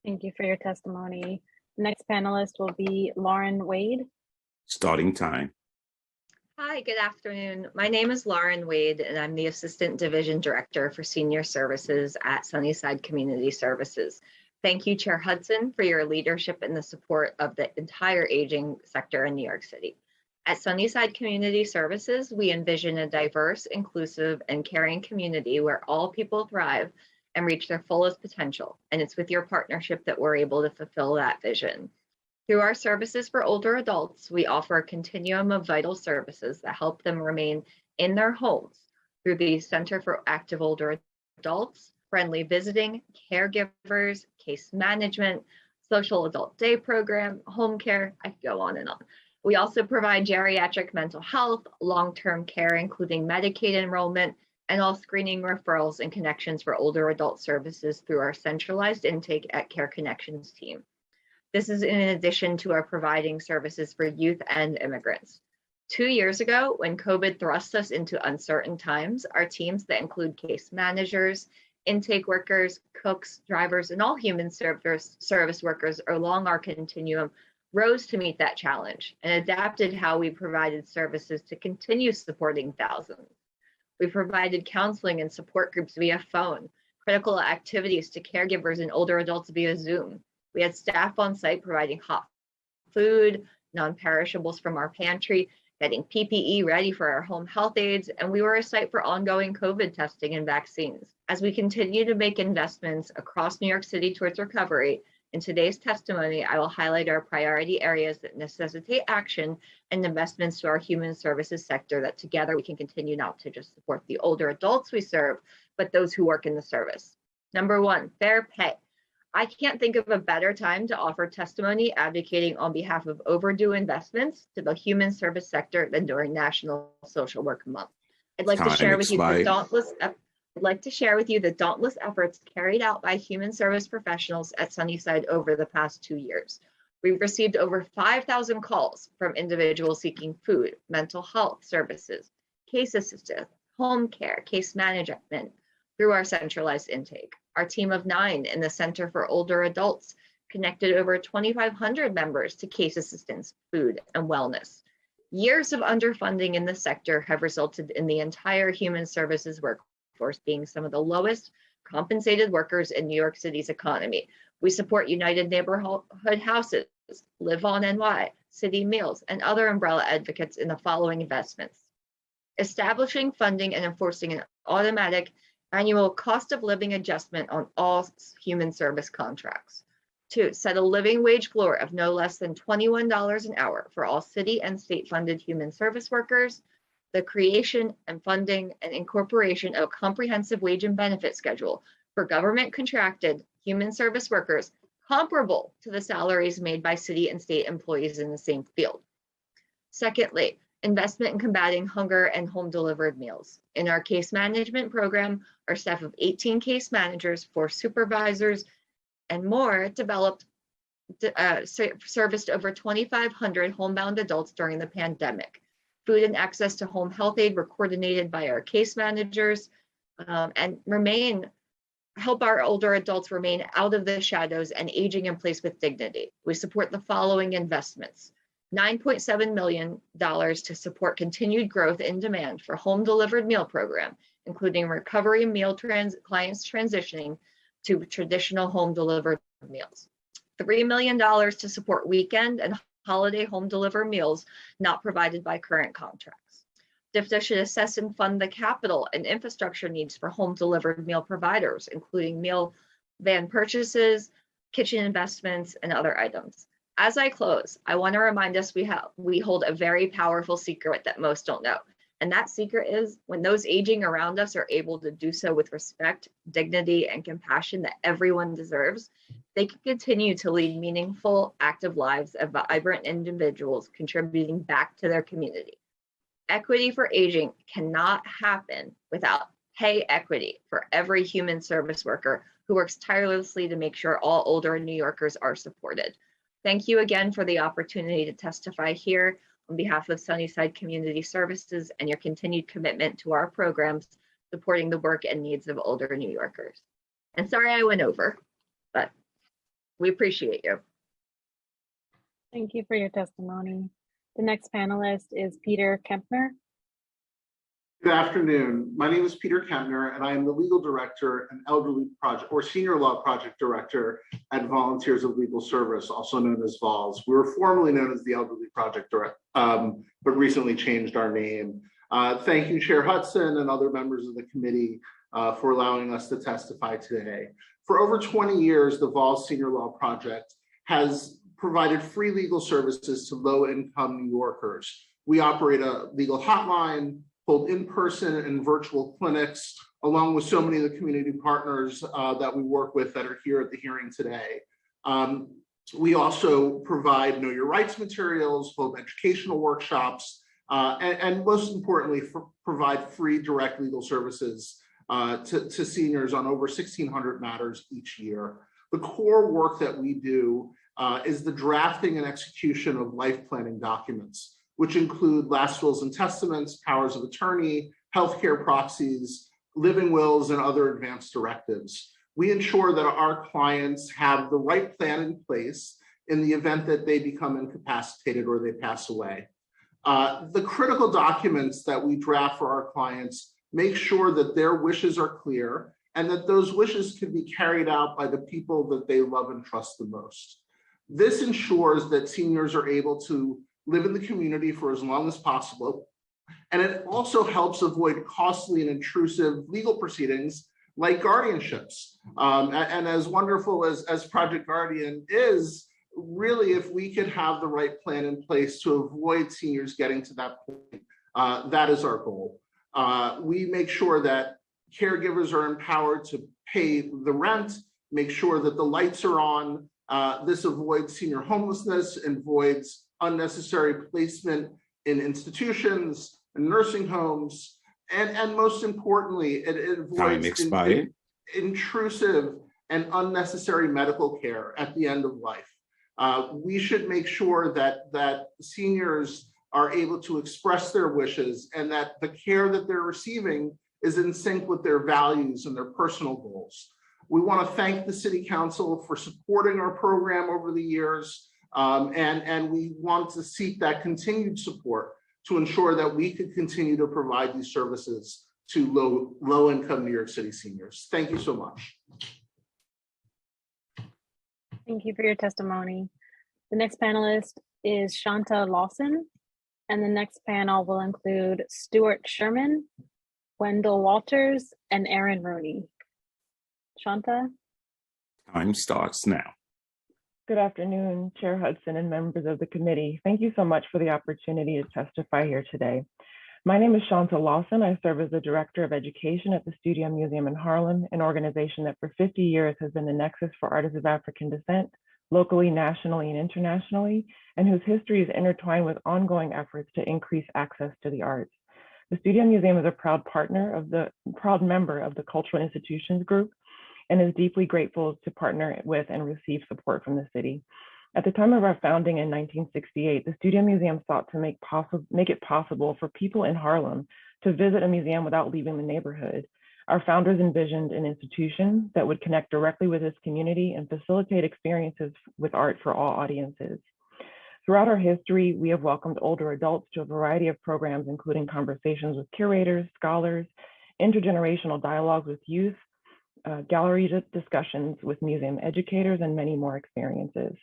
Thank you for your testimony. The next panelist will be Lauren Wade. Starting time. Hi, good afternoon. My name is Lauren Wade, and I'm the Assistant Division Director for Senior Services at Sunnyside Community Services. Thank you, Chair Hudson, for your leadership and the support of the entire aging sector in New York City. At Sunnyside Community Services, we envision a diverse, inclusive, and caring community where all people thrive and reach their fullest potential. And it's with your partnership that we're able to fulfill that vision. Through our services for older adults, we offer a continuum of vital services that help them remain in their homes through the Center for Active Older Adults, friendly visiting, caregivers, case management, social adult day program, home care, I could go on and on. We also provide geriatric mental health, long-term care, including Medicaid enrollment, and all screening referrals and connections for older adult services through our centralized intake at Care Connections team. This is in addition to our providing services for youth and immigrants. 2 years ago, when COVID thrust us into uncertain times, our teams that include case managers, intake workers, cooks, drivers, and all human service workers along our continuum rose to meet that challenge and adapted how we provided services to continue supporting thousands. We provided counseling and support groups via phone, critical activities to caregivers and older adults via Zoom. We had staff on site providing hot food, non-perishables from our pantry, getting PPE ready for our home health aides, and we were a site for ongoing COVID testing and vaccines. As we continue to make investments across New York City towards recovery, in today's testimony, I will highlight our priority areas that necessitate action and investments to our human services sector that together we can continue not to just support the older adults we serve, but those who work in the service. Number one, fair pay. I can't think of a better time to offer testimony advocating on behalf of overdue investments to the human service sector than during National Social Work Month. I'd like to share with you the dauntless efforts carried out by human service professionals at Sunnyside over the past 2 years. We've received over 5,000 calls from individuals seeking food, mental health services, case assistance, home care, case management through our centralized intake. Our team of 9 in the Center for Older Adults connected over 2,500 members to case assistance, food, and wellness. Years of underfunding in the sector have resulted in the entire human services workforce being some of the lowest compensated workers in New York City's economy. We support United Neighborhood Houses, Live On NY, City Meals, and other umbrella advocates in the following investments. Establishing, funding, and enforcing an automatic annual cost of living adjustment on all human service contracts. 2, set a living wage floor of no less than $21 an hour for all city and state-funded human service workers. The creation and funding and incorporation of a comprehensive wage and benefit schedule for government contracted human service workers comparable to the salaries made by city and state employees in the same field. Secondly, investment in combating hunger and home delivered meals. In our case management program, our staff of 18 case managers, 4 supervisors, and more serviced over 2,500 homebound adults during the pandemic. Food and access to home health aid were coordinated by our case managers and help our older adults remain out of the shadows and aging in place with dignity. We support the following investments. $9.7 million to support continued growth in demand for home delivered meal program, including recovery meal clients transitioning to traditional home delivered meals. $3 million to support weekend and holiday home delivered meals not provided by current contracts. DFDA should assess and fund the capital and infrastructure needs for home delivered meal providers, including meal van purchases, kitchen investments, and other items. As I close, I want to remind us we hold a very powerful secret that most don't know. And that secret is when those aging around us are able to do so with respect, dignity, and compassion that everyone deserves, they can continue to lead meaningful, active lives of vibrant individuals contributing back to their community. Equity for aging cannot happen without pay equity for every human service worker who works tirelessly to make sure all older New Yorkers are supported. Thank you again for the opportunity to testify here on behalf of Sunnyside Community Services and your continued commitment to our programs supporting the work and needs of older New Yorkers. And sorry I went over, but we appreciate you. Thank you for your testimony. The next panelist is Peter Kempner. Good afternoon. My name is Peter Kempner, and I am the Legal Director and Elderly Project or Senior Law Project Director at Volunteers of Legal Service, also known as VOLS. We were formerly known as the Elderly Project Director, but recently changed our name. Thank you, Chair Hudson and other members of the committee for allowing us to testify today. For over 20 years, the VOLS Senior Law Project has provided free legal services to low-income New Yorkers. We operate a legal hotline, hold in-person and virtual clinics, along with so many of the community partners that we work with that are here at the hearing today. We also provide Know Your Rights materials, both educational workshops, and most importantly, provide free direct legal services to seniors on over 1,600 matters each year. The core work that we do is the drafting and execution of life planning documents, which include last wills and testaments, powers of attorney, healthcare proxies, living wills, and other advanced directives. We ensure that our clients have the right plan in place in the event that they become incapacitated or they pass away. The critical documents that we draft for our clients make sure that their wishes are clear and that those wishes can be carried out by the people that they love and trust the most. This ensures that seniors are able to live in the community for as long as possible. And it also helps avoid costly and intrusive legal proceedings like guardianships. And as wonderful as Project Guardian is, really, if we could have the right plan in place to avoid seniors getting to that point, that is our goal. We make sure that caregivers are empowered to pay the rent, make sure that the lights are on. This avoids senior homelessness, avoids unnecessary placement in institutions and nursing homes, and most importantly, it avoids intrusive and unnecessary medical care at the end of life. We should make sure that seniors are able to express their wishes and that the care that they're receiving is in sync with their values and their personal goals. We want to thank the City Council for supporting our program over the years, and we want to seek that continued support to ensure that we could continue to provide these services to low-income New York City seniors. Thank you so much. Thank you for your testimony. The next panelist is Shanta Lawson, and the next panel will include Stuart Sherman, Wendell Walters, and Aaron Rooney. Shanta? Time starts now. Good afternoon, Chair Hudson and members of the committee. Thank you so much for the opportunity to testify here today. My name is Shanta Lawson. I serve as the Director of Education at the Studio Museum in Harlem, an organization that for 50 years has been the nexus for artists of African descent, locally, nationally, and internationally, and whose history is intertwined with ongoing efforts to increase access to the arts. The Studio Museum is a proud member of the Cultural Institutions Group, and is deeply grateful to partner with and receive support from the city. At the time of our founding in 1968, the Studio Museum sought to make it possible for people in Harlem to visit a museum without leaving the neighborhood. Our founders envisioned an institution that would connect directly with this community and facilitate experiences with art for all audiences. Throughout our history, we have welcomed older adults to a variety of programs, including conversations with curators, scholars, intergenerational dialogues with youth, gallery discussions with museum educators, and many more experiences.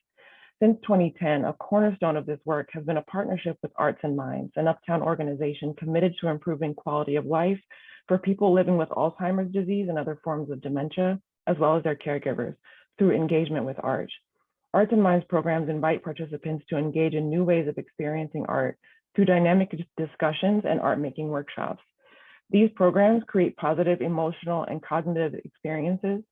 Since 2010, a cornerstone of this work has been a partnership with Arts and Minds, an uptown organization committed to improving quality of life for people living with Alzheimer's disease and other forms of dementia, as well as their caregivers, through engagement with art. Arts and Minds programs invite participants to engage in new ways of experiencing art through dynamic discussions and art-making workshops. These programs create positive emotional and cognitive experiences,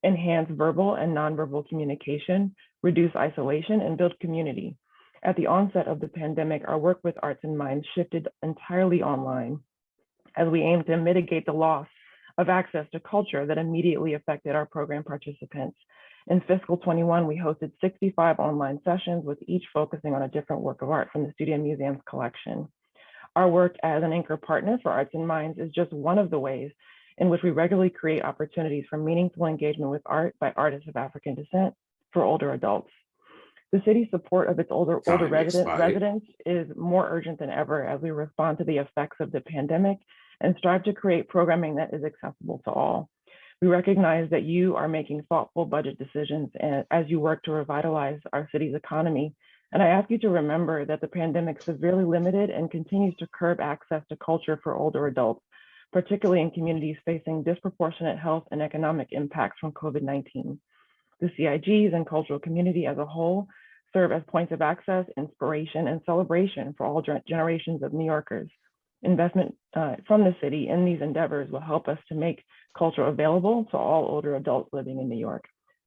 enhance verbal and nonverbal communication, reduce isolation, and build community. At the onset of the pandemic, our work with Arts and Minds shifted entirely online as we aimed to mitigate the loss of access to culture that immediately affected our program participants. In fiscal 21, we hosted 65 online sessions, with each focusing on a different work of art from the Studio Museum's collection. Our work as an anchor partner for Arts and Minds is just one of the ways in which we regularly create opportunities for meaningful engagement with art by artists of African descent for older adults. The city's support of its older residents is more urgent than ever as we respond to the effects of the pandemic and strive to create programming that is accessible to all. We recognize that you are making thoughtful budget decisions as you work to revitalize our city's economy. And I ask you to remember that the pandemic severely limited and continues to curb access to culture for older adults, particularly in communities facing disproportionate health and economic impacts from COVID-19. The CIGs and cultural community as a whole serve as points of access, inspiration, and celebration for all generations of New Yorkers. investment from the city in these endeavors will help us to make culture available to all older adults living in New York.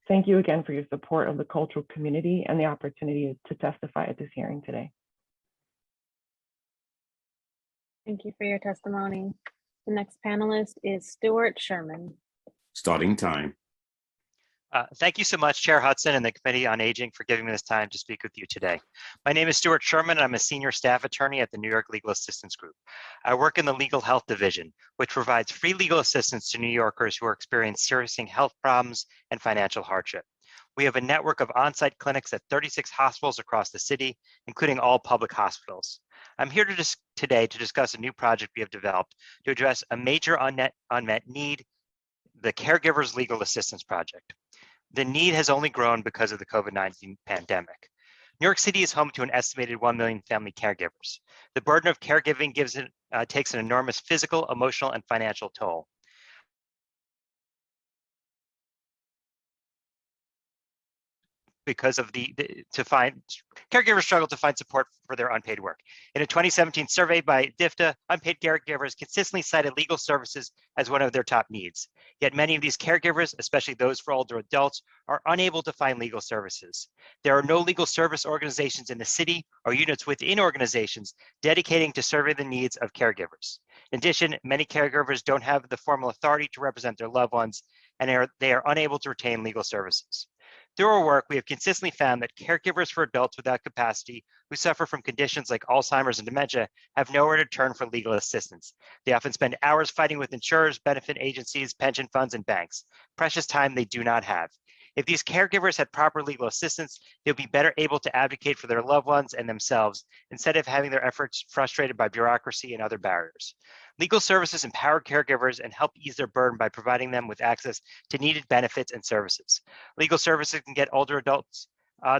Thank you again for your support of the cultural community and the opportunity to testify at this hearing today. Thank you for your testimony. The next panelist is Stuart Sherman. Starting time. Thank you so much, Chair Hudson and the Committee on Aging, for giving me this time to speak with you today. My name is Stuart Sherman, and I'm a senior staff attorney at the New York Legal Assistance Group. I work in the Legal Health Division, which provides free legal assistance to New Yorkers who are experiencing serious health problems and financial hardship. We have a network of on-site clinics at 36 hospitals across the city, including all public hospitals. I'm here today to discuss a new project we have developed to address a major unmet need, the Caregivers Legal Assistance Project. The need has only grown because of the COVID-19 pandemic. New York City is home to an estimated 1 million family caregivers. The burden of caregiving takes an enormous physical, emotional, and financial toll. Because of caregivers struggle to find support for their unpaid work. In a 2017 survey by DFTA, unpaid caregivers consistently cited legal services as one of their top needs. Yet many of these caregivers, especially those for older adults, are unable to find legal services. There are no legal service organizations in the city or units within organizations dedicating to serving the needs of caregivers. In addition, many caregivers don't have the formal authority to represent their loved ones, and they are unable to retain legal services. Through our work, we have consistently found that caregivers for adults without capacity who suffer from conditions like Alzheimer's and dementia have nowhere to turn for legal assistance. They often spend hours fighting with insurers, benefit agencies, pension funds, and banks, precious time they do not have. If these caregivers had proper legal assistance, they'll be better able to advocate for their loved ones and themselves instead of having their efforts frustrated by bureaucracy and other barriers. Legal services empower caregivers and help ease their burden by providing them with access to needed benefits and services. Legal services can get older adults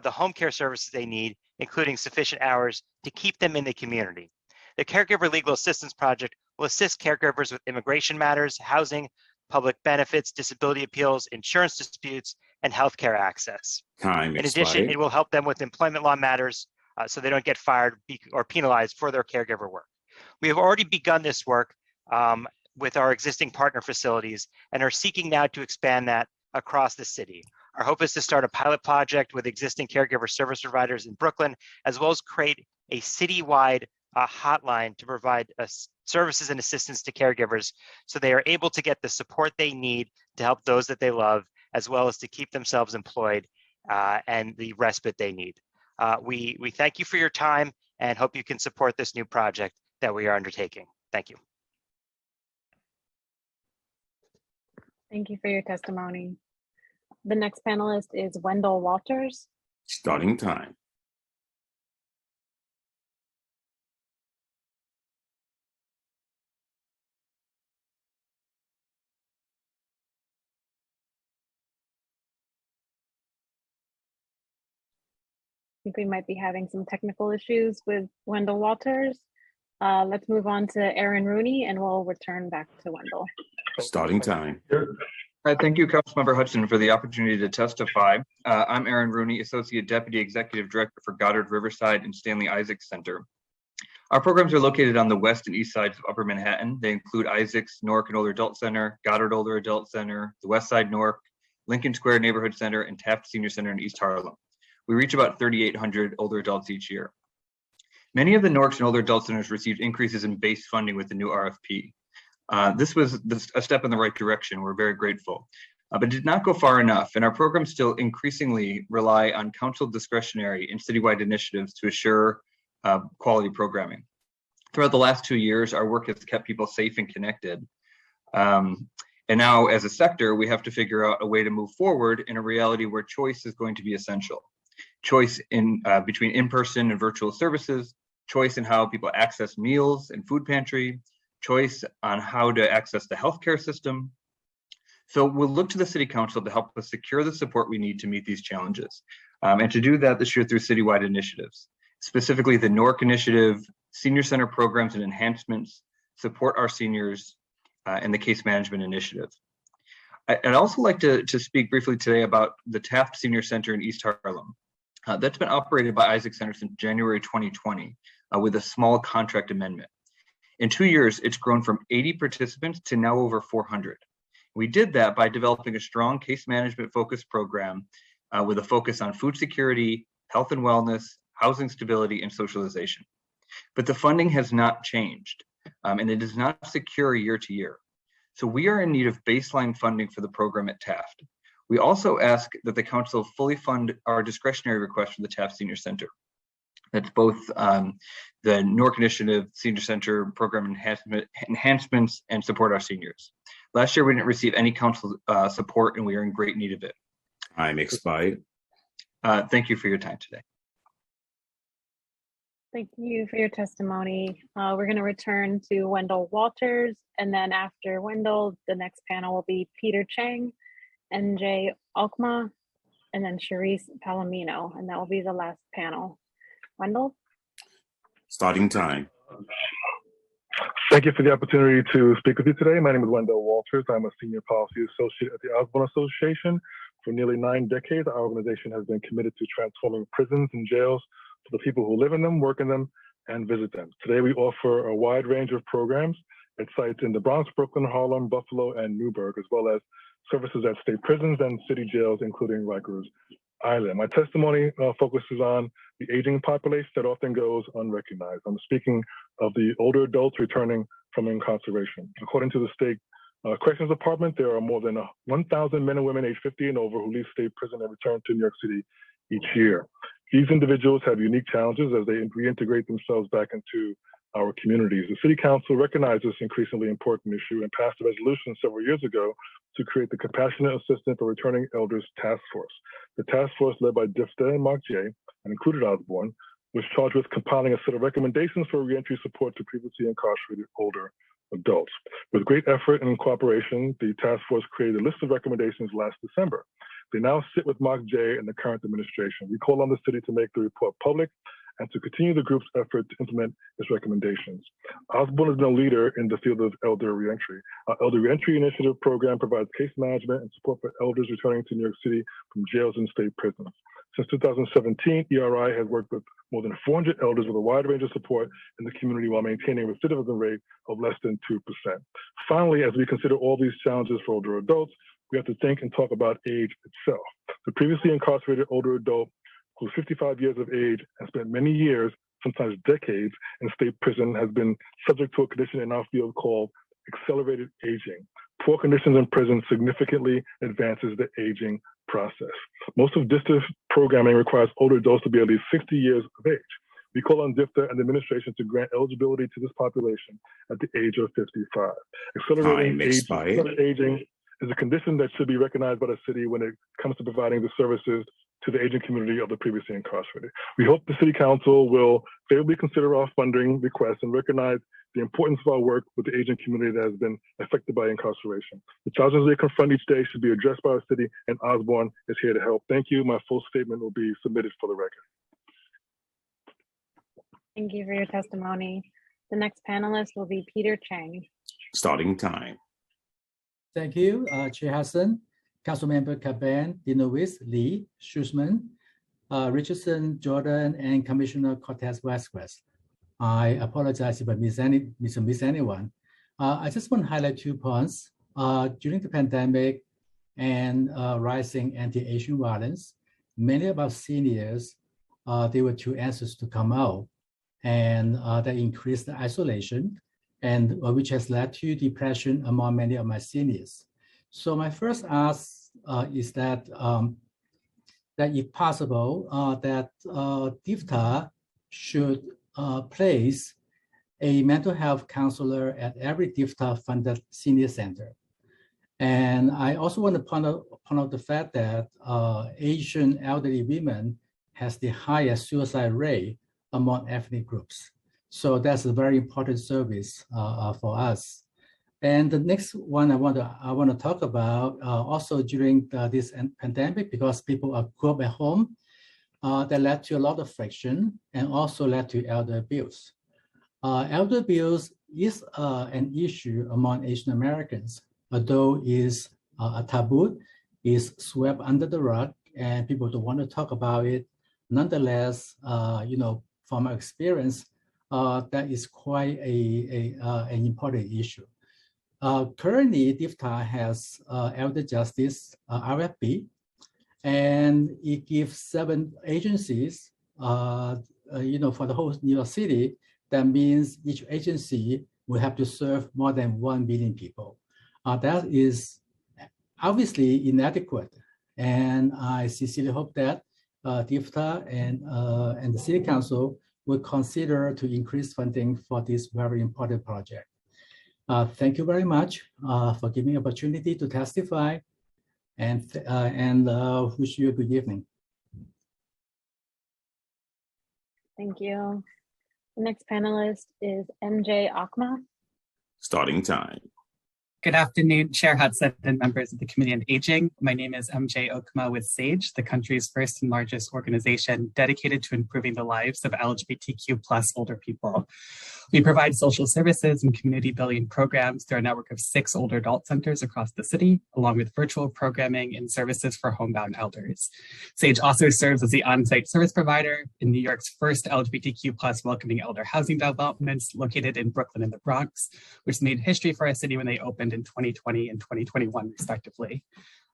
the home care services they need, including sufficient hours to keep them in the community. The Caregiver Legal Assistance Project will assist caregivers with immigration matters, housing, public benefits, disability appeals, insurance disputes, and healthcare access. Time In expired. addition, it will help them with employment law matters so they don't get fired or penalized for their caregiver work. We have already begun this work with our existing partner facilities and are seeking now to expand that across the city. Our hope is to start a pilot project with existing caregiver service providers in Brooklyn, as well as create a citywide hotline to provide services and assistance to caregivers so they are able to get the support they need to help those that they love, as well as to keep themselves employed and the respite they need. We thank you for your time and hope you can support this new project that we are undertaking. Thank you. Thank you for your testimony. The next panelist is Wendell Walters. Starting time. I think we might be having some technical issues with Wendell Walters. Let's move on to Aaron Rooney and we'll return back to Wendell. Starting time. Thank you, Councilmember Hudson, for the opportunity to testify. I'm Aaron Rooney, Associate Deputy Executive Director for Goddard Riverside and Stanley Isaacs Center. Our programs are located on the west and east sides of Upper Manhattan. They include Isaacs, Newark and Older Adult Center, Goddard Older Adult Center, the West Side Newark, Lincoln Square Neighborhood Center, and Taft Senior Center in East Harlem. We reach about 3,800 older adults each year. Many of the Newarks and older adult centers received increases in base funding with the new RFP. This was a step in the right direction. We're very grateful, but it did not go far enough. And our programs still increasingly rely on council discretionary and citywide initiatives to assure quality programming. Throughout the last 2 years, our work has kept people safe and connected. And now as a sector, we have to figure out a way to move forward in a reality where choice is going to be essential. Choice in between in-person and virtual services, choice in how people access meals and food pantry, choice on how to access the healthcare system. So we'll look to the City Council to help us secure the support we need to meet these challenges. And to do that this year through citywide initiatives, specifically the Newark Initiative, Senior Center programs and enhancements, support our seniors, and the Case Management Initiative. I'd also like to speak briefly today about the Taft Senior Center in East Harlem. That's been operated by Isaac Center since January 2020 with a small contract amendment. In 2 years, it's grown from 80 participants to now over 400. We did that by developing a strong case management focused program with a focus on food security, health and wellness, housing stability, and socialization. But the funding has not changed, and it is not secure year to year. So we are in need of baseline funding for the program at Taft. We also ask that the council fully fund our discretionary request for the Taft Senior Center. That's both the Newark Initiative Senior Center program enhancements and support our seniors. Last year, we didn't receive any council support, and we are in great need of it. Time expired. Thank you for your time today. Thank you for your testimony. We're going to return to Wendell Walters, and then after Wendell, the next panel will be Peter Chang, NJ Alkma, and then Sharice Palomino, and that will be the last panel. Wendell? Starting time. Thank you for the opportunity to speak with you today. My name is Wendell Walters. I'm a senior policy associate at the Osborne Association. For nearly 9 decades, our organization has been committed to transforming prisons and jails for the people who live in them, work in them, and visit them. Today, we offer a wide range of programs at sites in the Bronx, Brooklyn, Harlem, Buffalo, and Newburgh, as well as services at state prisons and city jails, including Rikers Island. My testimony focuses on the aging population that often goes unrecognized. I'm speaking of the older adults returning from incarceration. According to the state corrections department, there are more than 1,000 men and women aged 50 and over who leave state prison and return to New York City each year. These individuals have unique challenges as they reintegrate themselves back into our communities. The City Council recognized this increasingly important issue and passed a resolution several years ago to create the Compassionate Assistance for Returning Elders Task Force. The task force, led by DFTA and Mark J., and included Osborne, was charged with compiling a set of recommendations for reentry support to previously incarcerated older adults. With great effort and cooperation, the task force created a list of recommendations last December. They now sit with Mark J. and the current administration. We call on the city to make the report public and to continue the group's effort to implement its recommendations. Osborne has been a leader in the field of elder reentry. Our Elder Reentry Initiative program provides case management and support for elders returning to New York City from jails and state prisons. Since 2017, ERI has worked with more than 400 elders with a wide range of support in the community while maintaining a recidivism rate of less than 2%. Finally, as we consider all these challenges for older adults, we have to think and talk about age itself. The previously incarcerated older adult who's 55 years of age and spent many years, sometimes decades, in state prison has been subject to a condition in our field called accelerated aging. Poor conditions in prison significantly advances the aging process. Most of DFTA programming requires older adults to be at least 60 years of age. We call on DFTA and the administration to grant eligibility to this population at the age of 55. Accelerating aging is a condition that should be recognized by the city when it comes to providing the services to the aging community of the previously incarcerated. We hope the City Council will favorably consider our funding requests and recognize the importance of our work with the aging community that has been affected by incarceration. The challenges they confront each day should be addressed by our city, and Osborne is here to help. Thank you. My full statement will be submitted for the record. Thank you for your testimony. The next panelist will be Peter Chang. Starting time. Thank you, Chair Hudson, Councilmember Caban, Dinowitz, Lee, Schussman, Richardson, Jordan, and Commissioner Cortez Vasquez. I apologize if I miss anyone. I just want to highlight 2 points. During the pandemic and rising anti-aging violence, many of our seniors, they were too anxious to come out, and that increased the isolation, and which has led to depression among many of my seniors. So my first ask is that if possible, that DFTA should place a mental health counselor at every DFTA-funded senior center. And I also want to point out the fact that Asian elderly women has the highest suicide rate among ethnic groups. So that's a very important service for us. And the next one I want to talk about also during this pandemic, because people are grew up at home, that led to a lot of friction and also led to elder abuse. Elder abuse is an issue among Asian Americans, although is a taboo, is swept under the rug, and people don't want to talk about it. Nonetheless, from our experience, that is quite an important issue. Currently, DFTA has Elder Justice RFP, and it gives 7 agencies, for the whole New York City. That means each agency will have to serve more than 1 billion people. That is obviously inadequate, and I sincerely hope that DFTA and the City Council will consider to increase funding for this very important project. Thank you very much for giving me the opportunity to testify, and wish you a good evening. Thank you. The next panelist is MJ Akma. Starting time. Good afternoon, Chair Hudson and members of the Committee on Aging. My name is MJ Okuma with SAGE, the country's first and largest organization dedicated to improving the lives of LGBTQ+ older people. We provide social services and community building programs through a network of 6 older adult centers across the city, along with virtual programming and services for homebound elders. SAGE also serves as the on-site service provider in New York's first LGBTQ+ welcoming elder housing developments located in Brooklyn and the Bronx, which made history for our city when they opened in 2020 and 2021, respectively.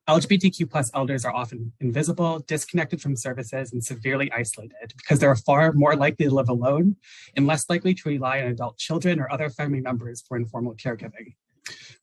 LGBTQ+ elders are often invisible, disconnected from services, and severely isolated because they're far more likely to live alone and less likely to rely on adult children or other family members for informal caregiving.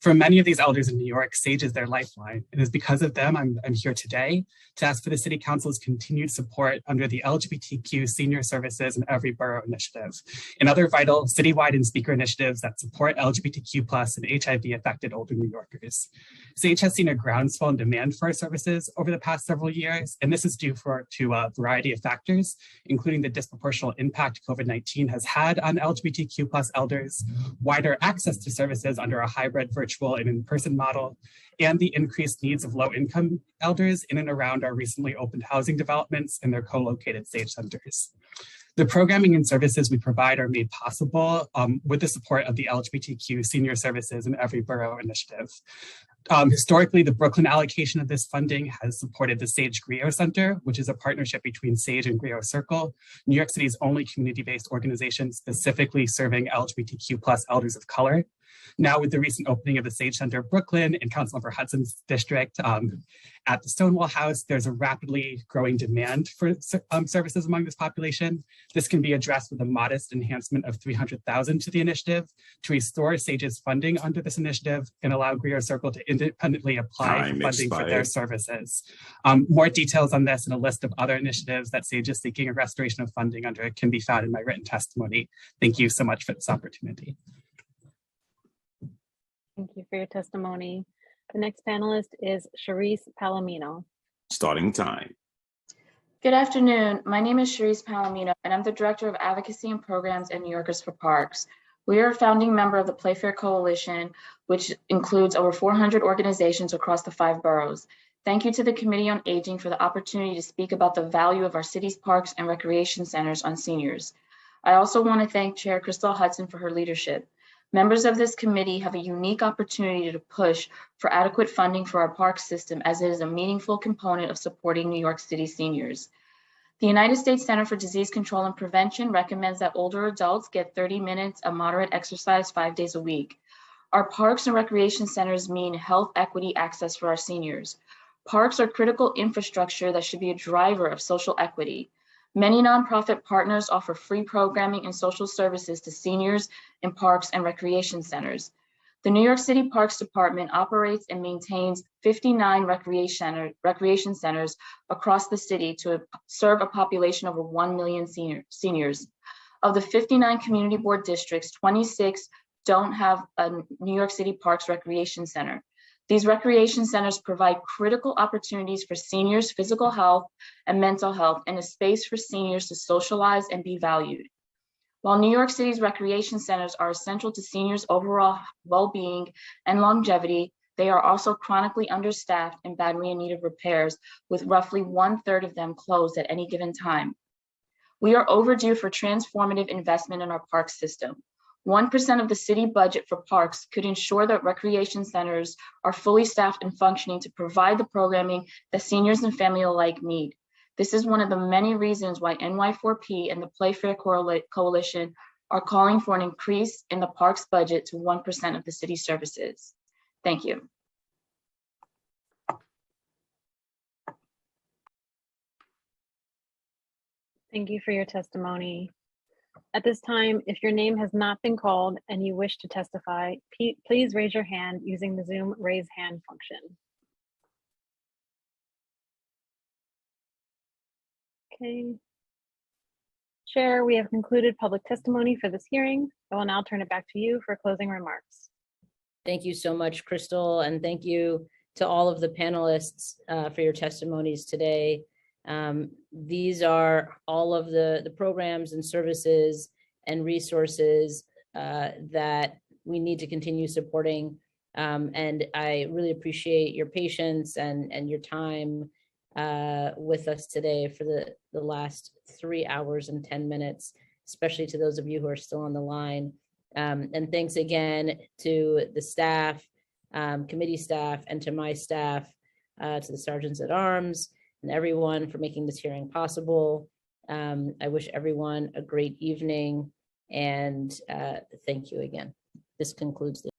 For many of these elders in New York, SAGE is their lifeline. It is because of them I'm here today to ask for the City Council's continued support under the LGBTQ Senior Services in Every Borough initiative and other vital citywide and speaker initiatives that support LGBTQ+ and HIV-affected older New Yorkers. SAGE has seen a groundswell in demand for our services over the past several years, and this is due to a variety of factors, including the disproportionate impact COVID-19 has had on LGBTQ+ elders, wider access to services under a hybrid virtual and in-person model, and the increased needs of low-income elders in and around our recently opened housing developments and their co-located SAGE centers. The programming and services we provide are made possible with the support of the LGBTQ Senior Services in Every Borough initiative. Historically, the Brooklyn allocation of this funding has supported the SAGE Griot Center, which is a partnership between SAGE and Griot Circle, New York City's only community-based organization specifically serving LGBTQ+ elders of color. Now, with the recent opening of the SAGE Center Brooklyn and Councilmember Hudson's district at the Stonewall House, there's a rapidly growing demand for services among this population. This can be addressed with a modest enhancement of $300,000 to the initiative to restore SAGE's funding under this initiative and allow Griot Circle to independently apply for funding for their services. More details on this and a list of other initiatives that SAGE is seeking a restoration of funding under can be found in my written testimony. Thank you so much for this opportunity. Thank you for your testimony. The next panelist is Charisse Palomino. Starting time. Good afternoon. My name is Charisse Palomino, and I'm the Director of Advocacy and Programs at New Yorkers for Parks. We are a founding member of the Playfair Coalition, which includes over 400 organizations across the 5 boroughs. Thank you to the Committee on Aging for the opportunity to speak about the value of our city's parks and recreation centers on seniors. I also want to thank Chair Crystal Hudson for her leadership. Members of this committee have a unique opportunity to push for adequate funding for our park system, as it is a meaningful component of supporting New York City seniors. The United States Center for Disease Control and Prevention recommends that older adults get 30 minutes of moderate exercise 5 days a week. Our parks and recreation centers mean health equity access for our seniors. Parks are critical infrastructure that should be a driver of social equity. Many nonprofit partners offer free programming and social services to seniors in parks and recreation centers. The New York City Parks Department operates and maintains 59 recreation centers across the city to serve a population of over 1 million seniors. Of the 59 community board districts, 26 don't have a New York City Parks Recreation Center. These recreation centers provide critical opportunities for seniors' physical health and mental health, and a space for seniors to socialize and be valued. While New York City's recreation centers are essential to seniors' overall well-being and longevity, they are also chronically understaffed and badly in need of repairs, with roughly 1/3 of them closed at any given time. We are overdue for transformative investment in our park system. 1% of the city budget for parks could ensure that recreation centers are fully staffed and functioning to provide the programming that seniors and family alike need. This is one of the many reasons why NY4P and the Playfair Coalition are calling for an increase in the parks budget to 1% of the city services. Thank you. Thank you for your testimony. At this time, if your name has not been called and you wish to testify, please raise your hand using the Zoom raise hand function. Okay. Chair, we have concluded public testimony for this hearing. I will now turn it back to you for closing remarks. Thank you so much, Crystal, and thank you to all of the panelists for your testimonies today. These are all of the programs and services and resources that we need to continue supporting. And I really appreciate your patience and your time with us today for the last 3 hours and 10 minutes, especially to those of you who are still on the line. And thanks again to the staff, committee staff, and to my staff, to the sergeants at arms, and everyone for making this hearing possible. I wish everyone a great evening, and thank you again. This concludes the